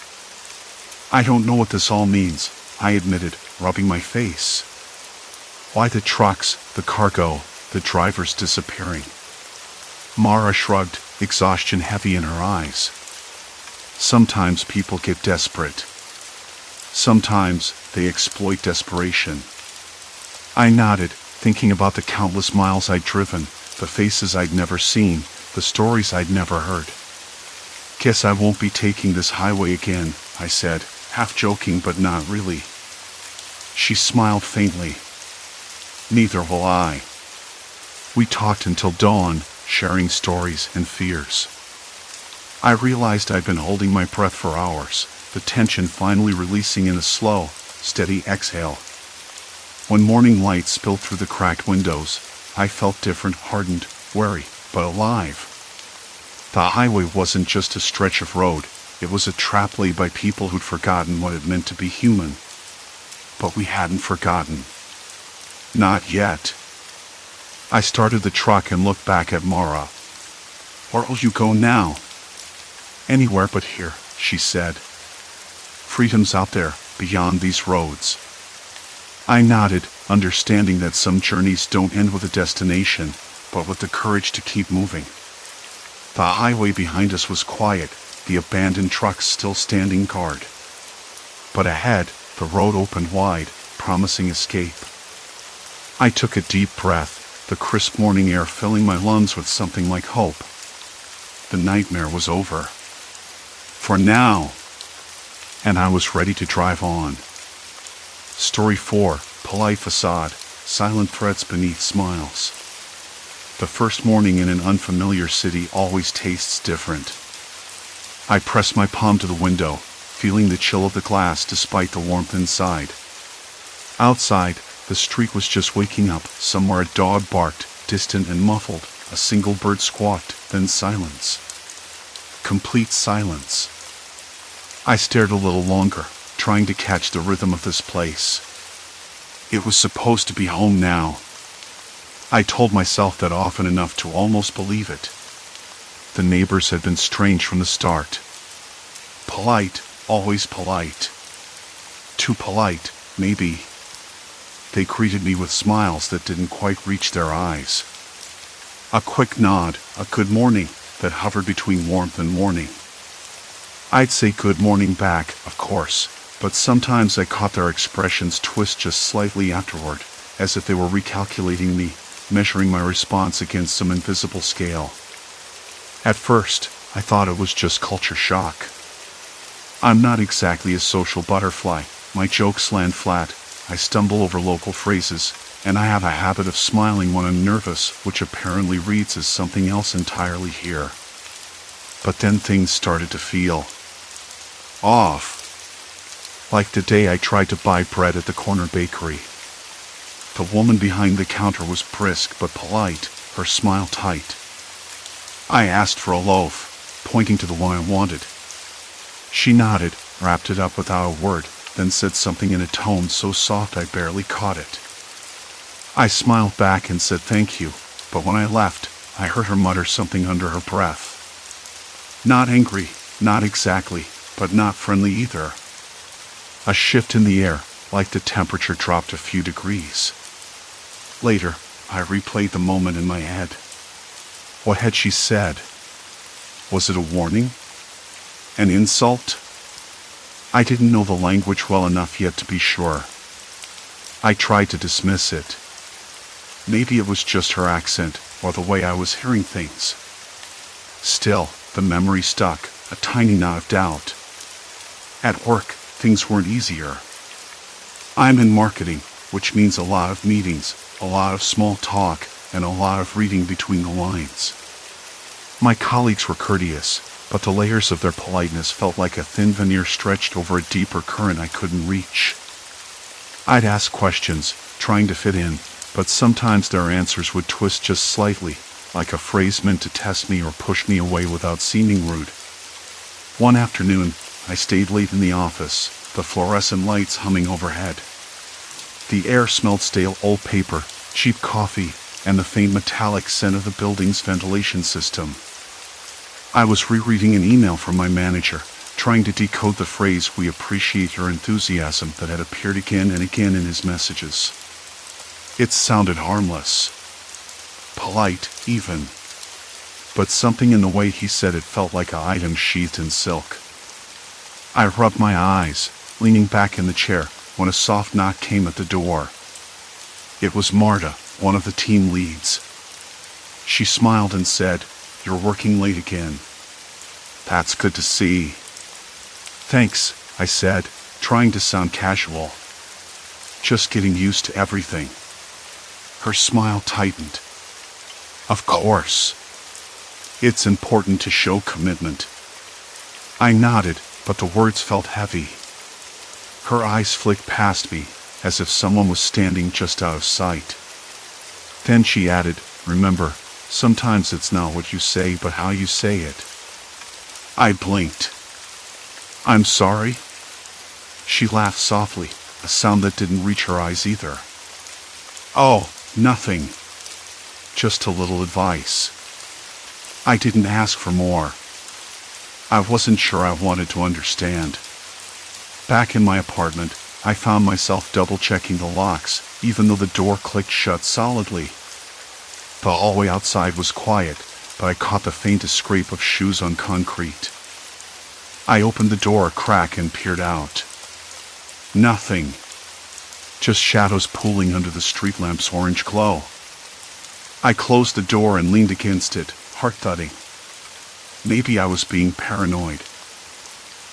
Speaker 1: "I don't know what this all means," I admitted, rubbing my face. "Why the trucks, the cargo, the drivers disappearing?" Mara shrugged, exhaustion heavy in her eyes. "Sometimes people get desperate. Sometimes they exploit desperation." I nodded, thinking about the countless miles I'd driven, the faces I'd never seen, the stories I'd never heard. "Guess I won't be taking this highway again," I said, half joking but not really. She smiled faintly. "Neither will I." We talked until dawn, sharing stories and fears. I realized I'd been holding my breath for hours, the tension finally releasing in a slow, steady exhale. When morning light spilled through the cracked windows, I felt different, hardened, wary, but alive. The highway wasn't just a stretch of road, it was a trap laid by people who'd forgotten what it meant to be human. But we hadn't forgotten. Not yet. I started the truck and looked back at Mara. "Where'll you go now?" "Anywhere but here," she said. "Freedom's out there, beyond these roads." I nodded, understanding that some journeys don't end with a destination, but with the courage to keep moving. The highway behind us was quiet, the abandoned trucks still standing guard. But ahead, the road opened wide, promising escape. I took a deep breath, the crisp morning air filling my lungs with something like hope. The nightmare was over. For now. And I was ready to drive on. Story 4, Polite Facade, Silent Threats Beneath Smiles. The first morning in an unfamiliar city always tastes different. I pressed my palm to the window, feeling the chill of the glass despite the warmth inside. Outside, the street was just waking up. Somewhere a dog barked, distant and muffled, a single bird squawked, then silence. Complete silence. I stared a little longer, trying to catch the rhythm of this place. It was supposed to be home now. I told myself that often enough to almost believe it. The neighbors had been strange from the start. Polite, always polite. Too polite, maybe. They greeted me with smiles that didn't quite reach their eyes. A quick nod, a good morning, that hovered between warmth and warning. I'd say good morning back, of course, but sometimes I caught their expressions twist just slightly afterward, as if they were recalculating me, measuring my response against some invisible scale. At first, I thought it was just culture shock. I'm not exactly a social butterfly. My jokes land flat, I stumble over local phrases, and I have a habit of smiling when I'm nervous, which apparently reads as something else entirely here. But then things started to feel off. Like the day I tried to buy bread at the corner bakery. The woman behind the counter was brisk but polite, her smile tight. I asked for a loaf, pointing to the one I wanted. She nodded, wrapped it up without a word, then said something in a tone so soft I barely caught it. I smiled back and said thank you, but when I left, I heard her mutter something under her breath. Not angry, not exactly, but not friendly either. A shift in the air, like the temperature dropped a few degrees. Later, I replayed the moment in my head. What had she said? Was it a warning? An insult? I didn't know the language well enough yet to be sure. I tried to dismiss it. Maybe it was just her accent, or the way I was hearing things. Still, the memory stuck, a tiny knot of doubt. At work, things weren't easier. I'm in marketing, which means a lot of meetings, a lot of small talk, and a lot of reading between the lines. My colleagues were courteous, but the layers of their politeness felt like a thin veneer stretched over a deeper current I couldn't reach. I'd ask questions, trying to fit in, but sometimes their answers would twist just slightly, like a phrase meant to test me or push me away without seeming rude. One afternoon, I stayed late in the office, the fluorescent lights humming overhead. The air smelled stale old paper, cheap coffee, and the faint metallic scent of the building's ventilation system. I was rereading an email from my manager, trying to decode the phrase "we appreciate your enthusiasm" that had appeared again and again in his messages. It sounded harmless. Polite, even. But something in the way he said it felt like an item sheathed in silk. I rubbed my eyes, leaning back in the chair, when a soft knock came at the door. It was Marta, one of the team leads. She smiled and said, "You're working late again." "That's good to see." "Thanks," I said, trying to sound casual. "Just getting used to everything." Her smile tightened. "Of course. It's important to show commitment." I nodded, but the words felt heavy. Her eyes flicked past me, as if someone was standing just out of sight. Then she added, "Remember, sometimes it's not what you say but how you say it." I blinked. "I'm sorry?" She laughed softly, a sound that didn't reach her eyes either. "Oh, nothing. Just a little advice." I didn't ask for more. I wasn't sure I wanted to understand. Back in my apartment, I found myself double-checking the locks, even though the door clicked shut solidly. The hallway outside was quiet, but I caught the faintest scrape of shoes on concrete. I opened the door a crack and peered out. Nothing. Just shadows pooling under the street lamp's orange glow. I closed the door and leaned against it, heart thudding. Maybe I was being paranoid.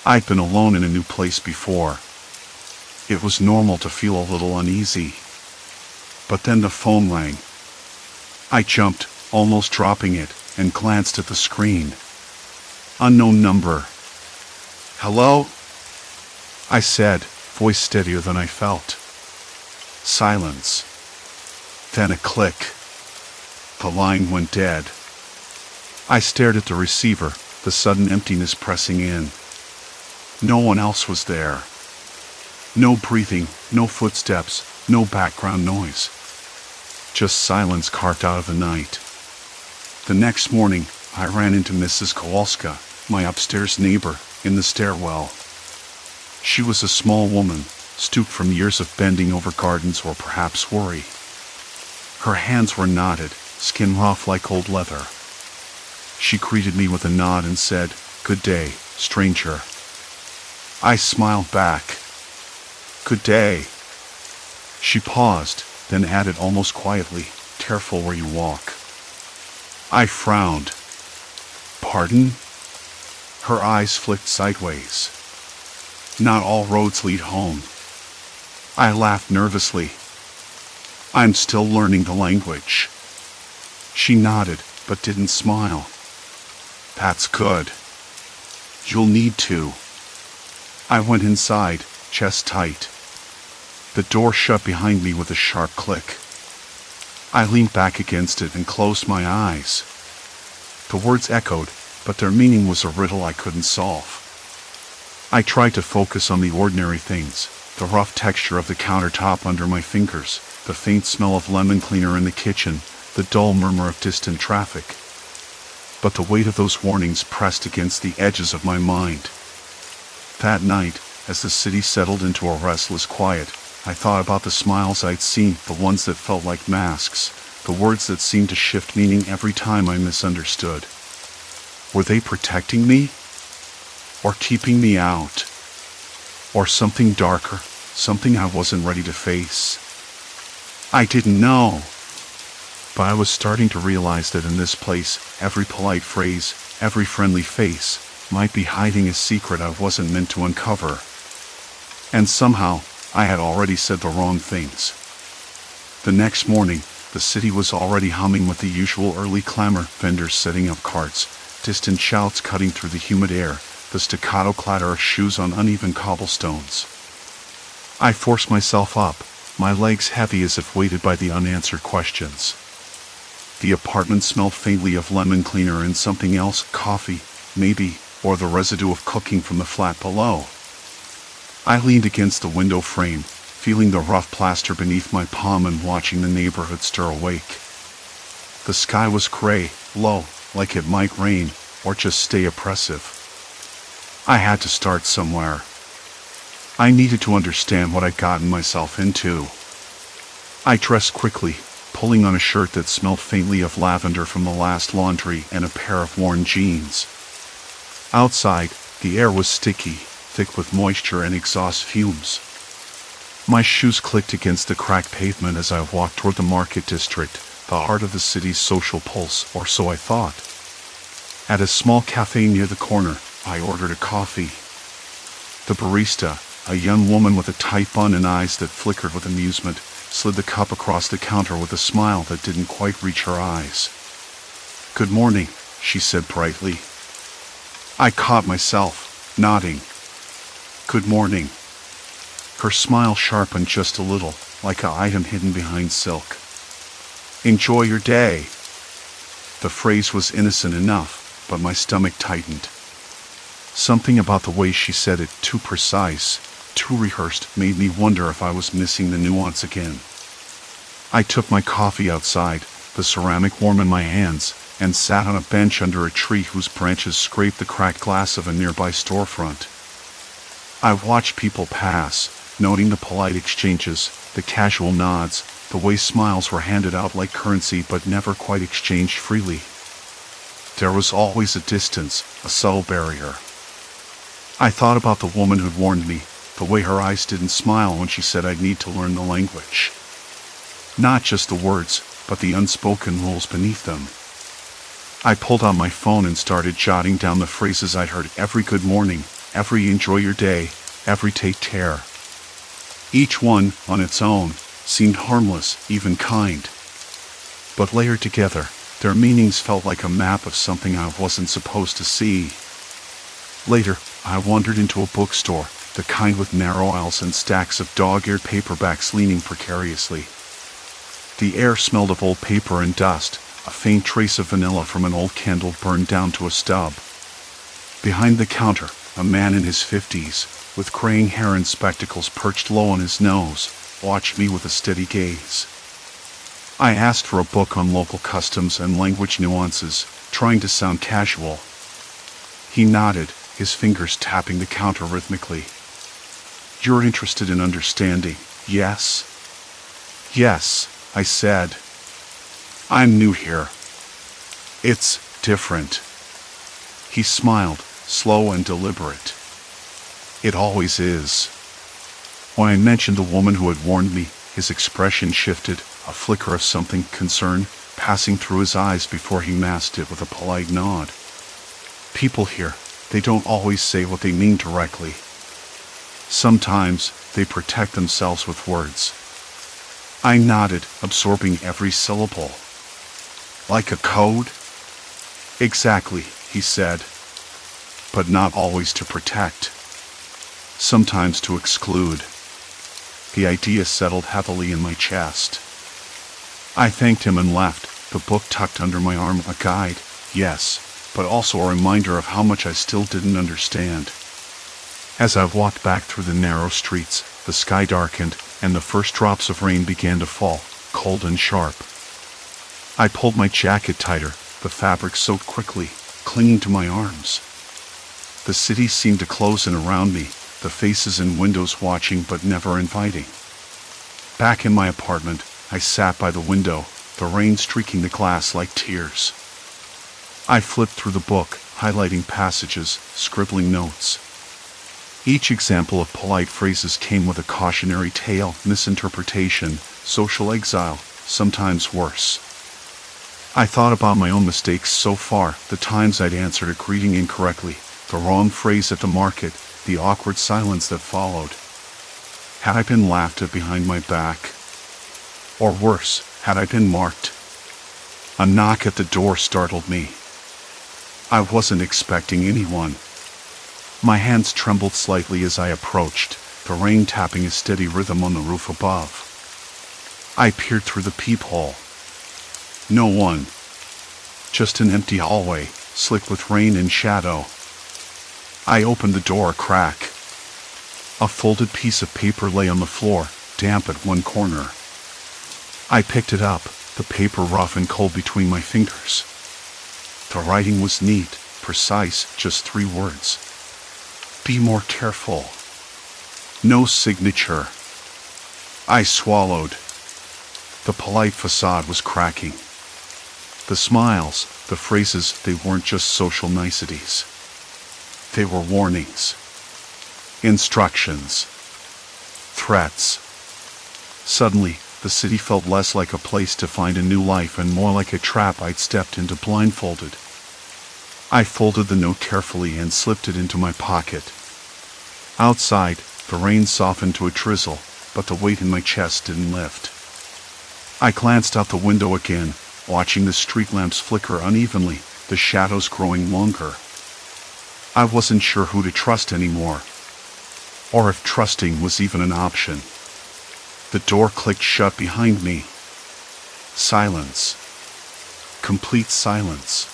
Speaker 1: I'd been alone in a new place before. It was normal to feel a little uneasy. But then the phone rang. I jumped, almost dropping it, and glanced at the screen. Unknown number. "Hello?" I said, voice steadier than I felt. Silence. Then a click. The line went dead. I stared at the receiver, the sudden emptiness pressing in. No one else was there. No breathing, no footsteps, No background noise. Just silence carved out of the night. The next morning, I ran into Mrs. Kowalska, my upstairs neighbor, in the stairwell. She was a small woman, stooped from years of bending over gardens or perhaps worry. Her hands were knotted, skin rough like old leather. She greeted me with a nod and said, "Good day, stranger." I smiled back. "Good day." She paused, then added almost quietly, "Careful where you walk." I frowned. "Pardon?" Her eyes flicked sideways. "Not all roads lead home." I laughed nervously. "I'm still learning the language." She nodded, but didn't smile. "That's good. You'll need to." I went inside, chest tight. The door shut behind me with a sharp click. I leaned back against it and closed my eyes. The words echoed, but their meaning was a riddle I couldn't solve. I tried to focus on the ordinary things, the rough texture of the countertop under my fingers, the faint smell of lemon cleaner in the kitchen, the dull murmur of distant traffic. But the weight of those warnings pressed against the edges of my mind. That night, as the city settled into a restless quiet, I thought about the smiles I'd seen, the ones that felt like masks, the words that seemed to shift meaning every time I misunderstood. Were they protecting me? Or keeping me out? Or something darker, something I wasn't ready to face? I didn't know. But I was starting to realize that in this place, every polite phrase, every friendly face, might be hiding a secret I wasn't meant to uncover. And somehow, I had already said the wrong things. The next morning, the city was already humming with the usual early clamor, vendors setting up carts, distant shouts cutting through the humid air, the staccato clatter of shoes on uneven cobblestones. I forced myself up, my legs heavy as if weighted by the unanswered questions. The apartment smelled faintly of lemon cleaner and something else, coffee, maybe, or the residue of cooking from the flat below. I leaned against the window frame, feeling the rough plaster beneath my palm and watching the neighborhood stir awake. The sky was gray, low, like it might rain, or just stay oppressive. I had to start somewhere. I needed to understand what I'd gotten myself into. I dressed quickly, pulling on a shirt that smelled faintly of lavender from the last laundry and a pair of worn jeans. Outside, the air was sticky, thick with moisture and exhaust fumes. My shoes clicked against the cracked pavement as I walked toward the market district, the heart of the city's social pulse, or so I thought. At a small cafe near the corner, I ordered a coffee. The barista, a young woman with a tight bun and eyes that flickered with amusement, slid the cup across the counter with a smile that didn't quite reach her eyes. "Good morning," she said brightly. I caught myself, nodding. "Good morning." Her smile sharpened just a little, like an item hidden behind silk. "Enjoy your day." The phrase was innocent enough, but my stomach tightened. Something about the way she said it, too precise, too rehearsed, made me wonder if I was missing the nuance again. I took my coffee outside, the ceramic warm in my hands, and sat on a bench under a tree whose branches scraped the cracked glass of a nearby storefront. I watched people pass, noting the polite exchanges, the casual nods, the way smiles were handed out like currency but never quite exchanged freely. There was always a distance, a subtle barrier. I thought about the woman who'd warned me, the way her eyes didn't smile when she said I'd need to learn the language. Not just the words, but the unspoken rules beneath them. I pulled out my phone and started jotting down the phrases I'd heard: every good morning, every enjoy your day, every take care. Each one, on its own, seemed harmless, even kind. But layered together, their meanings felt like a map of something I wasn't supposed to see. Later, I wandered into a bookstore, the kind with narrow aisles and stacks of dog-eared paperbacks leaning precariously. The air smelled of old paper and dust, a faint trace of vanilla from an old candle burned down to a stub. Behind the counter, a man in his 50s, with graying hair and spectacles perched low on his nose, watched me with a steady gaze. I asked for a book on local customs and language nuances, trying to sound casual. He nodded, his fingers tapping the counter rhythmically. "You're interested in understanding, yes?" "Yes," I said. "I'm new here. It's different." He smiled, slow and deliberate. "It always is." When I mentioned the woman who had warned me, his expression shifted, a flicker of something concerned passing through his eyes before he masked it with a polite nod. "People here, they don't always say what they mean directly. Sometimes they protect themselves with words." I nodded, absorbing every syllable. "Like a code?" "Exactly," he said. "But not always to protect. Sometimes to exclude." The idea settled heavily in my chest. I thanked him and left, the book tucked under my arm, a guide, yes, but also a reminder of how much I still didn't understand. As I walked back through the narrow streets, the sky darkened, and the first drops of rain began to fall, cold and sharp. I pulled my jacket tighter, the fabric soaked quickly, clinging to my arms. The city seemed to close in around me, the faces in windows watching but never inviting. Back in my apartment, I sat by the window, the rain streaking the glass like tears. I flipped through the book, highlighting passages, scribbling notes. Each example of polite phrases came with a cautionary tale, misinterpretation, social exile, sometimes worse. I thought about my own mistakes so far, the times I'd answered a greeting incorrectly, the wrong phrase at the market, the awkward silence that followed. Had I been laughed at behind my back? Or worse, had I been marked? A knock at the door startled me. I wasn't expecting anyone. My hands trembled slightly as I approached, the rain tapping a steady rhythm on the roof above. I peered through the peephole. No one. Just an empty hallway, slick with rain and shadow. I opened the door a crack. A folded piece of paper lay on the floor, damp at one corner. I picked it up, the paper rough and cold between my fingers. The writing was neat, precise, just 3 words. "Be more careful." No signature. I swallowed. The polite facade was cracking. The smiles, the phrases, they weren't just social niceties. They were warnings. Instructions. Threats. Suddenly, the city felt less like a place to find a new life and more like a trap I'd stepped into blindfolded. I folded the note carefully and slipped it into my pocket. Outside, the rain softened to a drizzle, but the weight in my chest didn't lift. I glanced out the window again, watching the street lamps flicker unevenly, the shadows growing longer. I wasn't sure who to trust anymore, or if trusting was even an option. The door clicked shut behind me. Silence. Complete silence.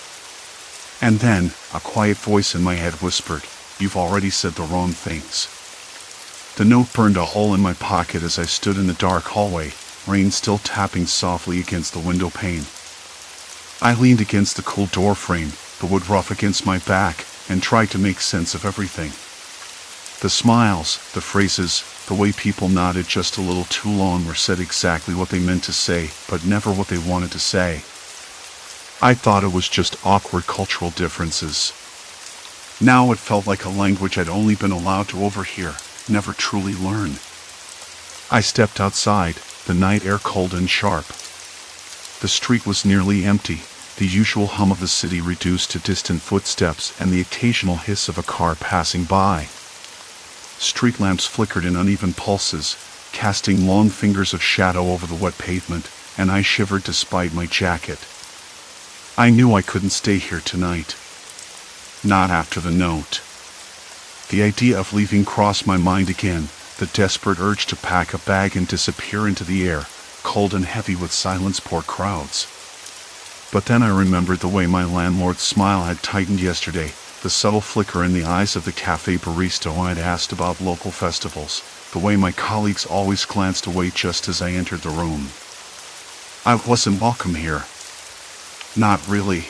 Speaker 1: And then, a quiet voice in my head whispered, "You've already said the wrong things." The note burned a hole in my pocket as I stood in the dark hallway, rain still tapping softly against the window pane. I leaned against the cool door frame, the wood rough against my back, and tried to make sense of everything. The smiles, the phrases, the way people nodded just a little too long were said exactly what they meant to say, but never what they wanted to say. I thought it was just awkward cultural differences. Now it felt like a language I'd only been allowed to overhear, never truly learn. I stepped outside, the night air cold and sharp. The street was nearly empty, the usual hum of the city reduced to distant footsteps and the occasional hiss of a car passing by. Street lamps flickered in uneven pulses, casting long fingers of shadow over the wet pavement, and I shivered despite my jacket. I knew I couldn't stay here tonight. Not after the note. The idea of leaving crossed my mind again, the desperate urge to pack a bag and disappear into the air, cold and heavy with silence-poor crowds. But then I remembered the way my landlord's smile had tightened yesterday, the subtle flicker in the eyes of the cafe barista when I'd asked about local festivals, the way my colleagues always glanced away just as I entered the room. I wasn't welcome here. Not really.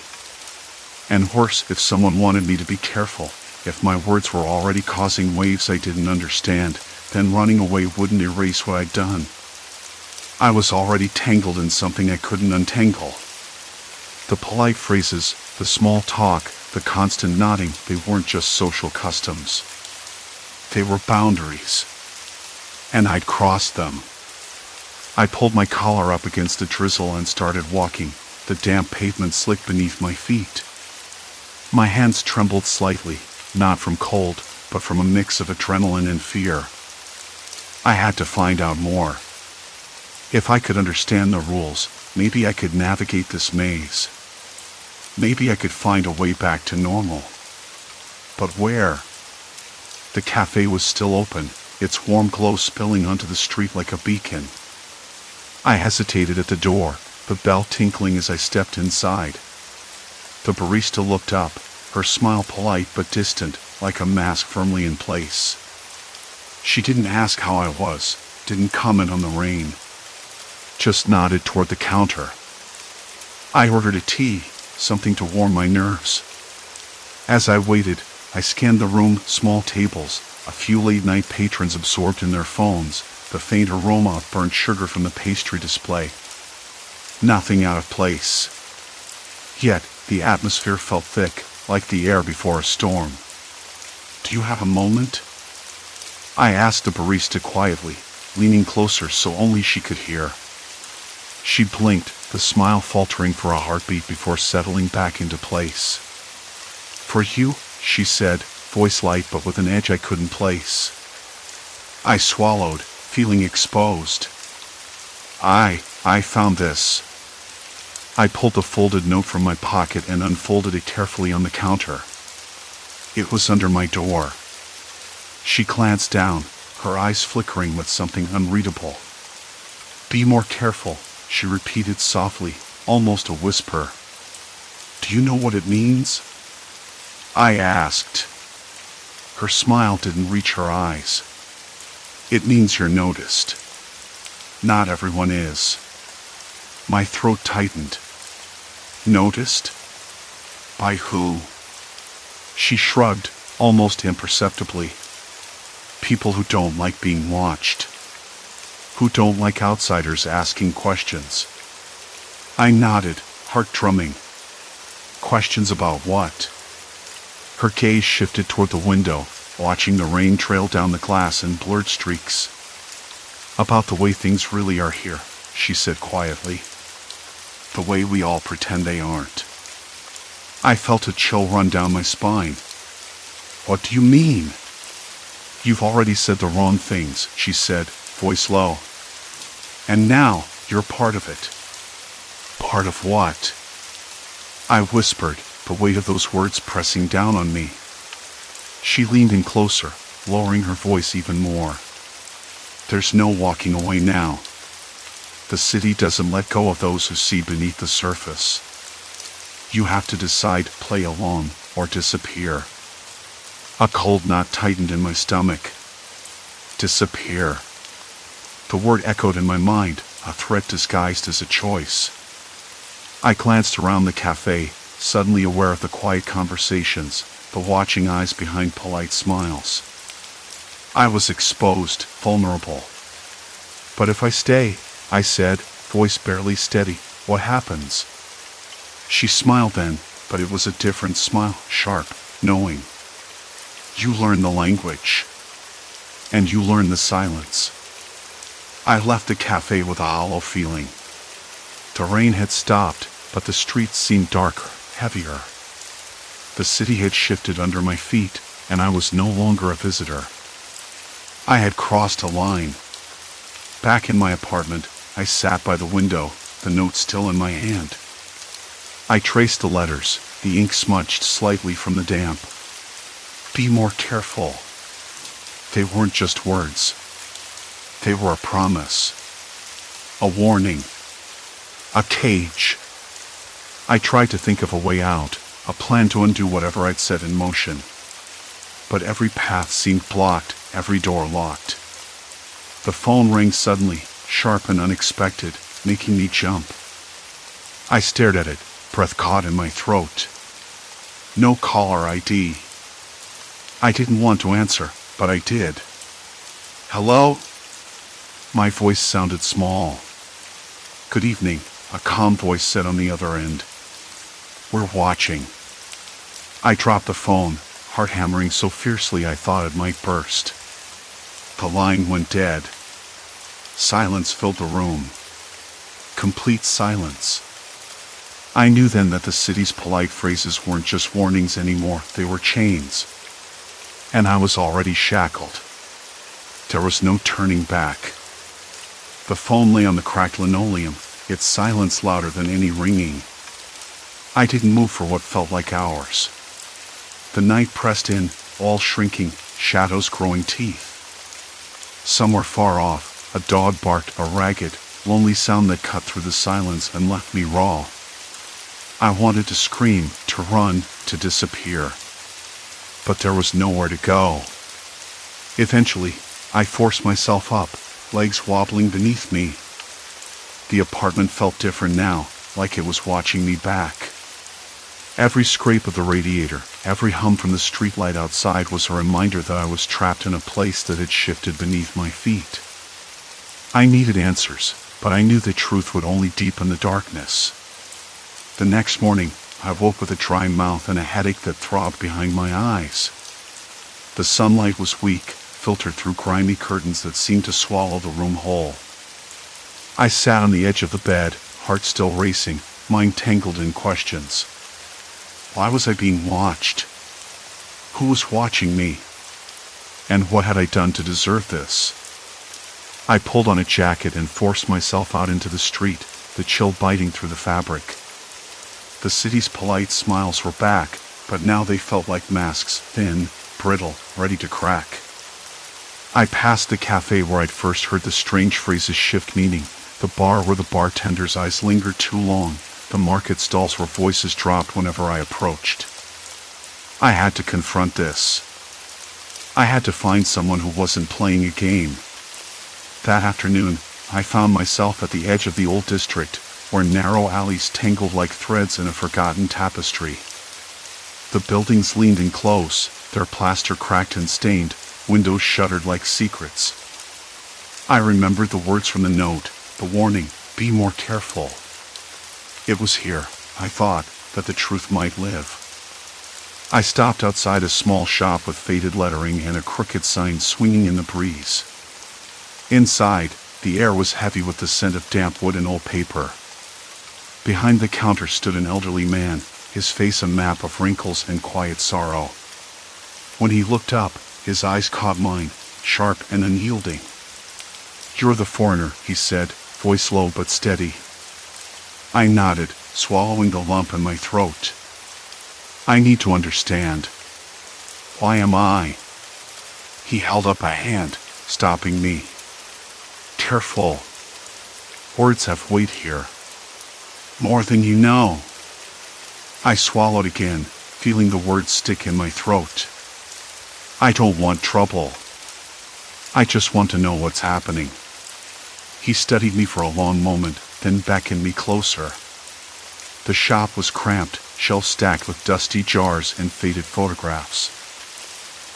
Speaker 1: And worse, if someone wanted me to be careful, if my words were already causing waves I didn't understand, then running away wouldn't erase what I'd done. I was already tangled in something I couldn't untangle. The polite phrases, the small talk, the constant nodding, they weren't just social customs. They were boundaries. And I'd crossed them. I pulled my collar up against the drizzle and started walking, the damp pavement slick beneath my feet. My hands trembled slightly, not from cold, but from a mix of adrenaline and fear. I had to find out more. If I could understand the rules, maybe I could navigate this maze. Maybe I could find a way back to normal. But where? The cafe was still open, its warm glow spilling onto the street like a beacon. I hesitated at the door, the bell tinkling as I stepped inside. The barista looked up, her smile polite but distant, like a mask firmly in place. She didn't ask how I was, didn't comment on the rain. Just nodded toward the counter. I ordered a tea, something to warm my nerves. As I waited, I scanned the room, small tables, a few late-night patrons absorbed in their phones, the faint aroma of burnt sugar from the pastry display. Nothing out of place. Yet, the atmosphere felt thick, like the air before a storm. "Do you have a moment?" I asked the barista quietly, leaning closer so only she could hear. She blinked, the smile faltering for a heartbeat before settling back into place. "For you," she said, voice light but with an edge I couldn't place. I swallowed, feeling exposed. I found this." I pulled a folded note from my pocket and unfolded it carefully on the counter. It was under my door. She glanced down, her eyes flickering with something unreadable. "Be more careful," she repeated softly, almost a whisper. "Do you know what it means?" I asked. Her smile didn't reach her eyes. "It means you're noticed. Not everyone is." My throat tightened. Noticed? By who? She shrugged, almost imperceptibly. People who don't like being watched. Who don't like outsiders asking questions. I nodded, heart drumming. Questions about what? Her gaze shifted toward the window, watching the rain trail down the glass in blurred streaks. "About the way things really are here," she said quietly. "The way we all pretend they aren't." I felt a chill run down my spine. "What do you mean?" "You've already said the wrong things," she said, voice low. "And now, you're part of it." "Part of what?" I whispered, the weight of those words pressing down on me. She leaned in closer, lowering her voice even more. "There's no walking away now. The city doesn't let go of those who see beneath the surface. You have to decide, play along, or disappear." A cold knot tightened in my stomach. Disappear. The word echoed in my mind, a threat disguised as a choice. I glanced around the cafe, suddenly aware of the quiet conversations, the watching eyes behind polite smiles. I was exposed, vulnerable. "But if I stay," I said, voice barely steady, "what happens?" She smiled then, but it was a different smile, sharp, knowing. "You learn the language. And you learn the silence." I left the cafe with a hollow feeling. The rain had stopped, but the streets seemed darker, heavier. The city had shifted under my feet, and I was no longer a visitor. I had crossed a line. Back in my apartment, I sat by the window, the note still in my hand. I traced the letters, the ink smudged slightly from the damp. "Be more careful." They weren't just words. They were a promise. A warning. A cage. I tried to think of a way out, a plan to undo whatever I'd set in motion. But every path seemed blocked, every door locked. The phone rang suddenly, sharp and unexpected, making me jump. I stared at it, breath caught in my throat. No caller ID. I didn't want to answer, but I did. Hello? My voice sounded small. Good evening, a calm voice said on the other end. We're watching. I dropped the phone, heart hammering so fiercely I thought it might burst. The line went dead. Silence filled the room. Complete silence. I knew then that the city's polite phrases weren't just warnings anymore, they were chains. And I was already shackled. There was no turning back. The phone lay on the cracked linoleum, its silence louder than any ringing. I didn't move for what felt like hours. The night pressed in, all shrinking, shadows growing teeth. Somewhere far off, a dog barked, a ragged, lonely sound that cut through the silence and left me raw. I wanted to scream, to run, to disappear. But there was nowhere to go. Eventually, I forced myself up, legs wobbling beneath me. The apartment felt different now, like it was watching me back. Every scrape of the radiator, every hum from the streetlight outside was a reminder that I was trapped in a place that had shifted beneath my feet. I needed answers, but I knew the truth would only deepen the darkness. The next morning, I woke with a dry mouth and a headache that throbbed behind my eyes. The sunlight was weak, filtered through grimy curtains that seemed to swallow the room whole. I sat on the edge of the bed, heart still racing, mind tangled in questions. Why was I being watched? Who was watching me? And what had I done to deserve this? I pulled on a jacket and forced myself out into the street, the chill biting through the fabric. The city's polite smiles were back, but now they felt like masks, thin, brittle, ready to crack. I passed the cafe where I'd first heard the strange phrases shift meaning, the bar where the bartender's eyes lingered too long, the market stalls where voices dropped whenever I approached. I had to confront this. I had to find someone who wasn't playing a game. That afternoon, I found myself at the edge of the old district, where narrow alleys tangled like threads in a forgotten tapestry. The buildings leaned in close, their plaster cracked and stained, windows shuttered like secrets. I remembered the words from the note, the warning, be more careful. It was here, I thought, that the truth might live. I stopped outside a small shop with faded lettering and a crooked sign swinging in the breeze. Inside, the air was heavy with the scent of damp wood and old paper. Behind the counter stood an elderly man, his face a map of wrinkles and quiet sorrow. When he looked up, his eyes caught mine, sharp and unyielding. You're the foreigner, he said, voice low but steady. I nodded, swallowing the lump in my throat. I need to understand. Why am I? He held up a hand, stopping me. Careful. Words have weight here. More than you know. I swallowed again, feeling the words stick in my throat. I don't want trouble. I just want to know what's happening. He studied me for a long moment, then beckoned me closer. The shop was cramped, shelves stacked with dusty jars and faded photographs.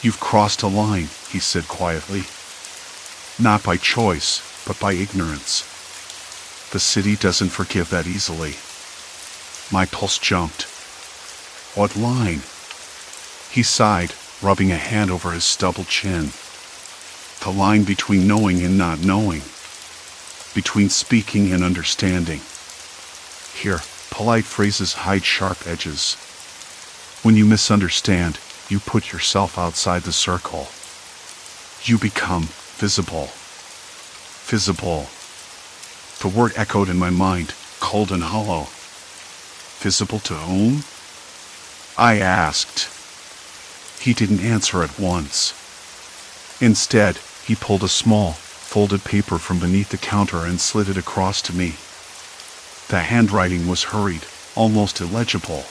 Speaker 1: You've crossed a line, he said quietly. Not by choice, but by ignorance. The city doesn't forgive that easily. My pulse jumped. What line? He sighed, rubbing a hand over his stubbled chin. The line between knowing and not knowing. Between speaking and understanding. Here, polite phrases hide sharp edges. When you misunderstand, you put yourself outside the circle. You become visible. Visible. The word echoed in my mind, cold and hollow. Visible to whom? I asked. He didn't answer at once. Instead, he pulled a small, folded paper from beneath the counter and slid it across to me. The handwriting was hurried, almost illegible.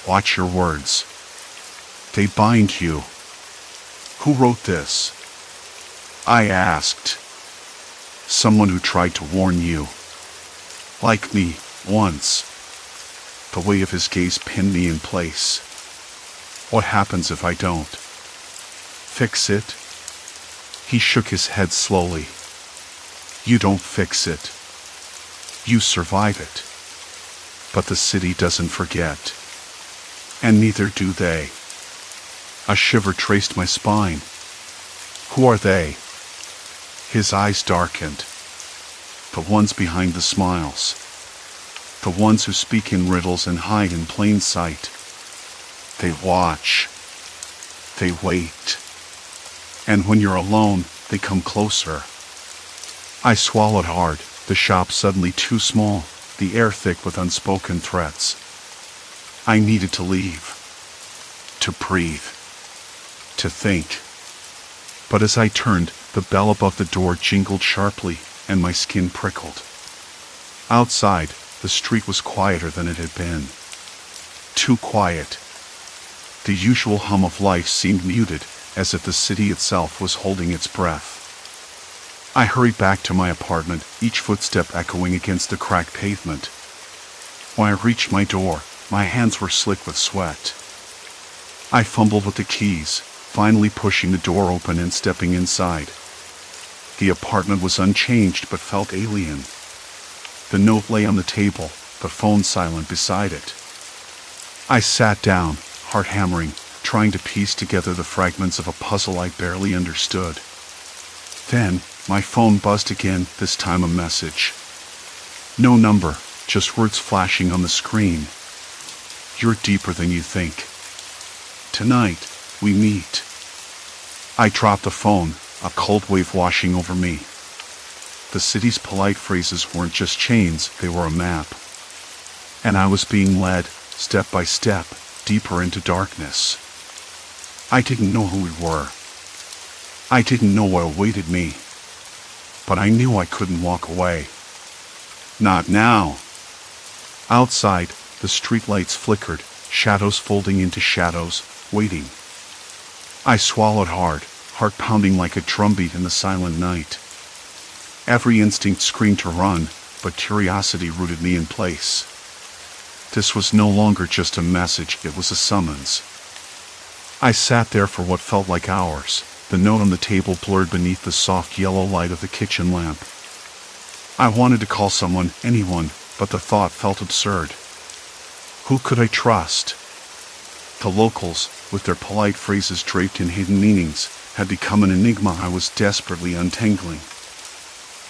Speaker 1: Watch your words. They bind you. Who wrote this? I asked. Someone who tried to warn you. Like me, once. The weight of his gaze pinned me in place. What happens if I don't? Fix it? He shook his head slowly. You don't fix it. You survive it. But the city doesn't forget. And neither do they. A shiver traced my spine. Who are they? His eyes darkened. The ones behind the smiles. The ones who speak in riddles and hide in plain sight. They watch. They wait. And when you're alone, they come closer. I swallowed hard, the shop suddenly too small, the air thick with unspoken threats. I needed to leave. To breathe. To think. But as I turned, the bell above the door jingled sharply, and my skin prickled. Outside, the street was quieter than it had been. Too quiet. The usual hum of life seemed muted, as if the city itself was holding its breath. I hurried back to my apartment, each footstep echoing against the cracked pavement. When I reached my door, my hands were slick with sweat. I fumbled with the keys, finally pushing the door open and stepping inside. The apartment was unchanged but felt alien. The note lay on the table, the phone silent beside it. I sat down, heart hammering, trying to piece together the fragments of a puzzle I barely understood. Then, my phone buzzed again, this time a message. No number, just words flashing on the screen. You're deeper than you think. Tonight, we meet. I dropped the phone, a cold wave washing over me. The city's polite phrases weren't just chains, they were a map. And I was being led, step by step, deeper into darkness. I didn't know who we were. I didn't know what awaited me. But I knew I couldn't walk away. Not now. Outside, the streetlights flickered, shadows folding into shadows, waiting. I swallowed hard, heart pounding like a drumbeat in the silent night. Every instinct screamed to run, but curiosity rooted me in place. This was no longer just a message, it was a summons. I sat there for what felt like hours, the note on the table blurred beneath the soft yellow light of the kitchen lamp. I wanted to call someone, anyone, but the thought felt absurd. Who could I trust? The locals, with their polite phrases draped in hidden meanings, had become an enigma I was desperately untangling.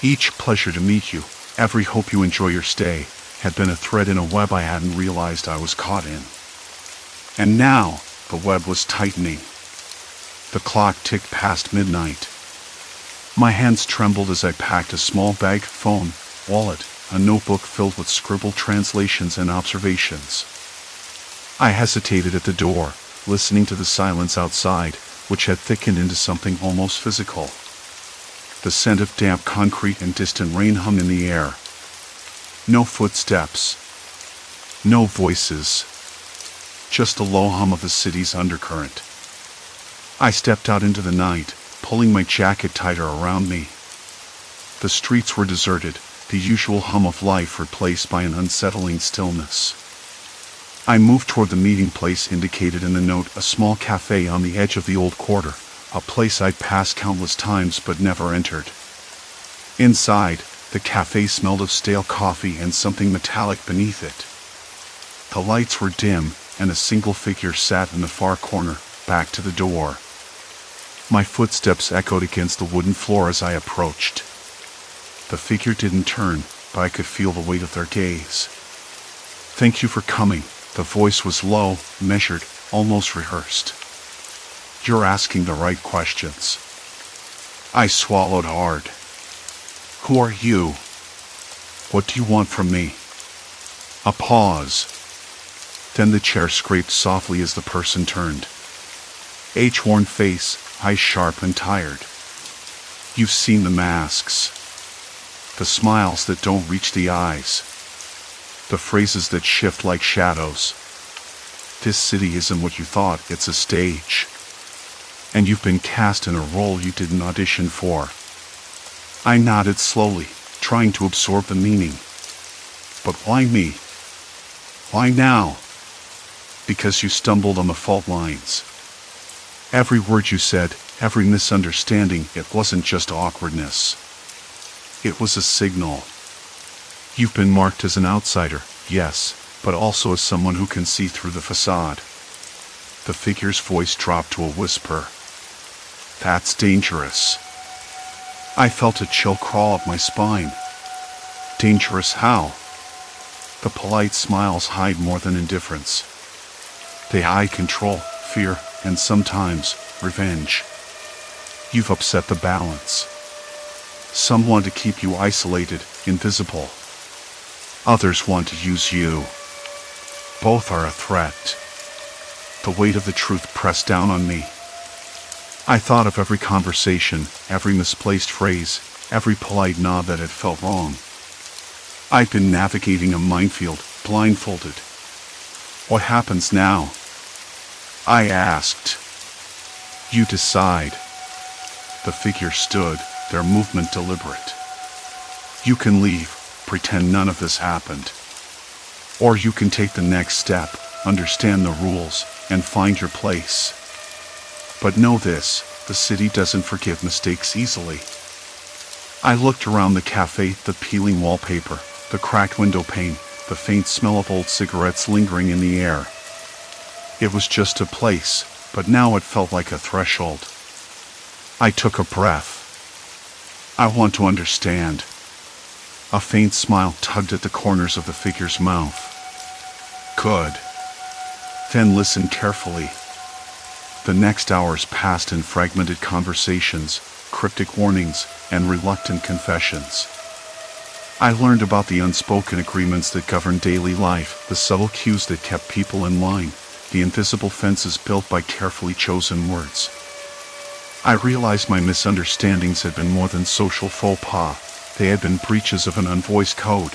Speaker 1: Each pleasure to meet you, every hope you enjoy your stay, had been a thread in a web I hadn't realized I was caught in. And now, the web was tightening. The clock ticked past midnight. My hands trembled as I packed a small bag, phone, wallet, a notebook filled with scribbled translations and observations. I hesitated at the door, listening to the silence outside, which had thickened into something almost physical. The scent of damp concrete and distant rain hung in the air. No footsteps. No voices. Just the low hum of the city's undercurrent. I stepped out into the night, pulling my jacket tighter around me. The streets were deserted, the usual hum of life replaced by an unsettling stillness. I moved toward the meeting place indicated in the note, a small cafe on the edge of the old quarter, a place I'd passed countless times but never entered. Inside, the cafe smelled of stale coffee and something metallic beneath it. The lights were dim, and a single figure sat in the far corner, back to the door. My footsteps echoed against the wooden floor as I approached. The figure didn't turn, but I could feel the weight of their gaze. Thank you for coming. The voice was low, measured, almost rehearsed. You're asking the right questions. I swallowed hard. Who are you? What do you want from me? A pause. Then the chair scraped softly as the person turned. Age-worn face, eyes sharp and tired. You've seen the masks. The smiles that don't reach the eyes. The phrases that shift like shadows. This city isn't what you thought, it's a stage. And you've been cast in a role you didn't audition for. I nodded slowly, trying to absorb the meaning. But why me? Why now? Because you stumbled on the fault lines. Every word you said, every misunderstanding, it wasn't just awkwardness. It was a signal. You've been marked as an outsider, yes, but also as someone who can see through the facade. The figure's voice dropped to a whisper. That's dangerous. I felt a chill crawl up my spine. Dangerous how? The polite smiles hide more than indifference. They hide control, fear, and sometimes revenge. You've upset the balance. Some want to keep you isolated, invisible. Others want to use you. Both are a threat. The weight of the truth pressed down on me. I thought of every conversation, every misplaced phrase, every polite nod that had felt wrong. I'd been navigating a minefield, blindfolded. What happens now? I asked. You decide. The figure stood, their movement deliberate. You can leave, pretend none of this happened. Or you can take the next step, understand the rules, and find your place. But know this, the city doesn't forgive mistakes easily. I looked around the cafe, the peeling wallpaper, the cracked window pane, the faint smell of old cigarettes lingering in the air. It was just a place, but now it felt like a threshold. I took a breath. I want to understand. A faint smile tugged at the corners of the figure's mouth. Good. Then listen carefully. The next hours passed in fragmented conversations, cryptic warnings, and reluctant confessions. I learned about the unspoken agreements that govern daily life, the subtle cues that kept people in line, the invisible fences built by carefully chosen words. I realized my misunderstandings had been more than social faux pas. They had been breaches of an unvoiced code.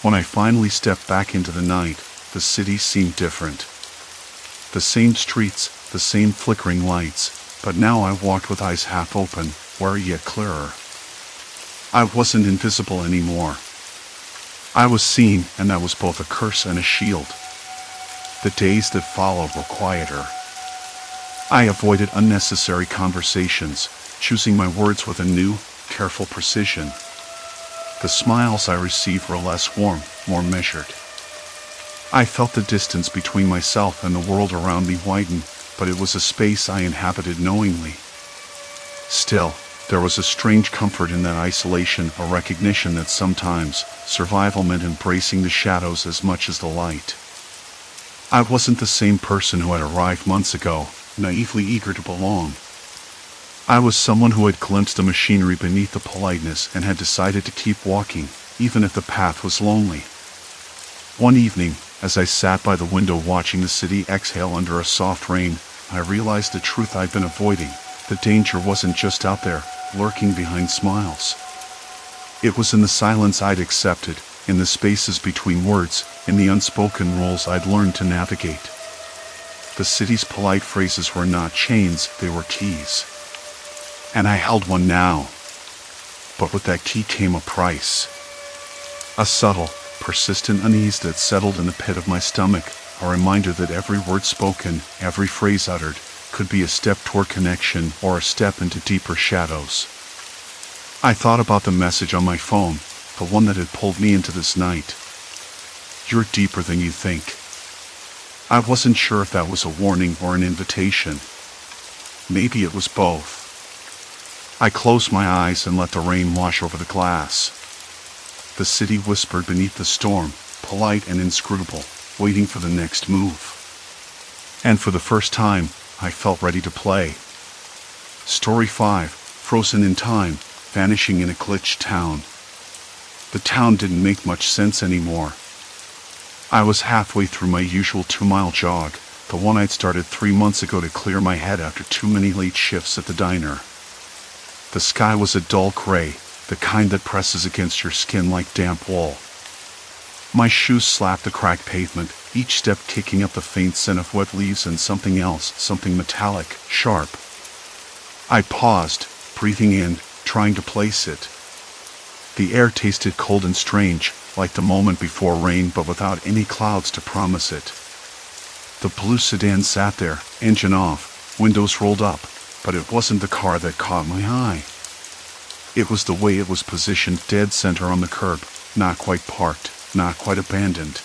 Speaker 1: When I finally stepped back into the night, the city seemed different. The same streets, the same flickering lights, but now I walked with eyes half open, wary yet clearer. I wasn't invisible anymore. I was seen, and that was both a curse and a shield. The days that followed were quieter. I avoided unnecessary conversations, choosing my words with a new, careful precision. The smiles I received were less warm, more measured. I felt the distance between myself and the world around me widen, but it was a space I inhabited knowingly. Still, there was a strange comfort in that isolation, a recognition that sometimes survival meant embracing the shadows as much as the light. I wasn't the same person who had arrived months ago, naively eager to belong. I was someone who had glimpsed the machinery beneath the politeness and had decided to keep walking, even if the path was lonely. One evening, as I sat by the window watching the city exhale under a soft rain, I realized the truth I'd been avoiding. The danger wasn't just out there, lurking behind smiles. It was in the silence I'd accepted, in the spaces between words, in the unspoken rules I'd learned to navigate. The city's polite phrases were not chains, they were keys. And I held one now. But with that key came a price. A subtle, persistent unease that settled in the pit of my stomach, a reminder that every word spoken, every phrase uttered, could be a step toward connection or a step into deeper shadows. I thought about the message on my phone, the one that had pulled me into this night. You're deeper than you think. I wasn't sure if that was a warning or an invitation. Maybe it was both. I closed my eyes and let the rain wash over the glass. The city whispered beneath the storm, polite and inscrutable, waiting for the next move. And for the first time, I felt ready to play. Story 5, frozen in time, vanishing in a glitched town. The town didn't make much sense anymore. I was halfway through my usual 2-mile jog, the one I'd started 3 months ago to clear my head after too many late shifts at the diner. The sky was a dull gray, the kind that presses against your skin like damp wool. My shoes slapped the cracked pavement, each step kicking up the faint scent of wet leaves and something else, something metallic, sharp. I paused, breathing in, trying to place it. The air tasted cold and strange, like the moment before rain but without any clouds to promise it. The blue sedan sat there, engine off, windows rolled up, but it wasn't the car that caught my eye. It was the way it was positioned dead center on the curb, not quite parked, not quite abandoned.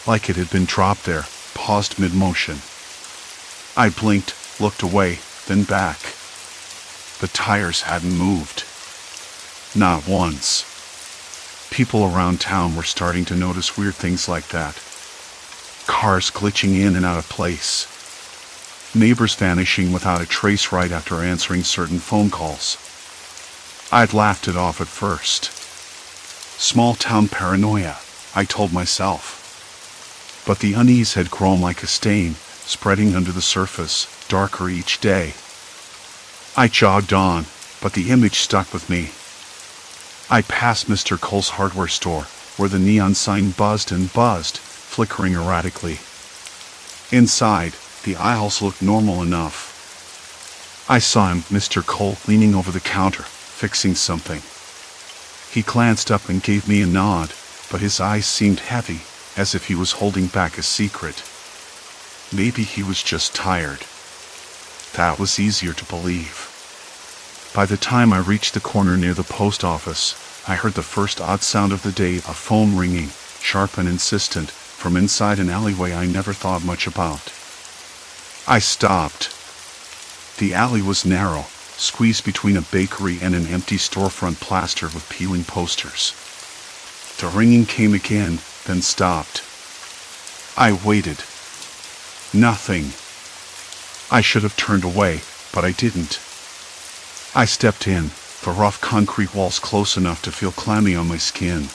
Speaker 1: Like it had been dropped there, paused mid-motion. I blinked, looked away, then back. The tires hadn't moved. Not once. People around town were starting to notice weird things like that. Cars glitching in and out of place. Neighbors vanishing without a trace right after answering certain phone calls. I'd laughed it off at first. Small town paranoia, I told myself. But the unease had grown like a stain, spreading under the surface, darker each day. I jogged on, but the image stuck with me. I passed Mr. Cole's hardware store, where the neon sign buzzed and buzzed, flickering erratically. Inside, the aisles looked normal enough. I saw him, Mr. Cole, leaning over the counter, fixing something. He glanced up and gave me a nod, but his eyes seemed heavy, as if he was holding back a secret. Maybe he was just tired. That was easier to believe. By the time I reached the corner near the post office, I heard the first odd sound of the day, a phone ringing, sharp and insistent, from inside an alleyway I never thought much about. I stopped. The alley was narrow, squeezed between a bakery and an empty storefront plastered with peeling posters. The ringing came again, then stopped. I waited. Nothing. I should have turned away, but I didn't. I stepped in, the rough concrete walls close enough to feel clammy on my skin.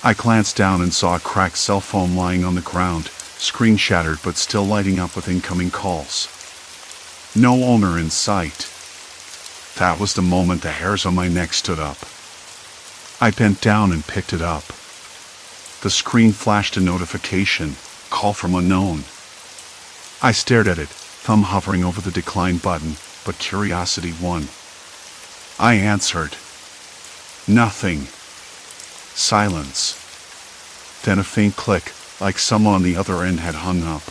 Speaker 1: I glanced down and saw a cracked cell phone lying on the ground, screen shattered but still lighting up with incoming calls. No owner in sight. That was the moment the hairs on my neck stood up. I bent down and picked it up. The screen flashed a notification, call from unknown. I stared at it, thumb hovering over the decline button, but curiosity won. I answered. Nothing. Silence. Then a faint click, like someone on the other end had hung up.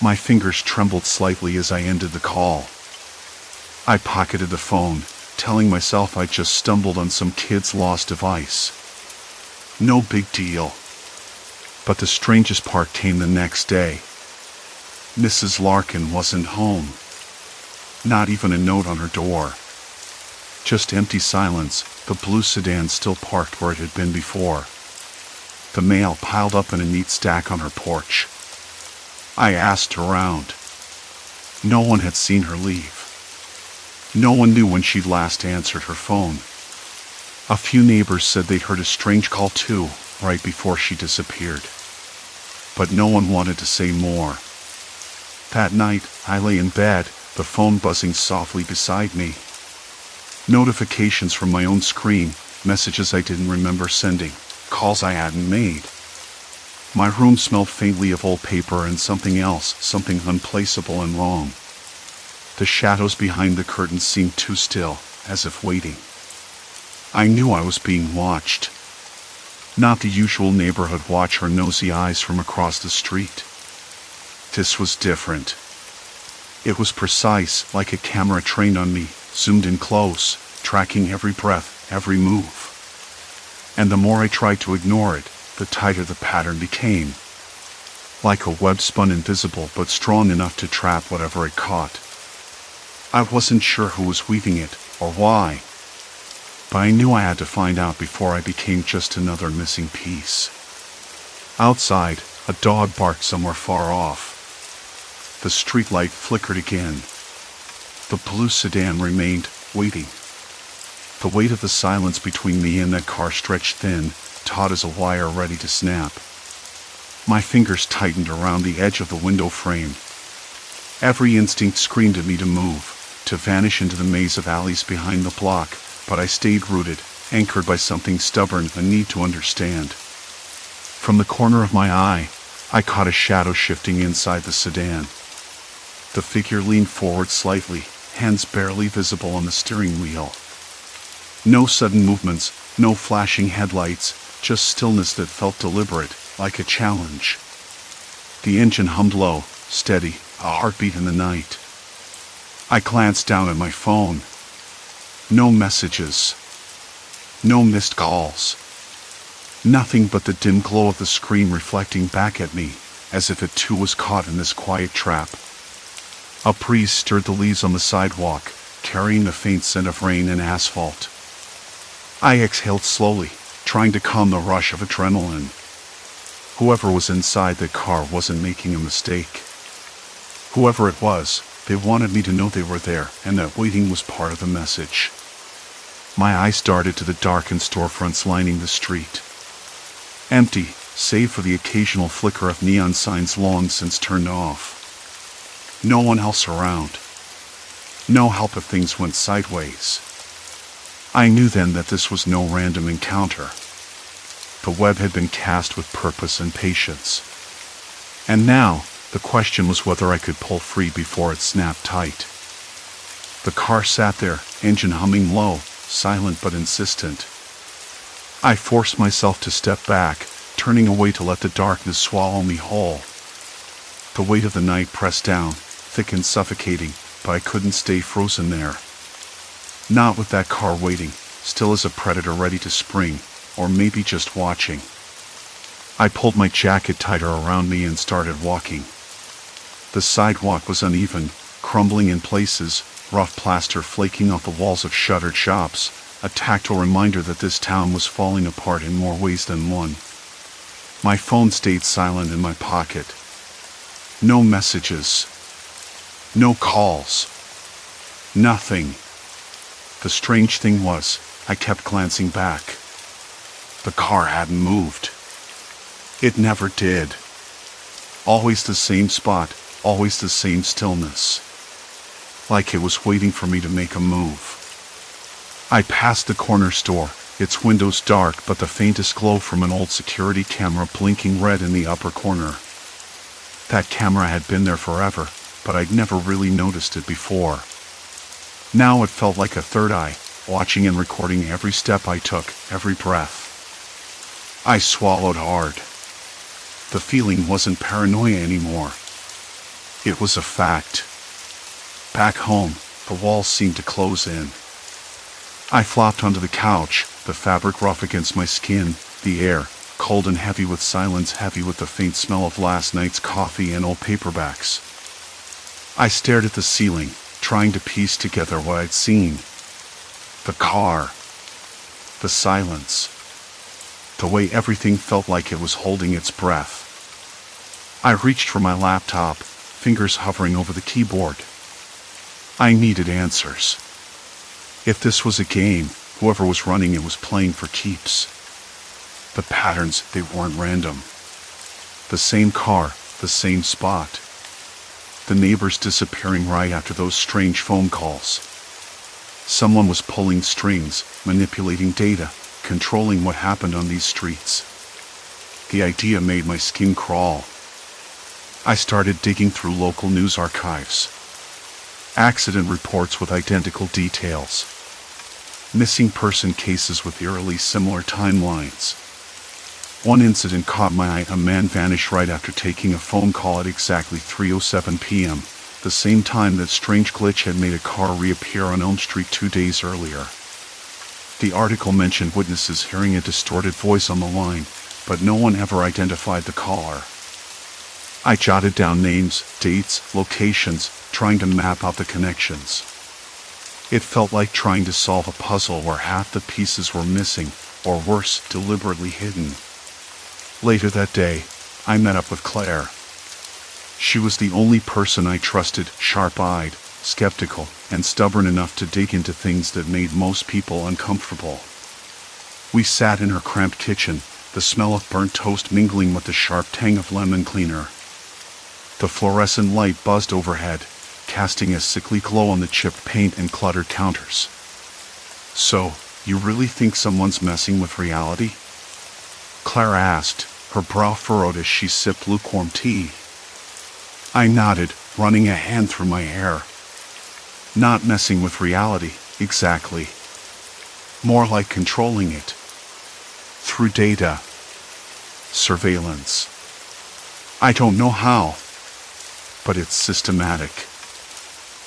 Speaker 1: My fingers trembled slightly as I ended the call. I pocketed the phone, telling myself I'd just stumbled on some kid's lost device. No big deal. But the strangest part came the next day. Mrs. Larkin wasn't home. Not even a note on her door. Just empty silence, the blue sedan still parked where it had been before. The mail piled up in a neat stack on her porch. I asked around. No one had seen her leave. No one knew when she'd last answered her phone. A few neighbors said they'd heard a strange call too, right before she disappeared. But no one wanted to say more. That night, I lay in bed, the phone buzzing softly beside me. Notifications from my own screen, messages I didn't remember sending, calls I hadn't made. My room smelled faintly of old paper and something else, something unplaceable and wrong. The shadows behind the curtains seemed too still, as if waiting. I knew I was being watched. Not the usual neighborhood watch or nosy eyes from across the street. This was different. It was precise, like a camera trained on me, zoomed in close, tracking every breath, every move. And the more I tried to ignore it, the tighter the pattern became. Like a web spun invisible but strong enough to trap whatever it caught. I wasn't sure who was weaving it, or why. But I knew I had to find out before I became just another missing piece. Outside, a dog barked somewhere far off. The streetlight flickered again. The blue sedan remained, waiting. The weight of the silence between me and that car stretched thin, taut as a wire ready to snap. My fingers tightened around the edge of the window frame. Every instinct screamed at me to move, to vanish into the maze of alleys behind the block, but I stayed rooted, anchored by something stubborn, a need to understand. From the corner of my eye, I caught a shadow shifting inside the sedan. The figure leaned forward slightly, hands barely visible on the steering wheel. No sudden movements, no flashing headlights, just stillness that felt deliberate, like a challenge. The engine hummed low, steady, a heartbeat in the night. I glanced down at my phone. No messages. No missed calls. Nothing but the dim glow of the screen reflecting back at me, as if it too was caught in this quiet trap. A breeze stirred the leaves on the sidewalk, carrying the faint scent of rain and asphalt. I exhaled slowly, trying to calm the rush of adrenaline. Whoever was inside the car wasn't making a mistake. Whoever it was, they wanted me to know they were there, and that waiting was part of the message. My eyes darted to the darkened storefronts lining the street. Empty, save for the occasional flicker of neon signs long since turned off. No one else around. No help if things went sideways. I knew then that this was no random encounter. The web had been cast with purpose and patience. And now, the question was whether I could pull free before it snapped tight. The car sat there, engine humming low, silent but insistent. I forced myself to step back, turning away to let the darkness swallow me whole. The weight of the night pressed down, thick and suffocating, but I couldn't stay frozen there. Not with that car waiting, still as a predator ready to spring, or maybe just watching. I pulled my jacket tighter around me and started walking. The sidewalk was uneven, crumbling in places, rough plaster flaking off the walls of shuttered shops, a tactile reminder that this town was falling apart in more ways than one. My phone stayed silent in my pocket. No messages. No calls. Nothing. The strange thing was, I kept glancing back. The car hadn't moved. It never did. Always the same spot, always the same stillness. Like it was waiting for me to make a move. I passed the corner store, its windows dark but the faintest glow from an old security camera blinking red in the upper corner. That camera had been there forever, but I'd never really noticed it before. Now it felt like a third eye, watching and recording every step I took, every breath. I swallowed hard. The feeling wasn't paranoia anymore. It was a fact. Back home, the walls seemed to close in. I flopped onto the couch, the fabric rough against my skin, the air, cold and heavy with silence, heavy with the faint smell of last night's coffee and old paperbacks. I stared at the ceiling, trying to piece together what I'd seen. The car. The silence. The way everything felt like it was holding its breath. I reached for my laptop, fingers hovering over the keyboard. I needed answers. If this was a game, whoever was running it was playing for keeps. The patterns, they weren't random. The same car, the same spot. The neighbors disappearing right after those strange phone calls. Someone was pulling strings, manipulating data, controlling what happened on these streets. The idea made my skin crawl. I started digging through local news archives. Accident reports with identical details. Missing person cases with eerily similar timelines. One incident caught my eye. A man vanished right after taking a phone call at exactly 3:07 p.m., the same time that strange glitch had made a car reappear on Elm Street 2 days earlier. The article mentioned witnesses hearing a distorted voice on the line, but no one ever identified the caller. I jotted down names, dates, locations, trying to map out the connections. It felt like trying to solve a puzzle where half the pieces were missing, or worse, deliberately hidden. Later that day, I met up with Claire. She was the only person I trusted, sharp-eyed, skeptical, and stubborn enough to dig into things that made most people uncomfortable. We sat in her cramped kitchen, the smell of burnt toast mingling with the sharp tang of lemon cleaner. The fluorescent light buzzed overhead, casting a sickly glow on the chipped paint and cluttered counters. "So, you really think someone's messing with reality?" Claire asked, her brow furrowed as she sipped lukewarm tea. I nodded, running a hand through my hair. Not messing with reality, exactly. More like controlling it. Through data. Surveillance. I don't know how, but it's systematic.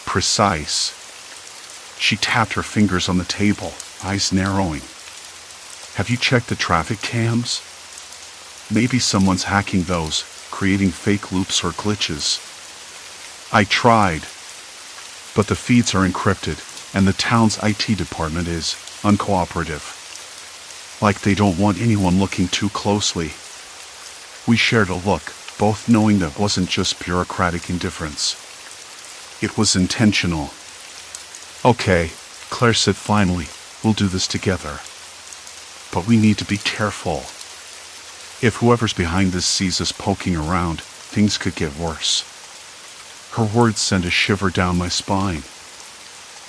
Speaker 1: Precise. She tapped her fingers on the table, eyes narrowing. Have you checked the traffic cams? Maybe someone's hacking those, creating fake loops or glitches. I tried, but the feeds are encrypted, and the town's IT department is uncooperative. Like they don't want anyone looking too closely. We shared a look, both knowing that wasn't just bureaucratic indifference. It was intentional. Okay, Claire said finally, we'll do this together. But we need to be careful. If whoever's behind this sees us poking around, things could get worse. Her words sent a shiver down my spine.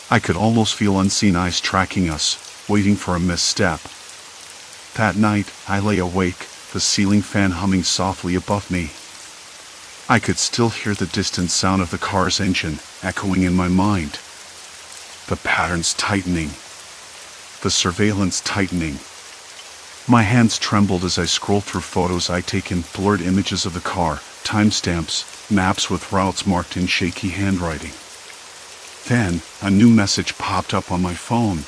Speaker 1: I could almost feel unseen eyes tracking us, waiting for a misstep. That night, I lay awake, the ceiling fan humming softly above me. I could still hear the distant sound of the car's engine echoing in my mind. The patterns tightening. The surveillance tightening. My hands trembled as I scrolled through photos I'd taken, blurred images of the car, timestamps, maps with routes marked in shaky handwriting. Then, a new message popped up on my phone.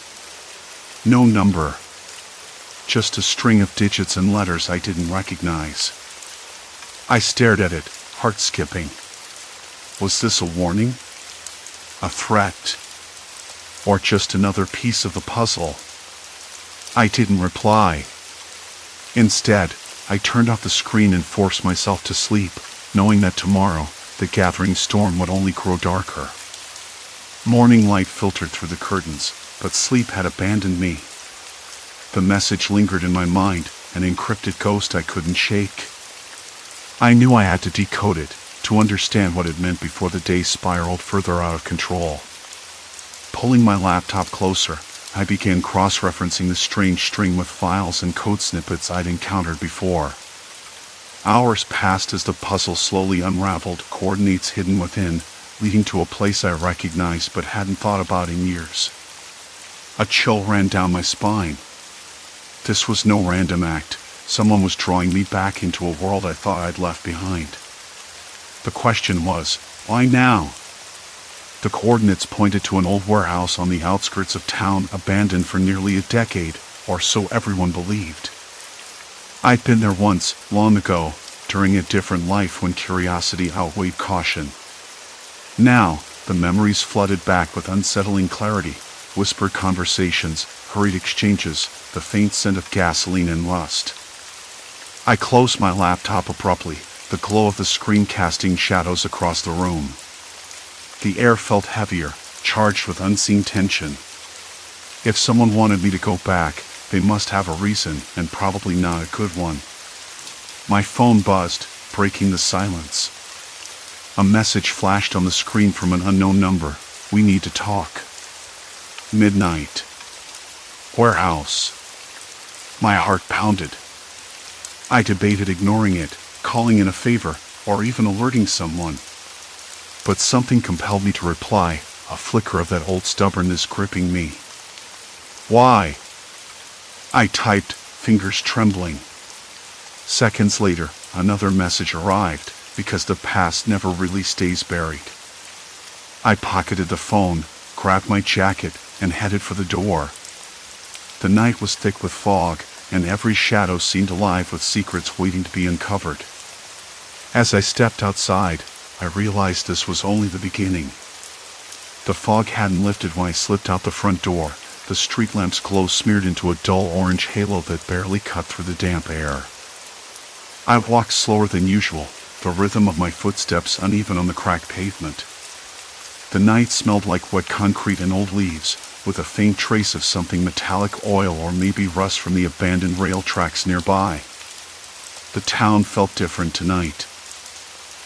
Speaker 1: No number. Just a string of digits and letters I didn't recognize. I stared at it, heart skipping. Was this a warning? A threat? Or just another piece of the puzzle? I didn't reply. Instead, I turned off the screen and forced myself to sleep, knowing that tomorrow, the gathering storm would only grow darker. Morning light filtered through the curtains, but sleep had abandoned me. The message lingered in my mind, an encrypted ghost I couldn't shake. I knew I had to decode it, to understand what it meant before the day spiraled further out of control. Pulling my laptop closer, I began cross-referencing the strange string with files and code snippets I'd encountered before. Hours passed as the puzzle slowly unraveled, coordinates hidden within, leading to a place I recognized but hadn't thought about in years. A chill ran down my spine. This was no random act. Someone was drawing me back into a world I thought I'd left behind. The question was, why now? The coordinates pointed to an old warehouse on the outskirts of town, abandoned for nearly a decade, or so everyone believed. I'd been there once, long ago, during a different life when curiosity outweighed caution. Now, the memories flooded back with unsettling clarity, whispered conversations, hurried exchanges, the faint scent of gasoline and rust. I closed my laptop abruptly, the glow of the screen casting shadows across the room. The air felt heavier, charged with unseen tension. If someone wanted me to go back, they must have a reason, and probably not a good one. My phone buzzed, breaking the silence. A message flashed on the screen from an unknown number. We need to talk. Midnight. Warehouse. My heart pounded. I debated ignoring it, calling in a favor, or even alerting someone. But something compelled me to reply, a flicker of that old stubbornness gripping me. Why? I typed, fingers trembling. Seconds later, another message arrived, because the past never really stays buried. I pocketed the phone, grabbed my jacket, and headed for the door. The night was thick with fog, and every shadow seemed alive with secrets waiting to be uncovered. As I stepped outside, I realized this was only the beginning. The fog hadn't lifted when I slipped out the front door, the street lamp's glow smeared into a dull orange halo that barely cut through the damp air. I walked slower than usual, the rhythm of my footsteps uneven on the cracked pavement. The night smelled like wet concrete and old leaves, with a faint trace of something metallic, oil or maybe rust from the abandoned rail tracks nearby. The town felt different tonight.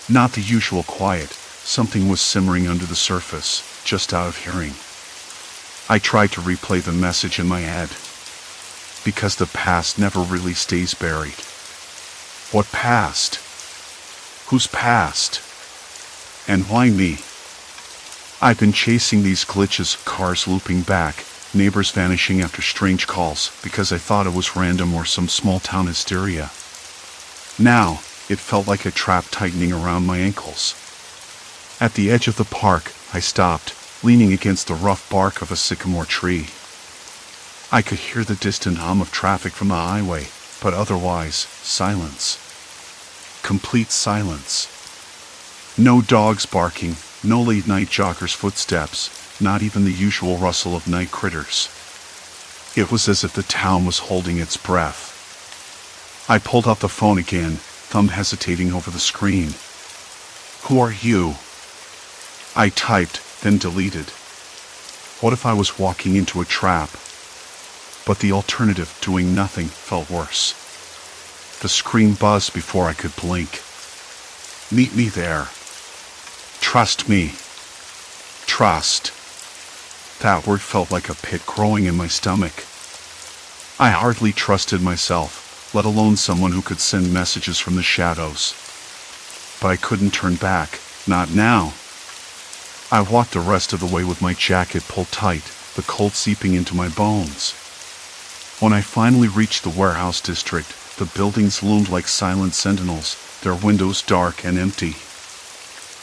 Speaker 1: Not the usual quiet, something was simmering under the surface, just out of hearing. I tried to replay the message in my head. Because the past never really stays buried. What past? Whose past? And why me? I've been chasing these glitches, cars looping back, neighbors vanishing after strange calls, because I thought it was random or some small town hysteria. Now, it felt like a trap tightening around my ankles. At the edge of the park, I stopped, leaning against the rough bark of a sycamore tree. I could hear the distant hum of traffic from the highway, but otherwise, silence. Complete silence. No dogs barking, no late-night joggers' footsteps, not even the usual rustle of night critters. It was as if the town was holding its breath. I pulled out the phone again, thumb hesitating over the screen. "Who are you?" I typed, then deleted. What if I was walking into a trap? But the alternative, doing nothing, felt worse. The screen buzzed before I could blink. "Meet me there. Trust me. Trust." That word felt like a pit growing in my stomach. I hardly trusted myself, let alone someone who could send messages from the shadows. But I couldn't turn back, not now. I walked the rest of the way with my jacket pulled tight, the cold seeping into my bones. When I finally reached the warehouse district, the buildings loomed like silent sentinels, their windows dark and empty.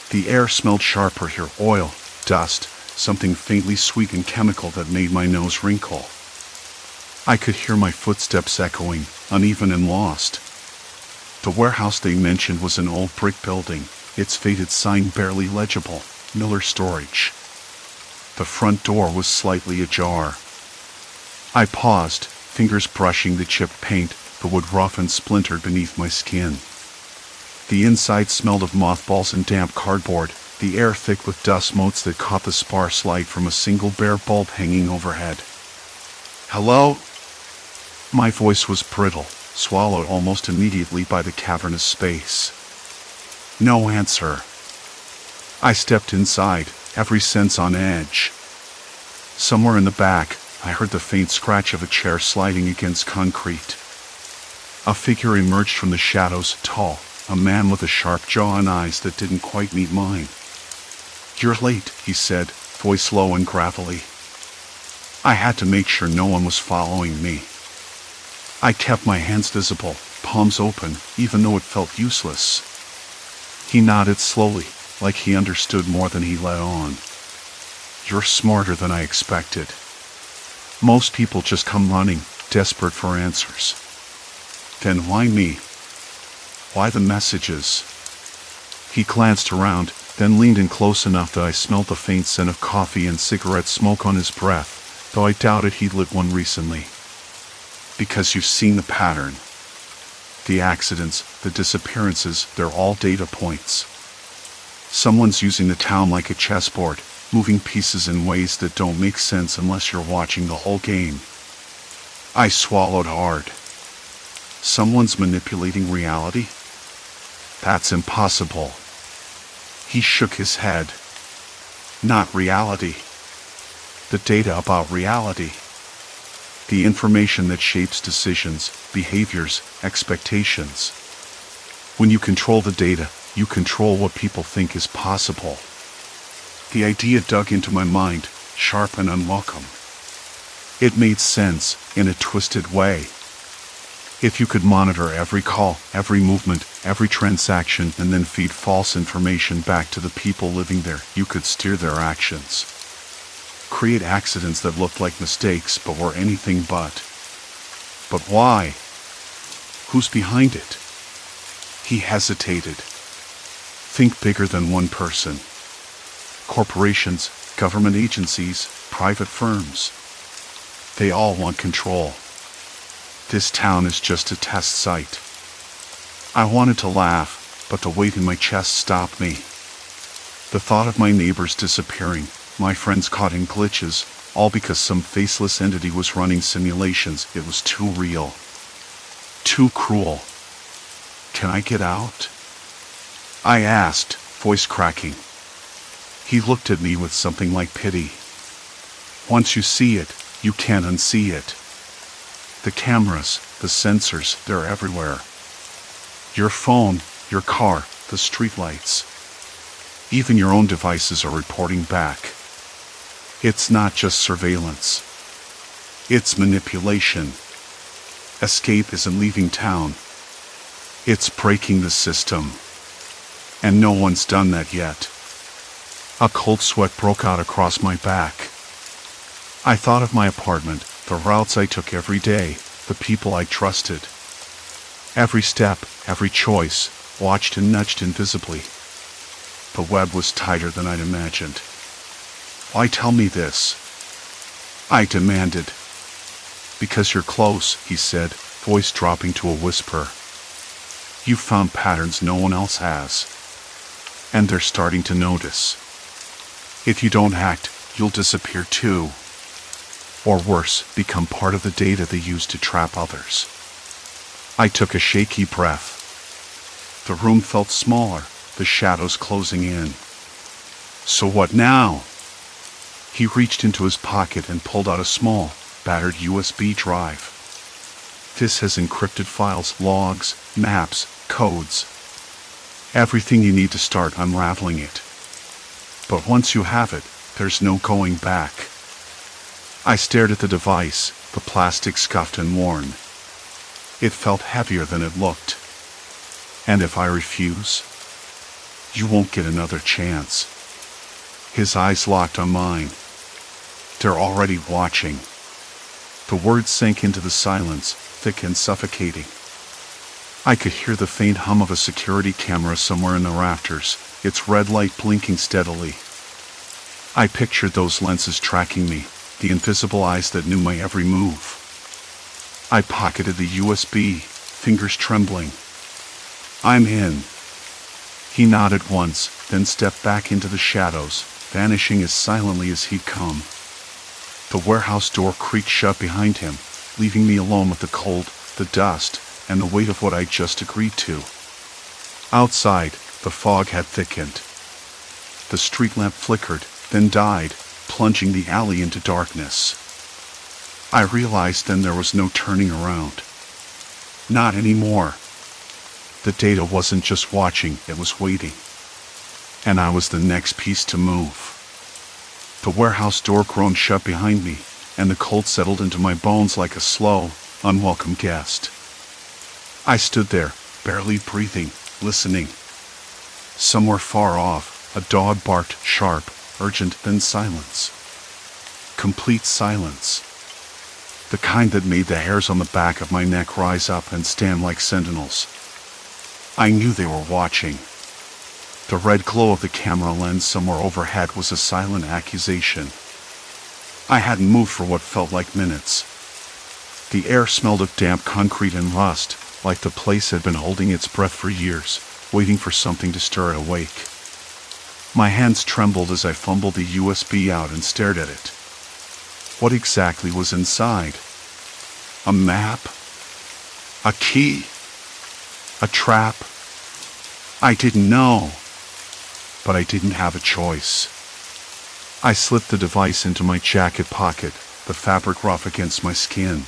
Speaker 1: The air smelled sharper here, oil, dust, something faintly sweet and chemical that made my nose wrinkle. I could hear my footsteps echoing, uneven and lost. The warehouse they mentioned was an old brick building, its faded sign barely legible, Miller Storage. The front door was slightly ajar. I paused, fingers brushing the chipped paint, the wood rough and splintered beneath my skin. The inside smelled of mothballs and damp cardboard, the air thick with dust motes that caught the sparse light from a single bare bulb hanging overhead. "Hello?" My voice was brittle, swallowed almost immediately by the cavernous space. No answer. I stepped inside, every sense on edge. Somewhere in the back, I heard the faint scratch of a chair sliding against concrete. A figure emerged from the shadows, tall, a man with a sharp jaw and eyes that didn't quite meet mine. "You're late," he said, voice low and gravelly. I had to make sure no one was following me. I kept my hands visible, palms open, even though it felt useless. He nodded slowly, like he understood more than he let on. "You're smarter than I expected. Most people just come running, desperate for answers. Then why me? Why the messages?" He glanced around, then leaned in close enough that I smelled the faint scent of coffee and cigarette smoke on his breath, though I doubted he'd lit one recently. "Because you've seen the pattern. The accidents, the disappearances, they're all data points. Someone's using the town like a chessboard, moving pieces in ways that don't make sense unless you're watching the whole game." I swallowed hard. Someone's manipulating reality? That's impossible. He shook his head. Not reality. The data about reality. The information that shapes decisions, behaviors, expectations. When you control the data, you control what people think is possible. The idea dug into my mind, sharp and unwelcome. It made sense, in a twisted way. If you could monitor every call, every movement, every transaction, and then feed false information back to the people living there, you could steer their actions. Create accidents that looked like mistakes but were anything but. But why? Who's behind it? He hesitated. Think bigger than one person. Corporations, government agencies, private firms. They all want control. This town is just a test site. I wanted to laugh, but the weight in my chest stopped me. The thought of my neighbors disappearing, my friends caught in glitches, all because some faceless entity was running simulations, it was too real. Too cruel. "Can I get out?" I asked, voice cracking. He looked at me with something like pity. "Once you see it, you can't unsee it. The cameras, the sensors, they're everywhere. Your phone, your car, the streetlights. Even your own devices are reporting back. It's not just surveillance. It's manipulation. Escape isn't leaving town. It's breaking the system. And no one's done that yet. A cold sweat broke out across my back. I thought of my apartment, the routes I took every day, the people I trusted. Every step, every choice, watched and nudged invisibly. The web was tighter than I'd imagined. Why tell me this? I demanded. Because you're close, he said, voice dropping to a whisper. You've found patterns no one else has. And they're starting to notice. If you don't act, you'll disappear too. Or worse, become part of the data they use to trap others. I took a shaky breath. The room felt smaller, the shadows closing in. So what now? He reached into his pocket and pulled out a small, battered USB drive. This has encrypted files, logs, maps, codes. Everything you need to start unraveling it. But once you have it, there's no going back. I stared at the device, the plastic scuffed and worn. It felt heavier than it looked. And if I refuse, you won't get another chance. His eyes locked on mine. They're already watching. The words sank into the silence, thick and suffocating. I could hear the faint hum of a security camera somewhere in the rafters, its red light blinking steadily. I pictured those lenses tracking me, the invisible eyes that knew my every move. I pocketed the USB, fingers trembling. I'm in. He nodded once, then stepped back into the shadows, vanishing as silently as he'd come. The warehouse door creaked shut behind him, leaving me alone with the cold, the dust, and the weight of what I'd just agreed to. Outside, the fog had thickened. The street lamp flickered, then died, plunging the alley into darkness. I realized then there was no turning around. Not anymore. The data wasn't just watching, it was waiting. And I was the next piece to move. The warehouse door groaned shut behind me, and the cold settled into my bones like a slow, unwelcome guest. I stood there, barely breathing, listening. Somewhere far off, a dog barked, sharp, urgent, then silence. Complete silence. The kind that made the hairs on the back of my neck rise up and stand like sentinels. I knew they were watching. The red glow of the camera lens somewhere overhead was a silent accusation. I hadn't moved for what felt like minutes. The air smelled of damp concrete and rust, like the place had been holding its breath for years, waiting for something to stir it awake. My hands trembled as I fumbled the USB out and stared at it. What exactly was inside? A map? A key? A trap? I didn't know. But I didn't have a choice. I slipped the device into my jacket pocket, the fabric rough against my skin.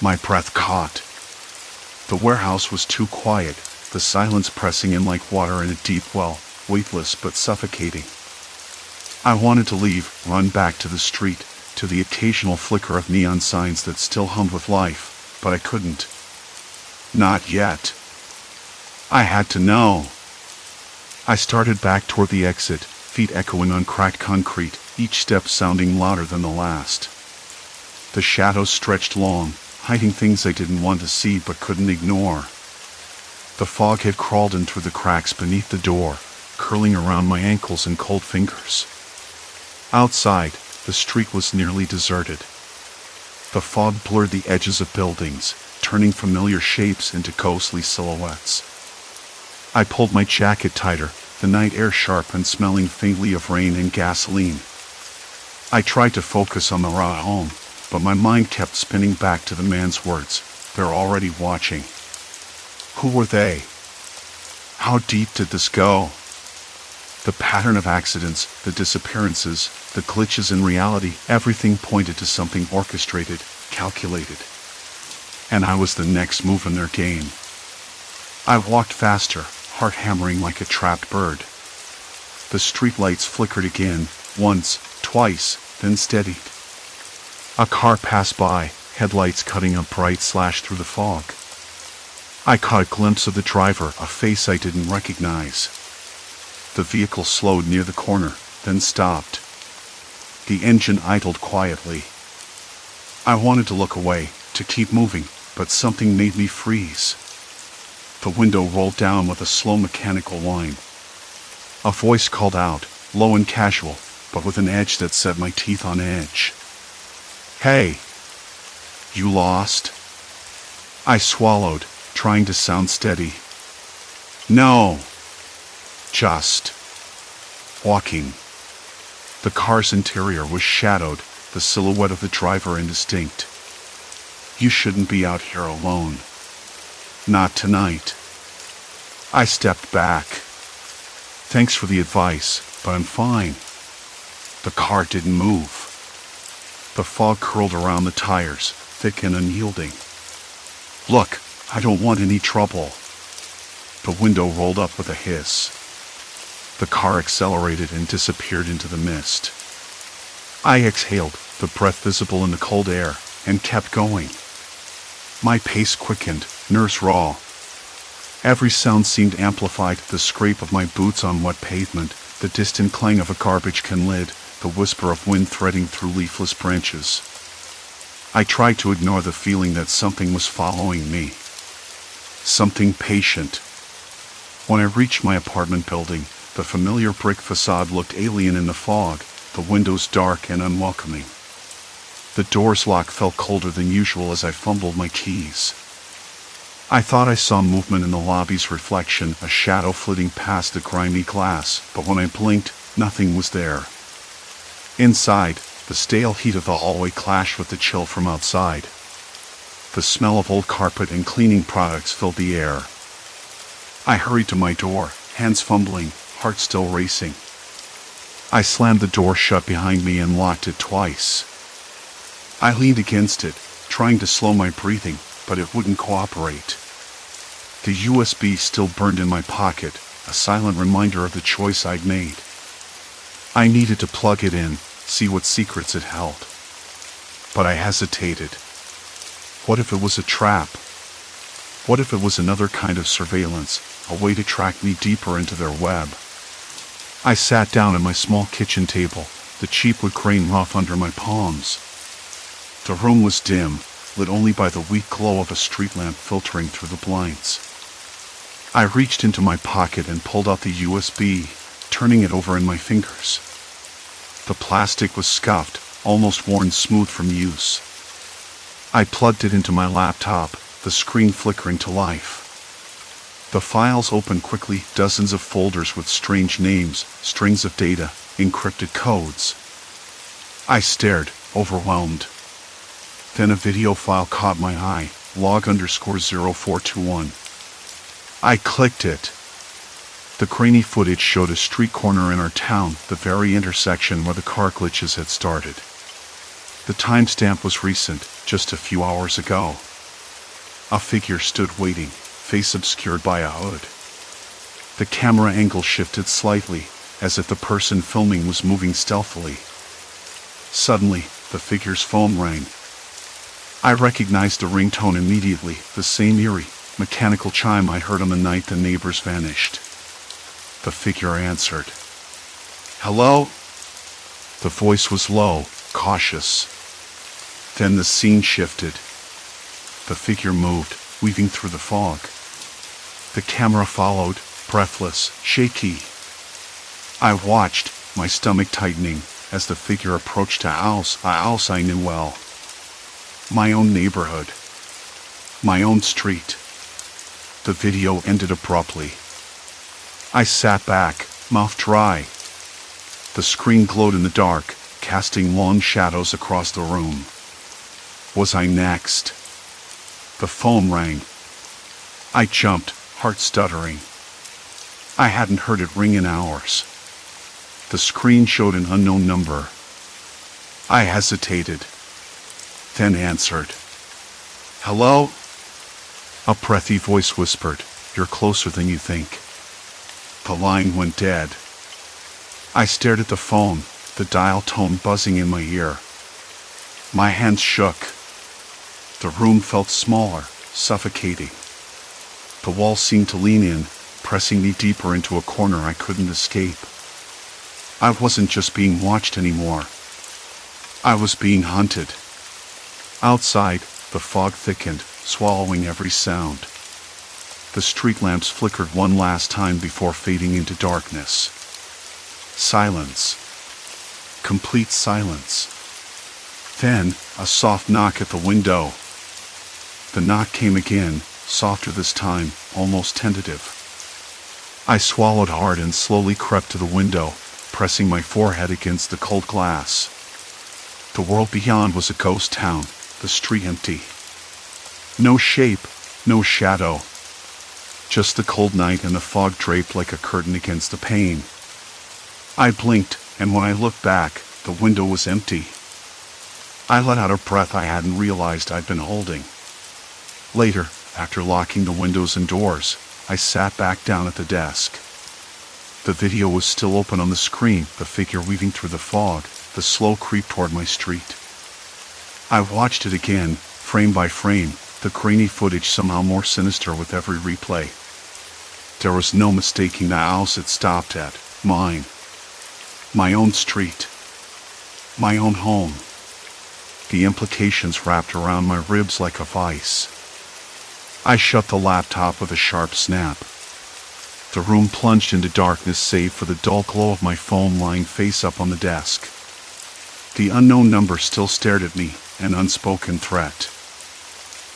Speaker 1: My breath caught. The warehouse was too quiet, the silence pressing in like water in a deep well, weightless but suffocating. I wanted to leave, run back to the street, to the occasional flicker of neon signs that still hummed with life, but I couldn't. Not yet. I had to know. I started back toward the exit, feet echoing on cracked concrete, each step sounding louder than the last. The shadows stretched long, hiding things I didn't want to see but couldn't ignore. The fog had crawled in through the cracks beneath the door, curling around my ankles and cold fingers. Outside, the street was nearly deserted. The fog blurred the edges of buildings, turning familiar shapes into ghostly silhouettes. I pulled my jacket tighter, the night air sharp and smelling faintly of rain and gasoline. I tried to focus on the ride home, but my mind kept spinning back to the man's words. They're already watching. Who were they? How deep did this go? The pattern of accidents, the disappearances, the glitches in reality, everything pointed to something orchestrated, calculated. And I was the next move in their game. I walked faster, heart hammering like a trapped bird. The streetlights flickered again, once, twice, then steadied. A car passed by, headlights cutting a bright slash through the fog. I caught a glimpse of the driver, a face I didn't recognize. The vehicle slowed near the corner, then stopped. The engine idled quietly. I wanted to look away, to keep moving, but something made me freeze. The window rolled down with a slow mechanical whine. A voice called out, low and casual, but with an edge that set my teeth on edge. "Hey! You lost?" I swallowed, trying to sound steady. "No. Just walking." The car's interior was shadowed, the silhouette of the driver indistinct. "You shouldn't be out here alone. Not tonight." I stepped back. "Thanks for the advice, but I'm fine." The car didn't move. The fog curled around the tires, thick and unyielding. "Look, I don't want any trouble." The window rolled up with a hiss. The car accelerated and disappeared into the mist. I exhaled, the breath visible in the cold air, and kept going. My pace quickened, nerves raw. Every sound seemed amplified, the scrape of my boots on wet pavement, the distant clang of a garbage can lid, the whisper of wind threading through leafless branches. I tried to ignore the feeling that something was following me. Something patient. When I reached my apartment building, the familiar brick facade looked alien in the fog, the windows dark and unwelcoming. The door's lock felt colder than usual as I fumbled my keys. I thought I saw movement in the lobby's reflection, a shadow flitting past the grimy glass, but when I blinked, nothing was there. Inside, the stale heat of the hallway clashed with the chill from outside. The smell of old carpet and cleaning products filled the air. I hurried to my door, hands fumbling, heart still racing. I slammed the door shut behind me and locked it twice. I leaned against it, trying to slow my breathing, but it wouldn't cooperate. The USB still burned in my pocket, a silent reminder of the choice I'd made. I needed to plug it in, see what secrets it held. But I hesitated. What if it was a trap? What if it was another kind of surveillance, a way to track me deeper into their web? I sat down at my small kitchen table, the cheap wood grain rough under my palms. The room was dim, lit only by the weak glow of a street lamp filtering through the blinds. I reached into my pocket and pulled out the USB, turning it over in my fingers. The plastic was scuffed, almost worn smooth from use. I plugged it into my laptop, the screen flickering to life. The files opened quickly, dozens of folders with strange names, strings of data, encrypted codes. I stared, overwhelmed. Then a video file caught my eye, log_0421. I clicked it. The grainy footage showed a street corner in our town, the very intersection where the car glitches had started. The timestamp was recent, just a few hours ago. A figure stood waiting, face obscured by a hood. The camera angle shifted slightly, as if the person filming was moving stealthily. Suddenly, the figure's phone rang. I recognized the ringtone immediately, the same eerie, mechanical chime I heard on the night the neighbors vanished. The figure answered. "Hello?" The voice was low, cautious. Then the scene shifted. The figure moved, weaving through the fog. The camera followed, breathless, shaky. I watched, my stomach tightening, as the figure approached a house I knew well. My own neighborhood. My own street. The video ended abruptly. I sat back, mouth dry. The screen glowed in the dark, casting long shadows across the room. Was I next? The phone rang. I jumped, heart stuttering. I hadn't heard it ring in hours. The screen showed an unknown number. I hesitated, then answered. "Hello?" A breathy voice whispered, "You're closer than you think." The line went dead. I stared at the phone, the dial tone buzzing in my ear. My hands shook. The room felt smaller, suffocating. The wall seemed to lean in, pressing me deeper into a corner I couldn't escape. I wasn't just being watched anymore. I was being hunted. Outside, the fog thickened, swallowing every sound. The street lamps flickered one last time before fading into darkness. Silence. Complete silence. Then, a soft knock at the window. The knock came again, softer this time, almost tentative. I swallowed hard and slowly crept to the window, pressing my forehead against the cold glass. The world beyond was a ghost town, the street empty. No shape, no shadow. Just the cold night and the fog draped like a curtain against the pane. I blinked, and when I looked back, the window was empty. I let out a breath I hadn't realized I'd been holding. Later, after locking the windows and doors, I sat back down at the desk. The video was still open on the screen, the figure weaving through the fog, the slow creep toward my street. I watched it again, frame by frame, the grainy footage somehow more sinister with every replay. There was no mistaking the house it stopped at, mine. My own street. My own home. The implications wrapped around my ribs like a vice. I shut the laptop with a sharp snap. The room plunged into darkness save for the dull glow of my phone lying face up on the desk. The unknown number still stared at me, an unspoken threat.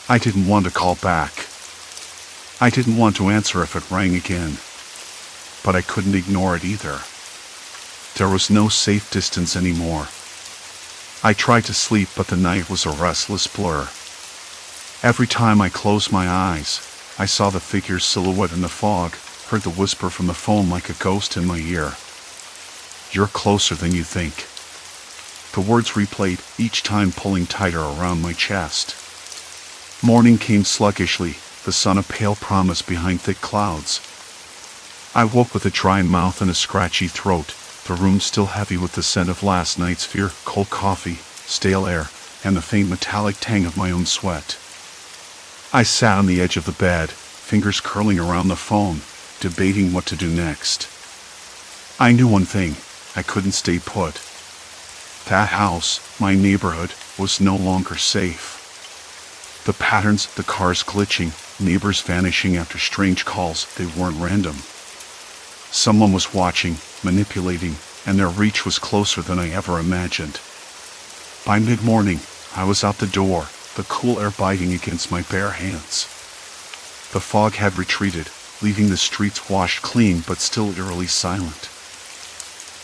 Speaker 1: I didn't want to call back. I didn't want to answer if it rang again. But I couldn't ignore it either. There was no safe distance anymore. I tried to sleep, but the night was a restless blur. Every time I closed my eyes, I saw the figure's silhouette in the fog, heard the whisper from the phone like a ghost in my ear. "You're closer than you think." The words replayed, each time pulling tighter around my chest. Morning came sluggishly, the sun a pale promise behind thick clouds. I woke with a dry mouth and a scratchy throat, the room still heavy with the scent of last night's fear, cold coffee, stale air, and the faint metallic tang of my own sweat. I sat on the edge of the bed, fingers curling around the phone, debating what to do next. I knew one thing, I couldn't stay put. That house, my neighborhood, was no longer safe. The patterns, the cars glitching, neighbors vanishing after strange calls, they weren't random. Someone was watching, manipulating, and their reach was closer than I ever imagined. By mid-morning, I was out the door, the cool air biting against my bare hands. The fog had retreated, leaving the streets washed clean but still eerily silent.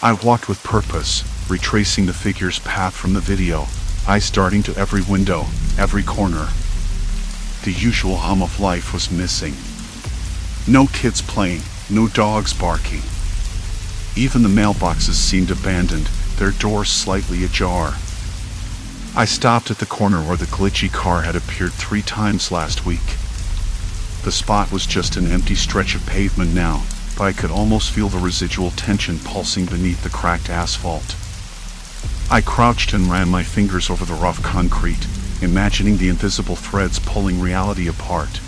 Speaker 1: I walked with purpose, retracing the figure's path from the video, eyes darting to every window, every corner. The usual hum of life was missing. No kids playing, no dogs barking. Even the mailboxes seemed abandoned, their doors slightly ajar. I stopped at the corner where the glitchy car had appeared 3 times last week. The spot was just an empty stretch of pavement now, but I could almost feel the residual tension pulsing beneath the cracked asphalt. I crouched and ran my fingers over the rough concrete, imagining the invisible threads pulling reality apart.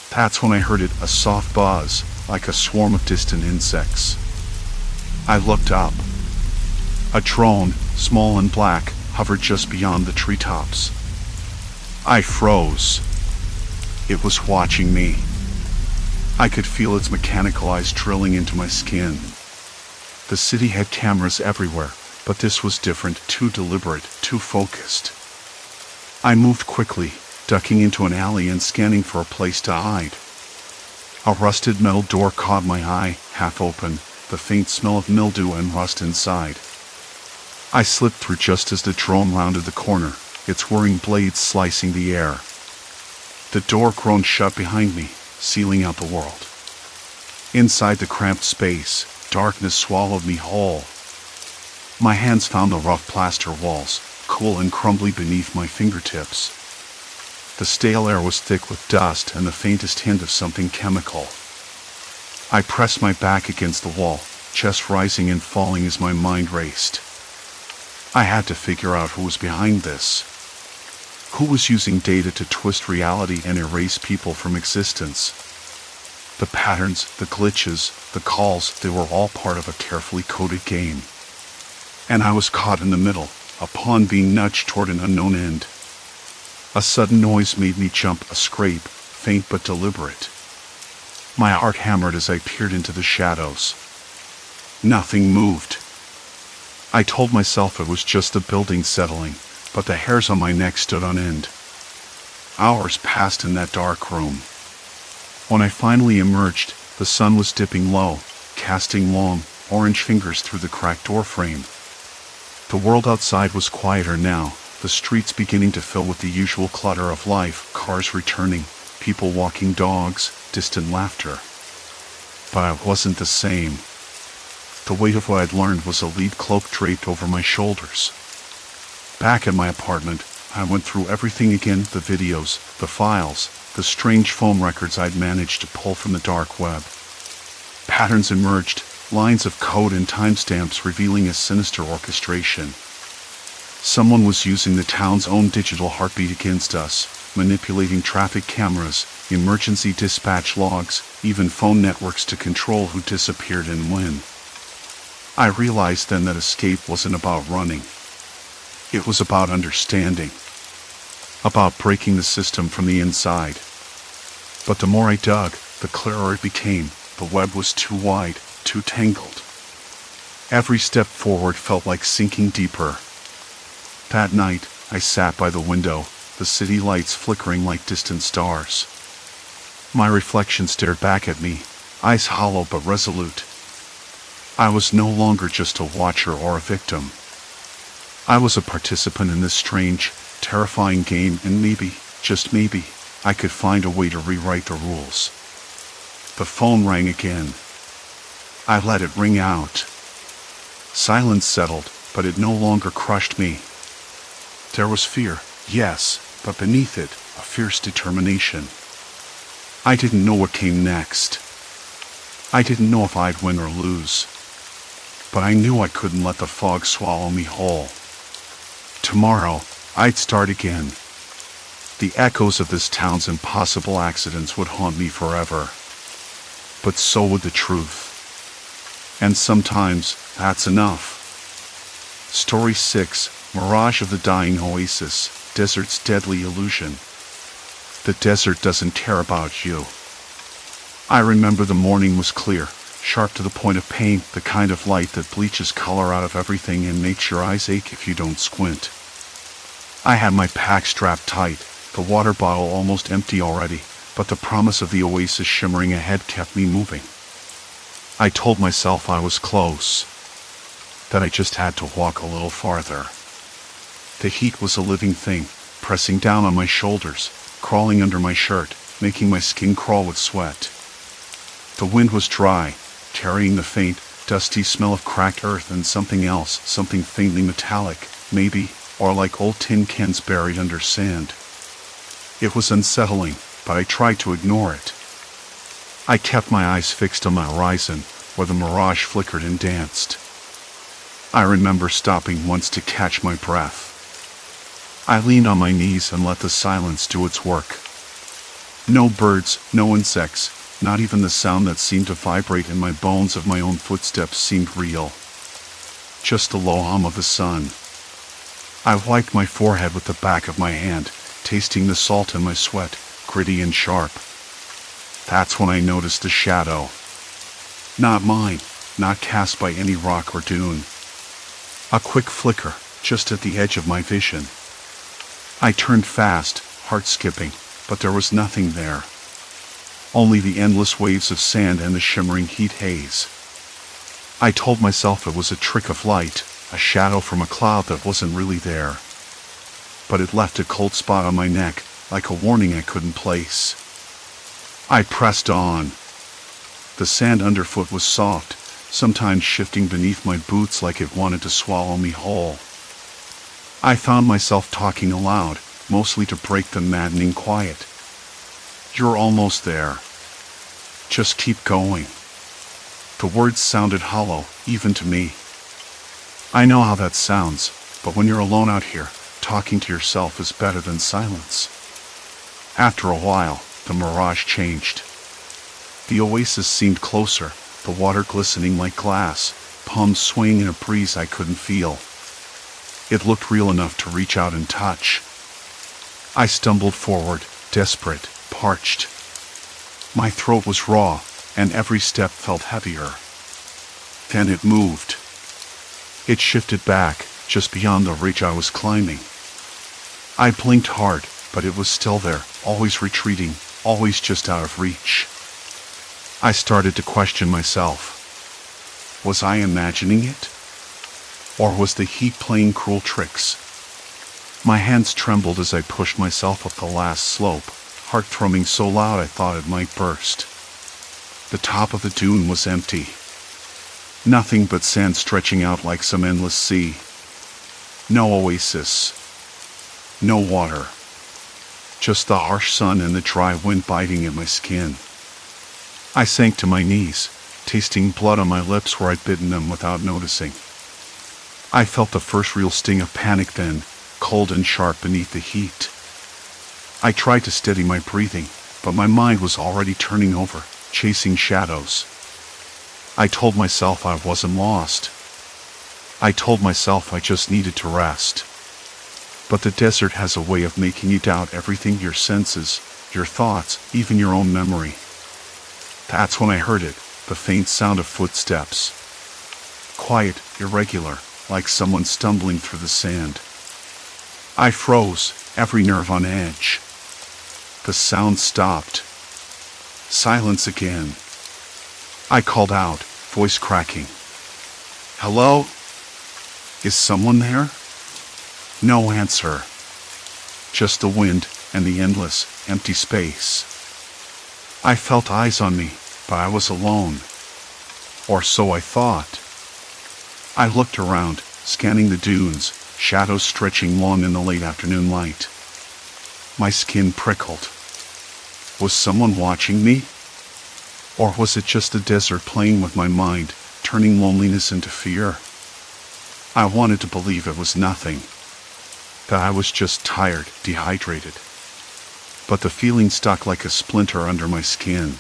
Speaker 1: That's when I heard it, a soft buzz, like a swarm of distant insects. I looked up. A drone, small and black, hovered just beyond the treetops. I froze. It was watching me. I could feel its mechanical eyes drilling into my skin. The city had cameras everywhere, but this was different, too deliberate, too focused. I moved quickly, ducking into an alley and scanning for a place to hide. A rusted metal door caught my eye, half open, the faint smell of mildew and rust inside. I slipped through just as the drone rounded the corner, its whirring blades slicing the air. The door groaned shut behind me, sealing out the world. Inside the cramped space, darkness swallowed me whole. My hands found the rough plaster walls, cool and crumbly beneath my fingertips. The stale air was thick with dust and the faintest hint of something chemical. I pressed my back against the wall, chest rising and falling as my mind raced. I had to figure out who was behind this. Who was using data to twist reality and erase people from existence? The patterns, the glitches, the calls, they were all part of a carefully coded game. And I was caught in the middle, a pawn being nudged toward an unknown end. A sudden noise made me jump, a scrape, faint but deliberate. My heart hammered as I peered into the shadows. Nothing moved. I told myself it was just the building settling, but the hairs on my neck stood on end. Hours passed in that dark room. When I finally emerged, the sun was dipping low, casting long, orange fingers through the cracked door frame. The world outside was quieter now, the streets beginning to fill with the usual clutter of life, cars returning, people walking dogs, distant laughter. But I wasn't the same. The weight of what I'd learned was a lead cloak draped over my shoulders. Back at my apartment, I went through everything again, the videos, the files, the strange phone records I'd managed to pull from the dark web. Patterns emerged, lines of code and timestamps revealing a sinister orchestration. Someone was using the town's own digital heartbeat against us, manipulating traffic cameras, emergency dispatch logs, even phone networks to control who disappeared and when. I realized then that escape wasn't about running. It was about understanding. About breaking the system from the inside. But the more I dug, the clearer it became. The web was too wide, too tangled. Every step forward felt like sinking deeper. That night, I sat by the window, the city lights flickering like distant stars. My reflection stared back at me, eyes hollow but resolute. I was no longer just a watcher or a victim. I was a participant in this strange, terrifying game, and maybe, just maybe, I could find a way to rewrite the rules. The phone rang again. I let it ring out. Silence settled, but it no longer crushed me. There was fear, yes, but beneath it, a fierce determination. I didn't know what came next. I didn't know if I'd win or lose. But I knew I couldn't let the fog swallow me whole. Tomorrow, I'd start again. The echoes of this town's impossible accidents would haunt me forever. But so would the truth. And sometimes, that's enough. Story 6, Mirage of the Dying Oasis, Desert's Deadly Illusion. The desert doesn't care about you. I remember the morning was clear, sharp to the point of pain, the kind of light that bleaches color out of everything and makes your eyes ache if you don't squint. I had my pack strapped tight, the water bottle almost empty already, but the promise of the oasis shimmering ahead kept me moving. I told myself I was close, that I just had to walk a little farther. The heat was a living thing, pressing down on my shoulders, crawling under my shirt, making my skin crawl with sweat. The wind was dry, carrying the faint, dusty smell of cracked earth and something else, something faintly metallic, maybe, or like old tin cans buried under sand. It was unsettling, but I tried to ignore it. I kept my eyes fixed on my horizon, where the mirage flickered and danced. I remember stopping once to catch my breath. I leaned on my knees and let the silence do its work. No birds, no insects, not even the sound that seemed to vibrate in my bones of my own footsteps seemed real. Just the low hum of the sun. I wiped my forehead with the back of my hand, tasting the salt in my sweat, gritty and sharp. That's when I noticed the shadow. Not mine, not cast by any rock or dune. A quick flicker, just at the edge of my vision. I turned fast, heart skipping, but there was nothing there. Only the endless waves of sand and the shimmering heat haze. I told myself it was a trick of light, a shadow from a cloud that wasn't really there. But it left a cold spot on my neck, like a warning I couldn't place. I pressed on. The sand underfoot was soft, sometimes shifting beneath my boots like it wanted to swallow me whole. I found myself talking aloud, mostly to break the maddening quiet. You're almost there. Just keep going. The words sounded hollow, even to me. I know how that sounds, but when you're alone out here, talking to yourself is better than silence. After a while, the mirage changed. The oasis seemed closer, the water glistening like glass, palms swaying in a breeze I couldn't feel. It looked real enough to reach out and touch. I stumbled forward, desperate, parched. My throat was raw, and every step felt heavier. Then it moved. It shifted back, just beyond the ridge I was climbing. I blinked hard, but it was still there, always retreating, always just out of reach. I started to question myself. Was I imagining it? Or was the heat playing cruel tricks? My hands trembled as I pushed myself up the last slope, heart thrumming so loud I thought it might burst. The top of the dune was empty. Nothing but sand stretching out like some endless sea. No oasis. No water. Just the harsh sun and the dry wind biting at my skin. I sank to my knees, tasting blood on my lips where I'd bitten them without noticing. I felt the first real sting of panic then, cold and sharp beneath the heat. I tried to steady my breathing, but my mind was already turning over, chasing shadows. I told myself I wasn't lost. I told myself I just needed to rest. But the desert has a way of making you doubt everything, your senses, your thoughts, even your own memory. That's when I heard it, the faint sound of footsteps. Quiet, irregular, like someone stumbling through the sand. I froze, every nerve on edge. The sound stopped. Silence again. I called out, voice cracking. Hello? Is someone there? No answer. Just the wind and the endless, empty space. I felt eyes on me, but I was alone. Or so I thought. I looked around, scanning the dunes, shadows stretching long in the late afternoon light. My skin prickled. Was someone watching me? Or was it just the desert playing with my mind, turning loneliness into fear? I wanted to believe it was nothing. That I was just tired, dehydrated. But the feeling stuck like a splinter under my skin.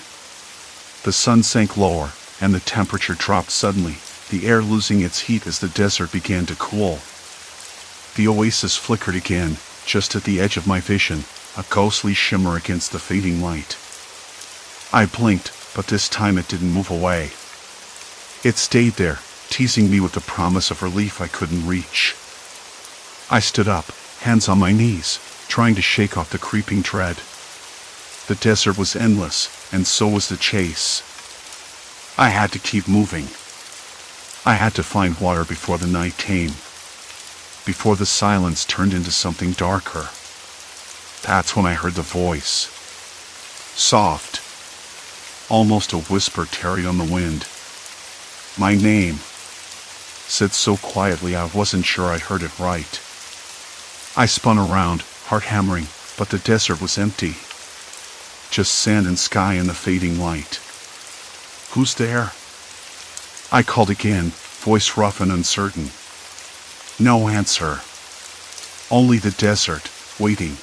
Speaker 1: The sun sank lower, and the temperature dropped suddenly, the air losing its heat as the desert began to cool. The oasis flickered again, just at the edge of my vision, a ghostly shimmer against the fading light. I blinked, but this time it didn't move away. It stayed there, teasing me with the promise of relief I couldn't reach. I stood up, hands on my knees, trying to shake off the creeping dread. The desert was endless, and so was the chase. I had to keep moving. I had to find water before the night came. Before the silence turned into something darker. That's when I heard the voice. Soft. Almost a whisper tarried on the wind. My name. Said so quietly I wasn't sure I'd heard it right. I spun around, heart hammering, but the desert was empty. Just sand and sky in the fading light. Who's there? I called again, voice rough and uncertain. No answer. Only the desert, waiting.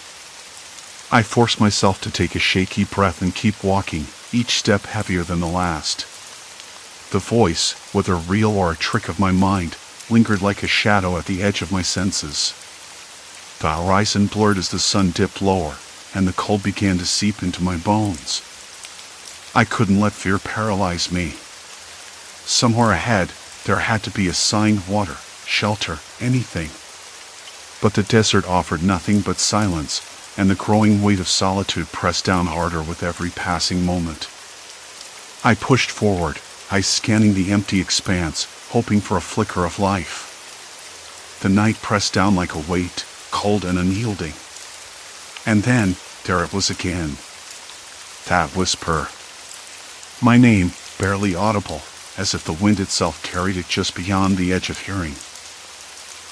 Speaker 1: I forced myself to take a shaky breath and keep walking, each step heavier than the last. The voice, whether real or a trick of my mind, lingered like a shadow at the edge of my senses. The horizon blurred as the sun dipped lower, and the cold began to seep into my bones. I couldn't let fear paralyze me. Somewhere ahead, there had to be a sign, water, shelter, anything. But the desert offered nothing but silence, and the growing weight of solitude pressed down harder with every passing moment. I pushed forward, eyes scanning the empty expanse, hoping for a flicker of life. The night pressed down like a weight, cold and unyielding. And then, there it was again. That whisper. My name, barely audible, as if the wind itself carried it just beyond the edge of hearing.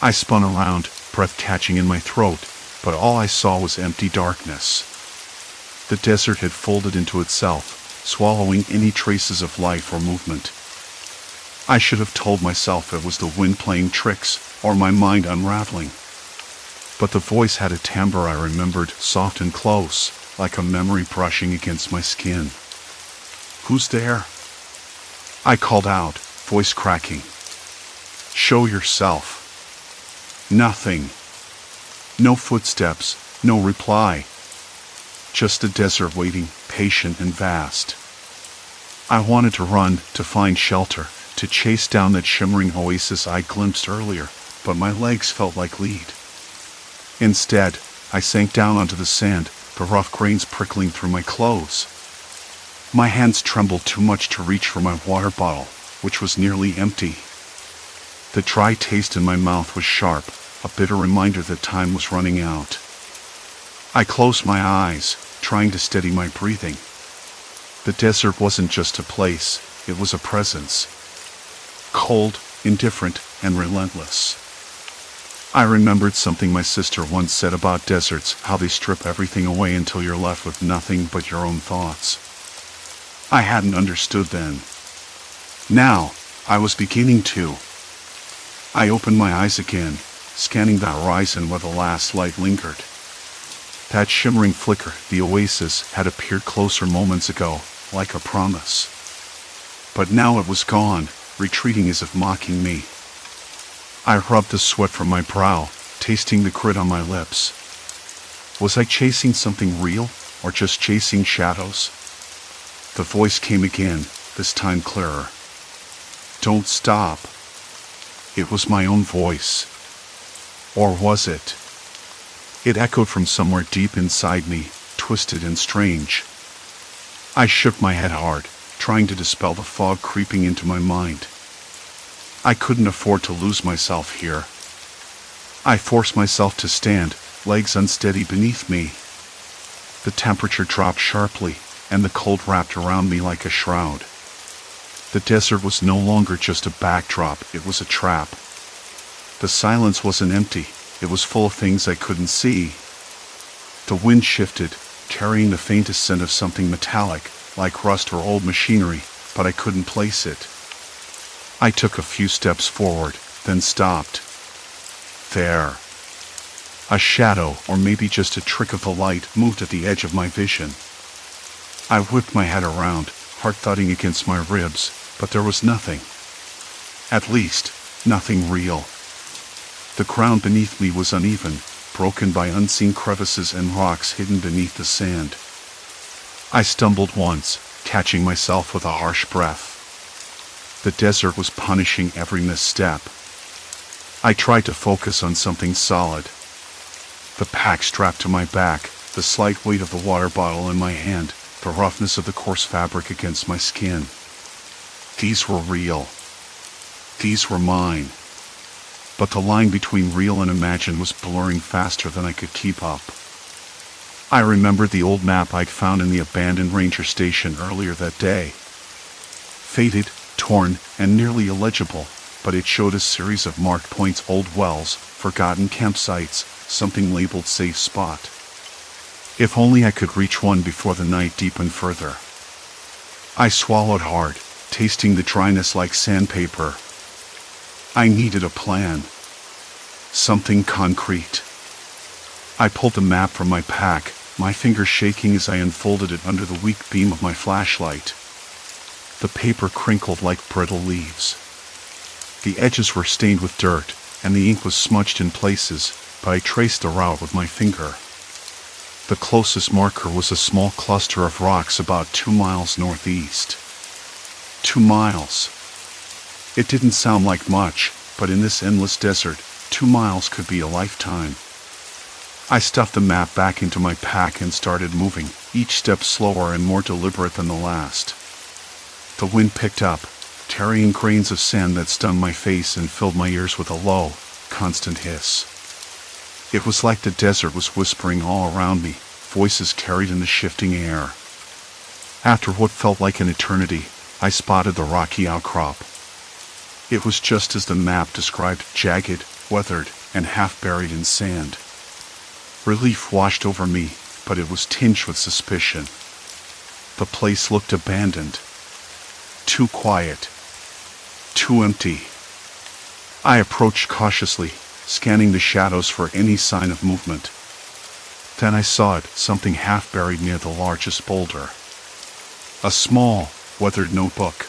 Speaker 1: I spun around, breath catching in my throat, but all I saw was empty darkness. The desert had folded into itself, swallowing any traces of life or movement. I should have told myself it was the wind playing tricks or my mind unraveling. But the voice had a timbre I remembered, soft and close, like a memory brushing against my skin. "Who's there?" I called out, voice cracking. "Show yourself." Nothing. No footsteps, no reply. Just the desert waiting, patient and vast. I wanted to run, to find shelter, to chase down that shimmering oasis I glimpsed earlier, but my legs felt like lead. Instead, I sank down onto the sand, the rough grains prickling through my clothes. My hands trembled too much to reach for my water bottle, which was nearly empty. The dry taste in my mouth was sharp, a bitter reminder that time was running out. I closed my eyes, trying to steady my breathing. The desert wasn't just a place, it was a presence. Cold, indifferent, and relentless. I remembered something my sister once said about deserts, how they strip everything away until you're left with nothing but your own thoughts. I hadn't understood then. Now, I was beginning to. I opened my eyes again, scanning the horizon where the last light lingered. That shimmering flicker, the oasis, had appeared closer moments ago, like a promise. But now it was gone, retreating as if mocking me. I rubbed the sweat from my brow, tasting the grit on my lips. Was I chasing something real, or just chasing shadows? The voice came again, this time clearer. "Don't stop." It was my own voice. Or was it? It echoed from somewhere deep inside me, twisted and strange. I shook my head hard, trying to dispel the fog creeping into my mind. I couldn't afford to lose myself here. I forced myself to stand, legs unsteady beneath me. The temperature dropped sharply, and the cold wrapped around me like a shroud. The desert was no longer just a backdrop, it was a trap. The silence wasn't empty, it was full of things I couldn't see. The wind shifted, carrying the faintest scent of something metallic, like rust or old machinery, but I couldn't place it. I took a few steps forward, then stopped. There. A shadow, or maybe just a trick of the light, moved at the edge of my vision. I whipped my head around, heart thudding against my ribs, but there was nothing. At least, nothing real. The ground beneath me was uneven, broken by unseen crevices and rocks hidden beneath the sand. I stumbled once, catching myself with a harsh breath. The desert was punishing every misstep. I tried to focus on something solid. The pack strapped to my back, the slight weight of the water bottle in my hand, the roughness of the coarse fabric against my skin. These were real. These were mine. But the line between real and imagined was blurring faster than I could keep up. I remembered the old map I'd found in the abandoned ranger station earlier that day. Faded, torn, and nearly illegible, but it showed a series of marked points, old wells, forgotten campsites, something labeled safe spot. If only I could reach one before the night deepened further. I swallowed hard, tasting the dryness like sandpaper. I needed a plan. Something concrete. I pulled the map from my pack, my fingers shaking as I unfolded it under the weak beam of my flashlight. The paper crinkled like brittle leaves. The edges were stained with dirt, and the ink was smudged in places, but I traced the route with my finger. The closest marker was a small cluster of rocks about 2 miles northeast. 2 miles. It didn't sound like much, but in this endless desert, 2 miles could be a lifetime. I stuffed the map back into my pack and started moving, each step slower and more deliberate than the last. The wind picked up, carrying grains of sand that stung my face and filled my ears with a low, constant hiss. It was like the desert was whispering all around me, voices carried in the shifting air. After what felt like an eternity, I spotted the rocky outcrop. It was just as the map described, jagged, weathered, and half buried in sand. Relief washed over me, but it was tinged with suspicion. The place looked abandoned. Too quiet. too empty. I approached cautiously, scanning the shadows for any sign of movement. Then I saw it, something half buried near the largest boulder. A small, weathered notebook.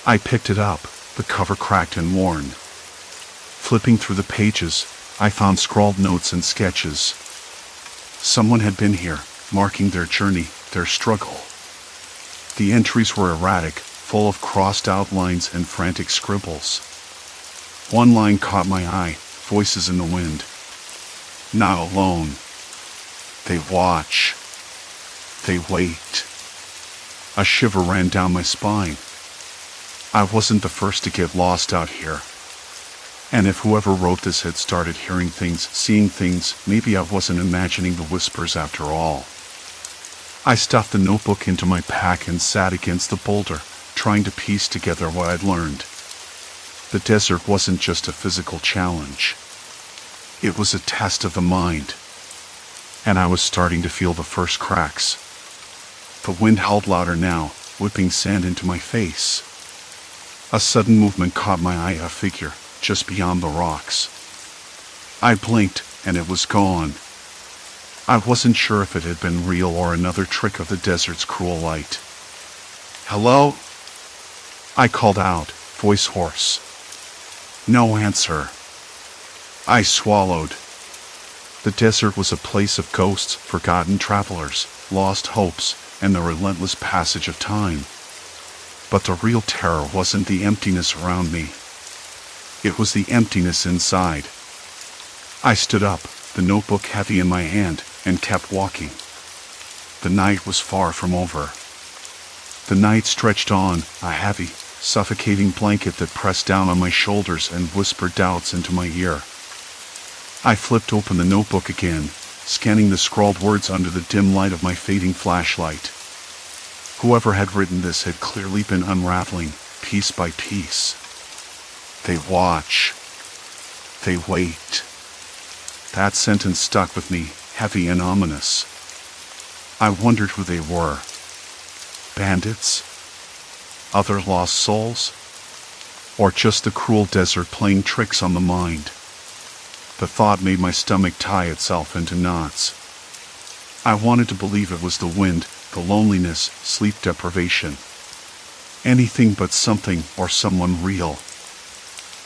Speaker 1: I picked it up, the cover cracked and worn. Flipping through the pages, I found scrawled notes and sketches. Someone had been here, marking their journey, their struggle. The entries were erratic, full of crossed outlines and frantic scribbles. One line caught my eye, voices in the wind. Not alone. They watch. They wait. A shiver ran down my spine. I wasn't the first to get lost out here. And if whoever wrote this had started hearing things, seeing things, maybe I wasn't imagining the whispers after all. I stuffed the notebook into my pack and sat against the boulder, trying to piece together what I'd learned. The desert wasn't just a physical challenge. It was a test of the mind. And I was starting to feel the first cracks. The wind howled louder now, whipping sand into my face. A sudden movement caught my eye, a figure, just beyond the rocks. I blinked, and it was gone. I wasn't sure if it had been real or another trick of the desert's cruel light. "Hello?" I called out, voice hoarse. No answer. I swallowed. The desert was a place of ghosts, forgotten travelers, lost hopes, and the relentless passage of time. But the real terror wasn't the emptiness around me. It was the emptiness inside. I stood up, the notebook heavy in my hand, and kept walking. The night was far from over. The night stretched on, a heavy, suffocating blanket that pressed down on my shoulders and whispered doubts into my ear. I flipped open the notebook again, scanning the scrawled words under the dim light of my fading flashlight. Whoever had written this had clearly been unraveling, piece by piece. They watch. They wait. That sentence stuck with me, heavy and ominous. I wondered who they were. Bandits? Other lost souls? Or just the cruel desert playing tricks on the mind? The thought made my stomach tie itself into knots. I wanted to believe it was the wind, the loneliness, sleep deprivation. Anything but something or someone real.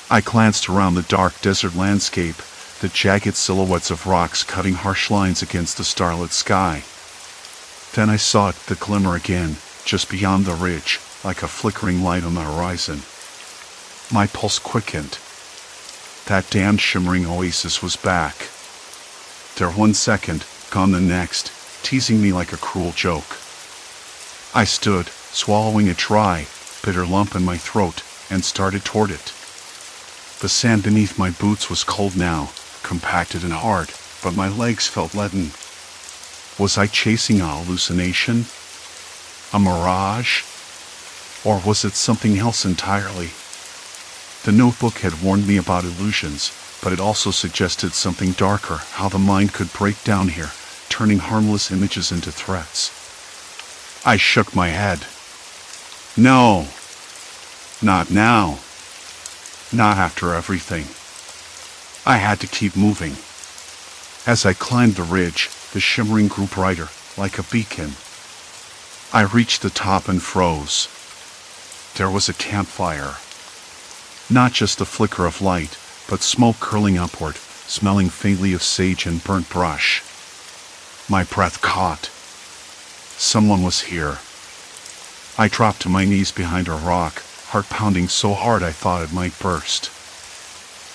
Speaker 1: I glanced around the dark desert landscape, the jagged silhouettes of rocks cutting harsh lines against the starlit sky. Then I saw it, the glimmer again, just beyond the ridge, like a flickering light on the horizon. My pulse quickened. That damned shimmering oasis was back. There 1 second, gone the next, teasing me like a cruel joke. I stood, swallowing a dry, bitter lump in my throat, and started toward it. The sand beneath my boots was cold now, compacted and hard, but my legs felt leaden. Was I chasing a hallucination? A mirage? Or was it something else entirely? The notebook had warned me about illusions, but it also suggested something darker, how the mind could break down here, turning harmless images into threats. I shook my head. No. Not now. Not after everything. I had to keep moving. As I climbed the ridge, the shimmering grew brighter, like a beacon. I reached the top and froze. There was a campfire. Not just a flicker of light, but smoke curling upward, smelling faintly of sage and burnt brush. My breath caught. Someone was here. I dropped to my knees behind a rock, heart pounding so hard I thought it might burst.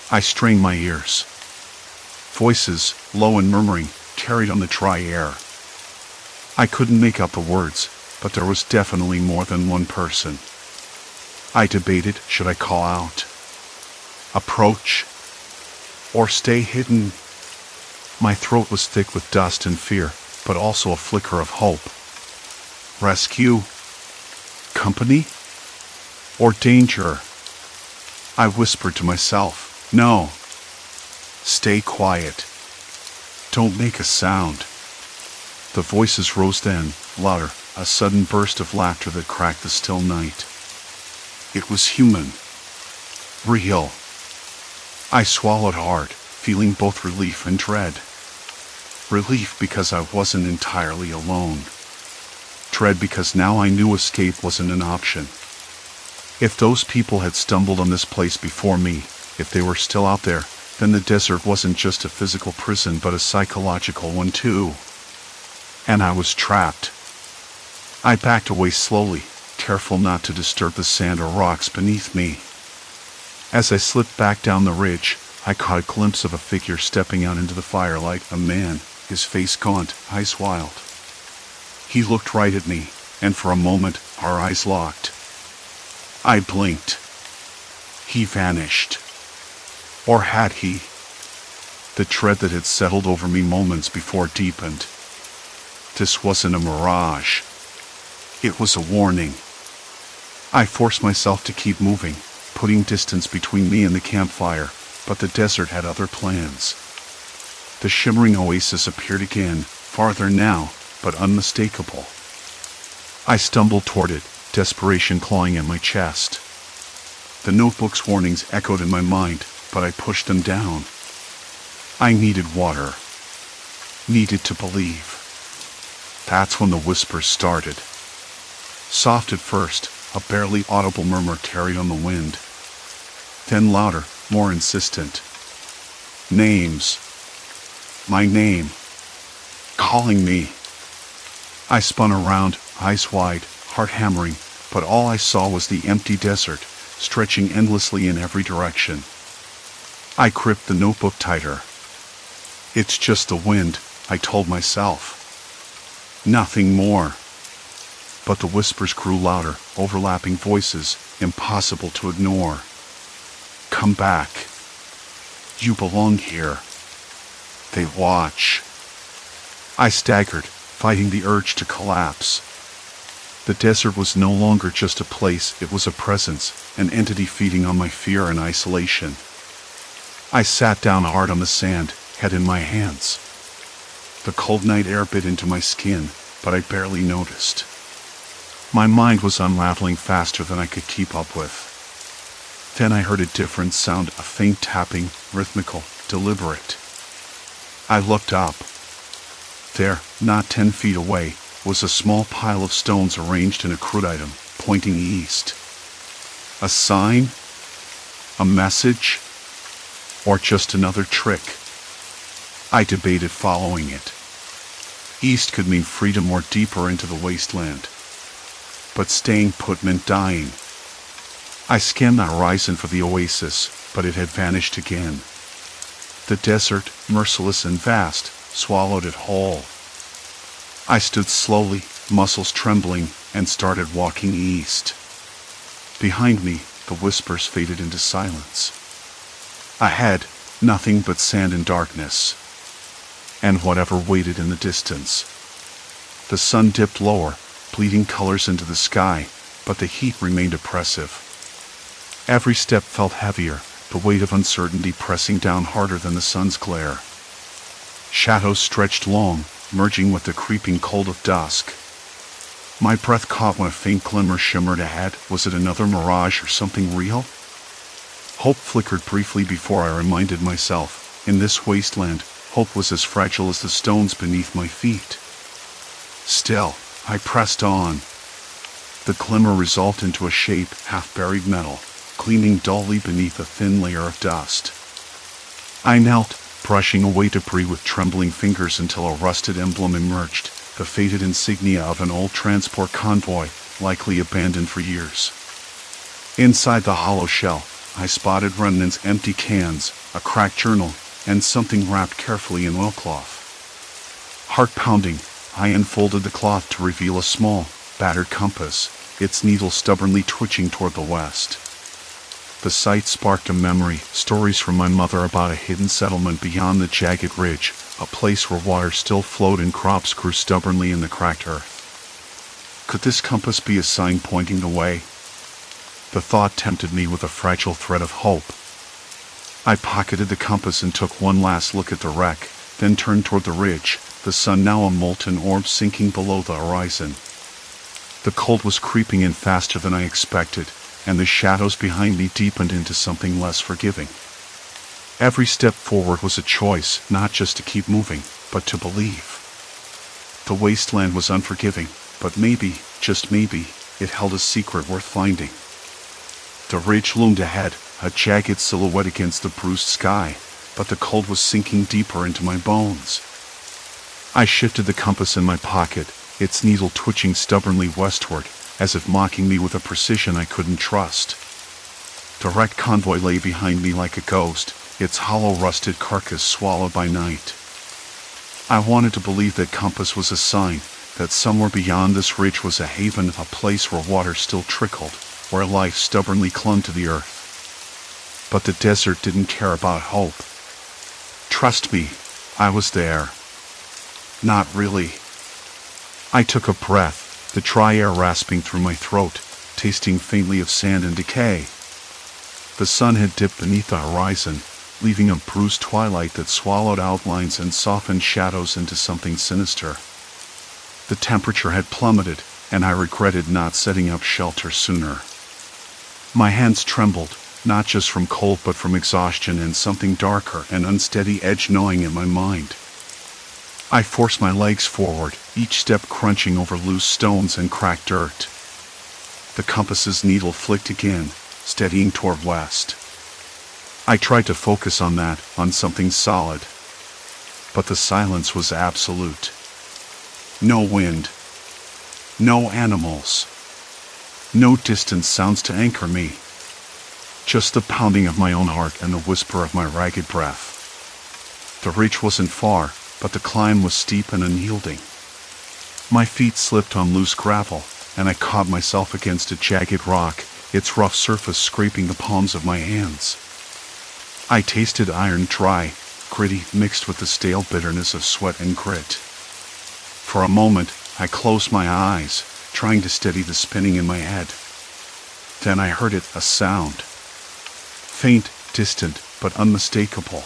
Speaker 1: I strained my ears. Voices, low and murmuring, carried on the dry air. I couldn't make out the words, but there was definitely more than one person. I debated, should I call out? Approach? Or stay hidden? My throat was thick with dust and fear, but also a flicker of hope. Rescue? Company? Or danger? I whispered to myself, no. Stay quiet. Don't make a sound. The voices rose then, louder, a sudden burst of laughter that cracked the still night. It was human, Real. I swallowed hard, feeling both relief and dread. Relief because I wasn't entirely alone. Dread because now I knew escape wasn't an option. If those people had stumbled on this place before me, if they were still out there, then the desert wasn't just a physical prison but a psychological one too. And I was trapped. I backed away slowly, careful not to disturb the sand or rocks beneath me. As I slipped back down the ridge, I caught a glimpse of a figure stepping out into the firelight, a man, his face gaunt, eyes wild. He looked right at me, and for a moment, our eyes locked. I blinked. He vanished. Or had he? The dread that had settled over me moments before deepened. This wasn't a mirage. It was a warning. I forced myself to keep moving, putting distance between me and the campfire, but the desert had other plans. The shimmering oasis appeared again, farther now, but unmistakable. I stumbled toward it, desperation clawing at my chest. The notebook's warnings echoed in my mind, but I pushed them down. I needed water. Needed to believe. That's when the whispers started. Soft at first, a barely audible murmur carried on the wind. Then louder, more insistent. Names. My name. Calling me. I spun around, eyes wide, heart hammering, but all I saw was the empty desert, stretching endlessly in every direction. I gripped the notebook tighter. It's just the wind, I told myself. Nothing more. But the whispers grew louder, overlapping voices, impossible to ignore. Come back. You belong here. They watch. I staggered, fighting the urge to collapse. The desert was no longer just a place, it was a presence, an entity feeding on my fear and isolation. I sat down hard on the sand, head in my hands. The cold night air bit into my skin, but I barely noticed. My mind was unraveling faster than I could keep up with. Then I heard a different sound, a faint tapping, rhythmical, deliberate. I looked up. There, not 10 feet away, was a small pile of stones arranged in a crude item, pointing east. A sign? A message? Or just another trick? I debated following it. East could mean freedom or deeper into the wasteland. But staying put meant dying. I scanned the horizon for the oasis, but it had vanished again. The desert, merciless and vast, swallowed it whole. I stood slowly, muscles trembling, and started walking east. Behind me, the whispers faded into silence. Ahead, nothing but sand and darkness. And whatever waited in the distance. The sun dipped lower, bleeding colors into the sky, but the heat remained oppressive. Every step felt heavier, the weight of uncertainty pressing down harder than the sun's glare. Shadows stretched long, merging with the creeping cold of dusk. My breath caught when a faint glimmer shimmered ahead. Was it another mirage or something real? Hope flickered briefly before I reminded myself, in this wasteland, hope was as fragile as the stones beneath my feet. Still, I pressed on. The glimmer resolved into a shape, half-buried metal, gleaming dully beneath a thin layer of dust. I knelt, brushing away debris with trembling fingers until a rusted emblem emerged, the faded insignia of an old transport convoy, likely abandoned for years. Inside the hollow shell, I spotted remnants, empty cans, a cracked journal, and something wrapped carefully in oilcloth. Heart pounding, I unfolded the cloth to reveal a small, battered compass, its needle stubbornly twitching toward the west. The sight sparked a memory, stories from my mother about a hidden settlement beyond the jagged ridge, a place where water still flowed and crops grew stubbornly in the cracked earth. Could this compass be a sign pointing the way? The thought tempted me with a fragile thread of hope. I pocketed the compass and took one last look at the wreck, then turned toward the ridge, the sun now a molten orb sinking below the horizon. The cold was creeping in faster than I expected, and the shadows behind me deepened into something less forgiving. Every step forward was a choice, not just to keep moving, but to believe. The wasteland was unforgiving, but maybe, just maybe, it held a secret worth finding. The ridge loomed ahead, a jagged silhouette against the bruised sky, but the cold was sinking deeper into my bones. I shifted the compass in my pocket, its needle twitching stubbornly westward, as if mocking me with a precision I couldn't trust. The wrecked convoy lay behind me like a ghost, its hollow rusted carcass swallowed by night. I wanted to believe that compass was a sign, that somewhere beyond this ridge was a haven, a place where water still trickled, where life stubbornly clung to the earth. But the desert didn't care about hope. Trust me, I was there. Not really. I took a breath, the dry air rasping through my throat, tasting faintly of sand and decay. The sun had dipped beneath the horizon, leaving a bruised twilight that swallowed outlines and softened shadows into something sinister. The temperature had plummeted, and I regretted not setting up shelter sooner. My hands trembled, not just from cold but from exhaustion and something darker and unsteady edge gnawing at my mind. I forced my legs forward, each step crunching over loose stones and cracked dirt. The compass's needle flicked again, steadying toward west. I tried to focus on that, on something solid. But the silence was absolute. No wind. No animals. No distant sounds to anchor me. Just the pounding of my own heart and the whisper of my ragged breath. The ridge wasn't far, but the climb was steep and unyielding. My feet slipped on loose gravel, and I caught myself against a jagged rock, its rough surface scraping the palms of my hands. I tasted iron dry, gritty, mixed with the stale bitterness of sweat and grit. For a moment, I closed my eyes, trying to steady the spinning in my head. Then I heard it, a sound. Faint, distant, but unmistakable.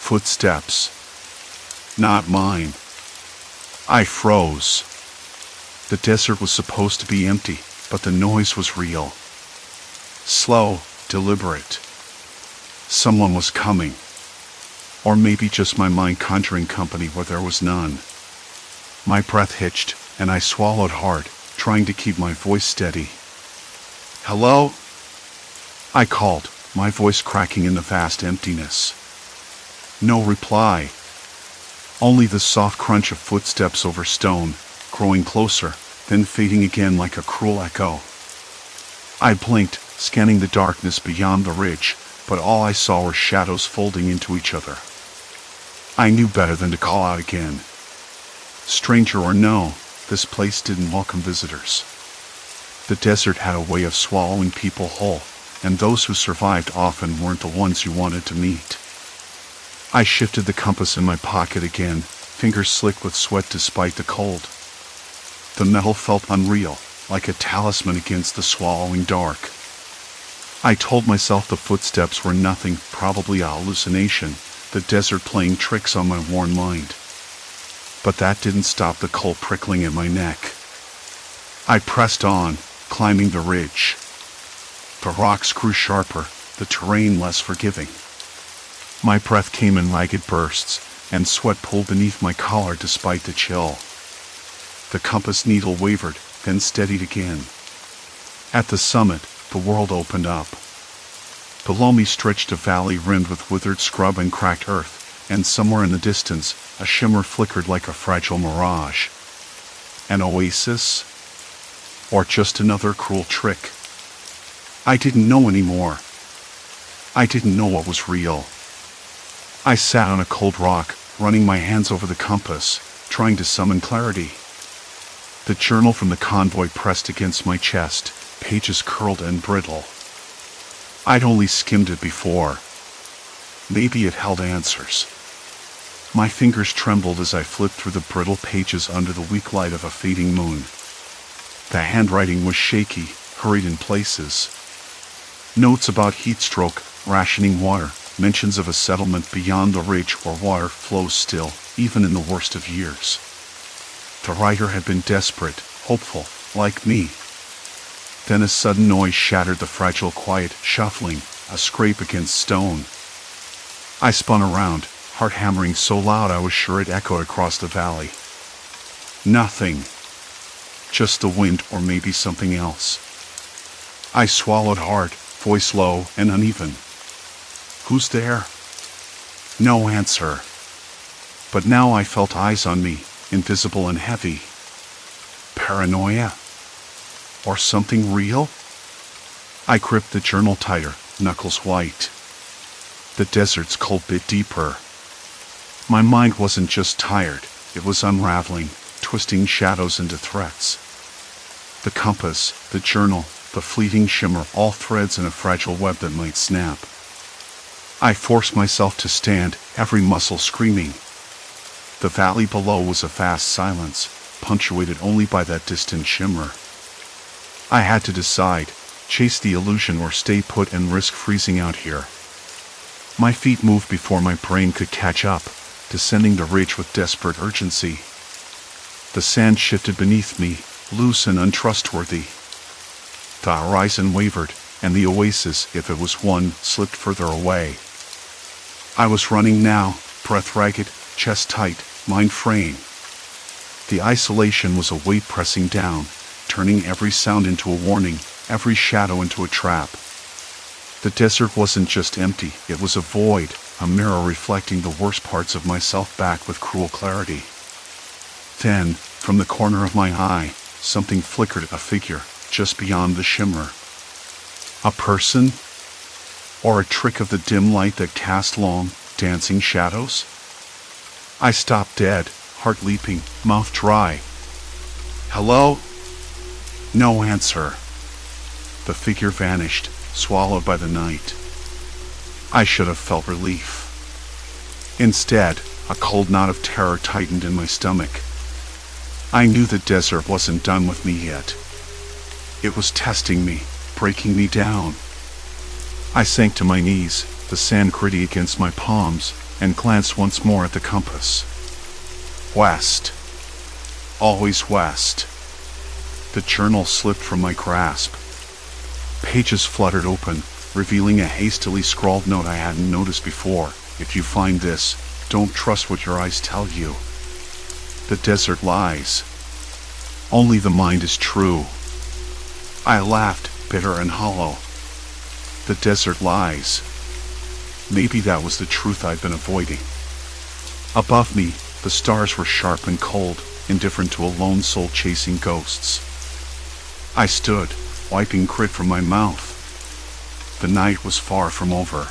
Speaker 1: Footsteps. Not mine. I froze. The desert was supposed to be empty, but the noise was real. Slow, deliberate. Someone was coming. Or maybe just my mind conjuring company where there was none. My breath hitched, and I swallowed hard, trying to keep my voice steady. "Hello?" I called, my voice cracking in the vast emptiness. No reply. Only the soft crunch of footsteps over stone, growing closer, then fading again like a cruel echo. I blinked, scanning the darkness beyond the ridge, but all I saw were shadows folding into each other. I knew better than to call out again. Stranger or no, this place didn't welcome visitors. The desert had a way of swallowing people whole, and those who survived often weren't the ones you wanted to meet. I shifted the compass in my pocket again, fingers slick with sweat despite the cold. The metal felt unreal, like a talisman against the swallowing dark. I told myself the footsteps were nothing, probably a hallucination, the desert playing tricks on my worn mind. But that didn't stop the cold prickling at my neck. I pressed on, climbing the ridge. The rocks grew sharper, the terrain less forgiving. My breath came in ragged bursts, and sweat pooled beneath my collar despite the chill. The compass needle wavered, then steadied again. At the summit, the world opened up. Below me stretched a valley rimmed with withered scrub and cracked earth, and somewhere in the distance, a shimmer flickered like a fragile mirage. An oasis? Or just another cruel trick? I didn't know anymore. I didn't know what was real. I sat on a cold rock, running my hands over the compass, trying to summon clarity. The journal from the convoy pressed against my chest, pages curled and brittle. I'd only skimmed it before. Maybe it held answers. My fingers trembled as I flipped through the brittle pages under the weak light of a fading moon. The handwriting was shaky, hurried in places. Notes about heat stroke, rationing water, mentions of a settlement beyond the ridge where water flows still, even in the worst of years. The writer had been desperate, hopeful, like me. Then a sudden noise shattered the fragile quiet, shuffling, a scrape against stone. I spun around, heart hammering so loud I was sure it echoed across the valley. Nothing. Just the wind or maybe something else. I swallowed hard, voice low and uneven. Who's there? No answer. But now I felt eyes on me, invisible and heavy. Paranoia? Or something real? I gripped the journal tighter, knuckles white. The desert's cold bit deeper. My mind wasn't just tired, it was unraveling, twisting shadows into threats. The compass, the journal, the fleeting shimmer, all threads in a fragile web that might snap. I forced myself to stand, every muscle screaming. The valley below was a vast silence, punctuated only by that distant shimmer. I had to decide, chase the illusion or stay put and risk freezing out here. My feet moved before my brain could catch up, descending the ridge with desperate urgency. The sand shifted beneath me, loose and untrustworthy. The horizon wavered, and the oasis, if it was one, slipped further away. I was running now, breath ragged, chest tight, mind fraying. The isolation was a weight pressing down, turning every sound into a warning, every shadow into a trap. The desert wasn't just empty, it was a void, a mirror reflecting the worst parts of myself back with cruel clarity. Then, from the corner of my eye, something flickered, a figure, just beyond the shimmer. A person? Or a trick of the dim light that cast long, dancing shadows? I stopped dead, heart leaping, mouth dry. Hello? No answer. The figure vanished, swallowed by the night. I should have felt relief. Instead, a cold knot of terror tightened in my stomach. I knew the desert wasn't done with me yet. It was testing me, breaking me down. I sank to my knees, the sand gritty against my palms, and glanced once more at the compass. West. Always west. The journal slipped from my grasp. Pages fluttered open, revealing a hastily scrawled note I hadn't noticed before. If you find this, don't trust what your eyes tell you. The desert lies. Only the mind is true. I laughed, bitter and hollow. The desert lies. Maybe that was the truth I'd been avoiding. Above me, the stars were sharp and cold, indifferent to a lone soul chasing ghosts. I stood, wiping grit from my mouth. The night was far from over.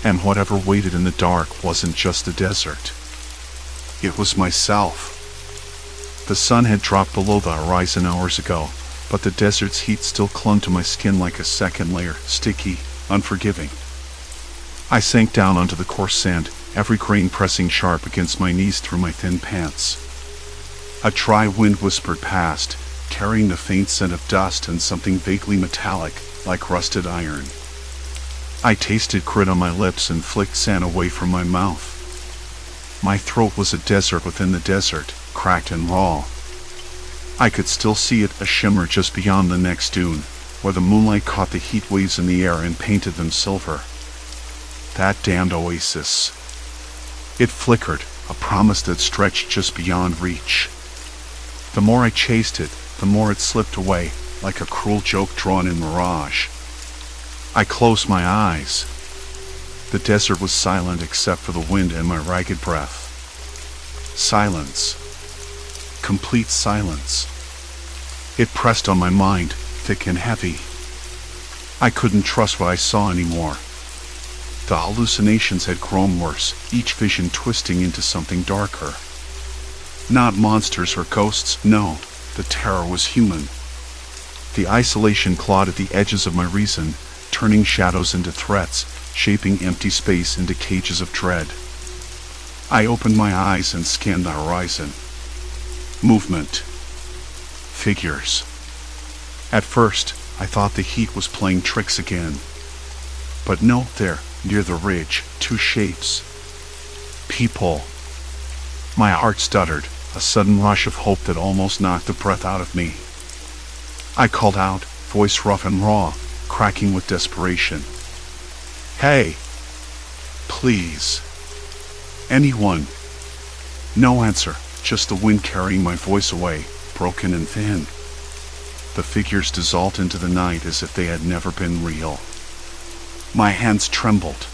Speaker 1: And whatever waited in the dark wasn't just the desert. It was myself. The sun had dropped below the horizon hours ago, but the desert's heat still clung to my skin like a second layer, sticky, unforgiving. I sank down onto the coarse sand, every grain pressing sharp against my knees through my thin pants. A dry wind whispered past, carrying the faint scent of dust and something vaguely metallic, like rusted iron. I tasted grit on my lips and flicked sand away from my mouth. My throat was a desert within the desert, cracked and raw. I could still see it, a shimmer just beyond the next dune, where the moonlight caught the heat waves in the air and painted them silver. That damned oasis. It flickered, a promise that stretched just beyond reach. The more I chased it, the more it slipped away, like a cruel joke drawn in Mirage. I closed my eyes. The desert was silent except for the wind and my ragged breath. Silence. Complete silence. It pressed on my mind, thick and heavy. I couldn't trust what I saw anymore. The hallucinations had grown worse, each vision twisting into something darker. Not monsters or ghosts, no, the terror was human. The isolation clawed at the edges of my reason, turning shadows into threats, shaping empty space into cages of dread. I opened my eyes and scanned the horizon. Movement. Figures. At first, I thought the heat was playing tricks again. But no, there, near the ridge, two shapes. People. My heart stuttered, a sudden rush of hope that almost knocked the breath out of me. I called out, voice rough and raw, cracking with desperation. "Hey! Please! Anyone!" No answer, just the wind carrying my voice away, broken and thin. The figures dissolved into the night as if they had never been real. My hands trembled.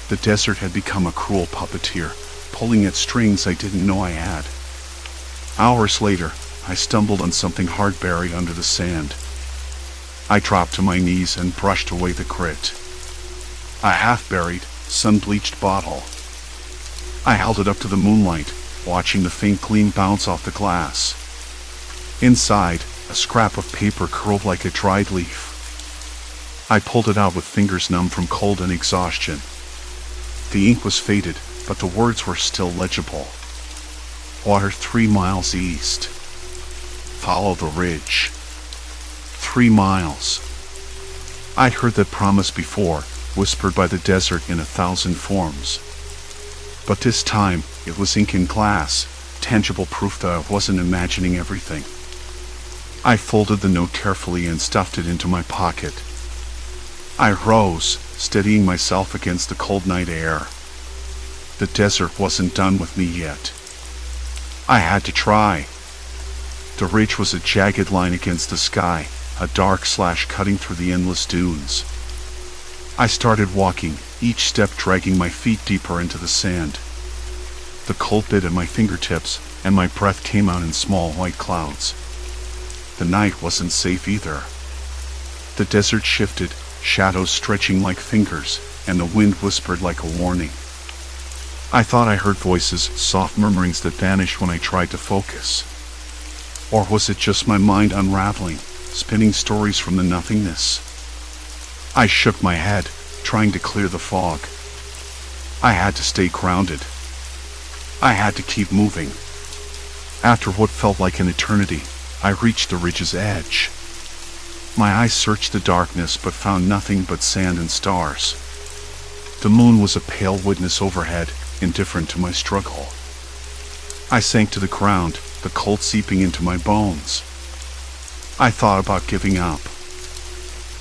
Speaker 1: The desert had become a cruel puppeteer, pulling at strings I didn't know I had. Hours later, I stumbled on something hard buried under the sand. I dropped to my knees and brushed away the grit. A half-buried, sun-bleached bottle. I held it up to the moonlight, watching the faint gleam bounce off the glass. Inside, a scrap of paper curled like a dried leaf. I pulled it out with fingers numb from cold and exhaustion. The ink was faded, but the words were still legible. Water 3 miles east. Follow the ridge. 3 miles. I'd heard that promise before, whispered by the desert in 1,000 forms. But this time, it was ink and glass, tangible proof that I wasn't imagining everything. I folded the note carefully and stuffed it into my pocket. I rose, steadying myself against the cold night air. The desert wasn't done with me yet. I had to try. The ridge was a jagged line against the sky, a dark slash cutting through the endless dunes. I started walking, each step dragging my feet deeper into the sand. The cold bit at my fingertips, and my breath came out in small white clouds. The night wasn't safe either. The desert shifted, shadows stretching like fingers, and the wind whispered like a warning. I thought I heard voices, soft murmurings that vanished when I tried to focus. Or was it just my mind unraveling, spinning stories from the nothingness? I shook my head, trying to clear the fog. I had to stay grounded. I had to keep moving. After what felt like an eternity, I reached the ridge's edge. My eyes searched the darkness but found nothing but sand and stars. The moon was a pale witness overhead, indifferent to my struggle. I sank to the ground, the cold seeping into my bones. I thought about giving up,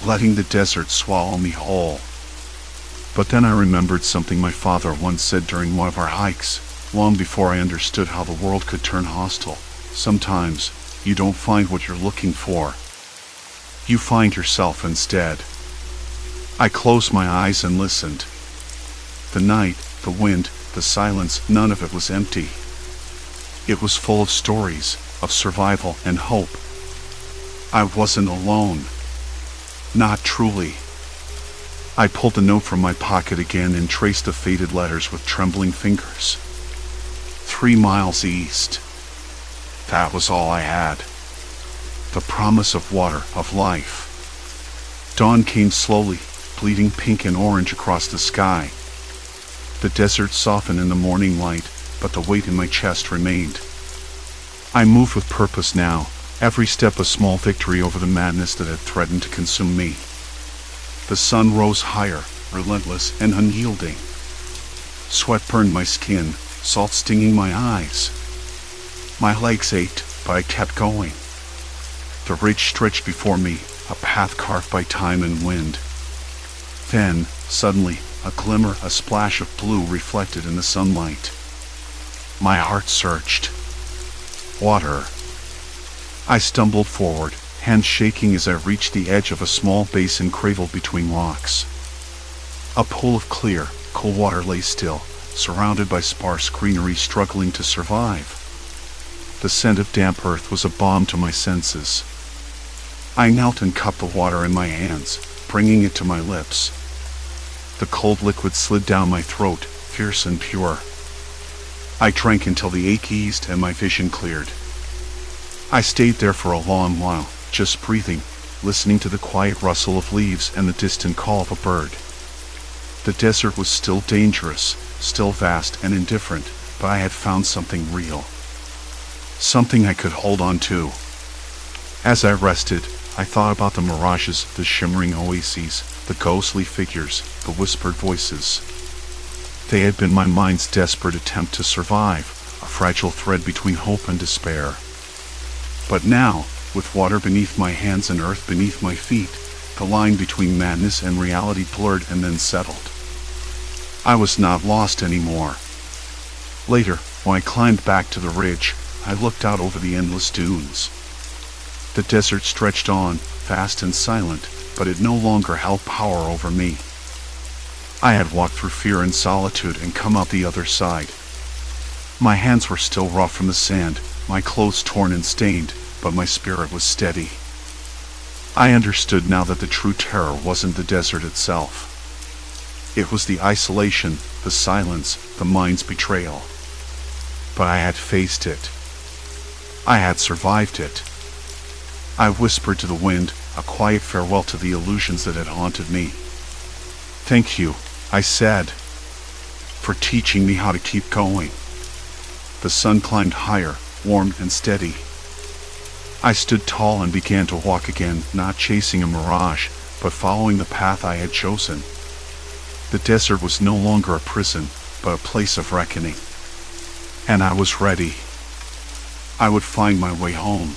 Speaker 1: letting the desert swallow me whole. But then I remembered something my father once said during one of our hikes, long before I understood how the world could turn hostile. Sometimes, you don't find what you're looking for. You find yourself instead. I closed my eyes and listened. The night, the wind, the silence, none of it was empty. It was full of stories, of survival and hope. I wasn't alone. Not truly. I pulled the note from my pocket again and traced the faded letters with trembling fingers. 3 miles east. That was all I had. The promise of water, of life. Dawn came slowly, bleeding pink and orange across the sky. The desert softened in the morning light, but the weight in my chest remained. I moved with purpose now, every step a small victory over the madness that had threatened to consume me. The sun rose higher, relentless and unyielding. Sweat burned my skin, salt stinging my eyes. My legs ached, but I kept going. The ridge stretched before me, a path carved by time and wind. Then, suddenly, a glimmer, a splash of blue reflected in the sunlight. My heart surged. Water. I stumbled forward, hands shaking as I reached the edge of a small basin cradled between rocks. A pool of clear, cool water lay still, surrounded by sparse greenery struggling to survive. The scent of damp earth was a balm to my senses. I knelt and cupped the water in my hands, bringing it to my lips. The cold liquid slid down my throat, fierce and pure. I drank until the ache eased and my vision cleared. I stayed there for a long while, just breathing, listening to the quiet rustle of leaves and the distant call of a bird. The desert was still dangerous, still vast and indifferent, but I had found something real. Something I could hold on to. As I rested, I thought about the mirages, the shimmering oases, the ghostly figures, the whispered voices. They had been my mind's desperate attempt to survive, a fragile thread between hope and despair. But now, with water beneath my hands and earth beneath my feet. The line between madness and reality blurred and then settled. I was not lost anymore. Later, when I climbed back to the ridge, I looked out over the endless dunes. The desert stretched on, vast and silent, but it no longer held power over me. I had walked through fear and solitude and come out the other side. My hands were still raw from the sand, my clothes torn and stained, but my spirit was steady. I understood now that the true terror wasn't the desert itself. It was the isolation, the silence, the mind's betrayal. But I had faced it. I had survived it. I whispered to the wind, a quiet farewell to the illusions that had haunted me. "Thank you," I said, "for teaching me how to keep going." The sun climbed higher, warm and steady. I stood tall and began to walk again, not chasing a mirage, but following the path I had chosen. The desert was no longer a prison, but a place of reckoning. And I was ready. I would find my way home.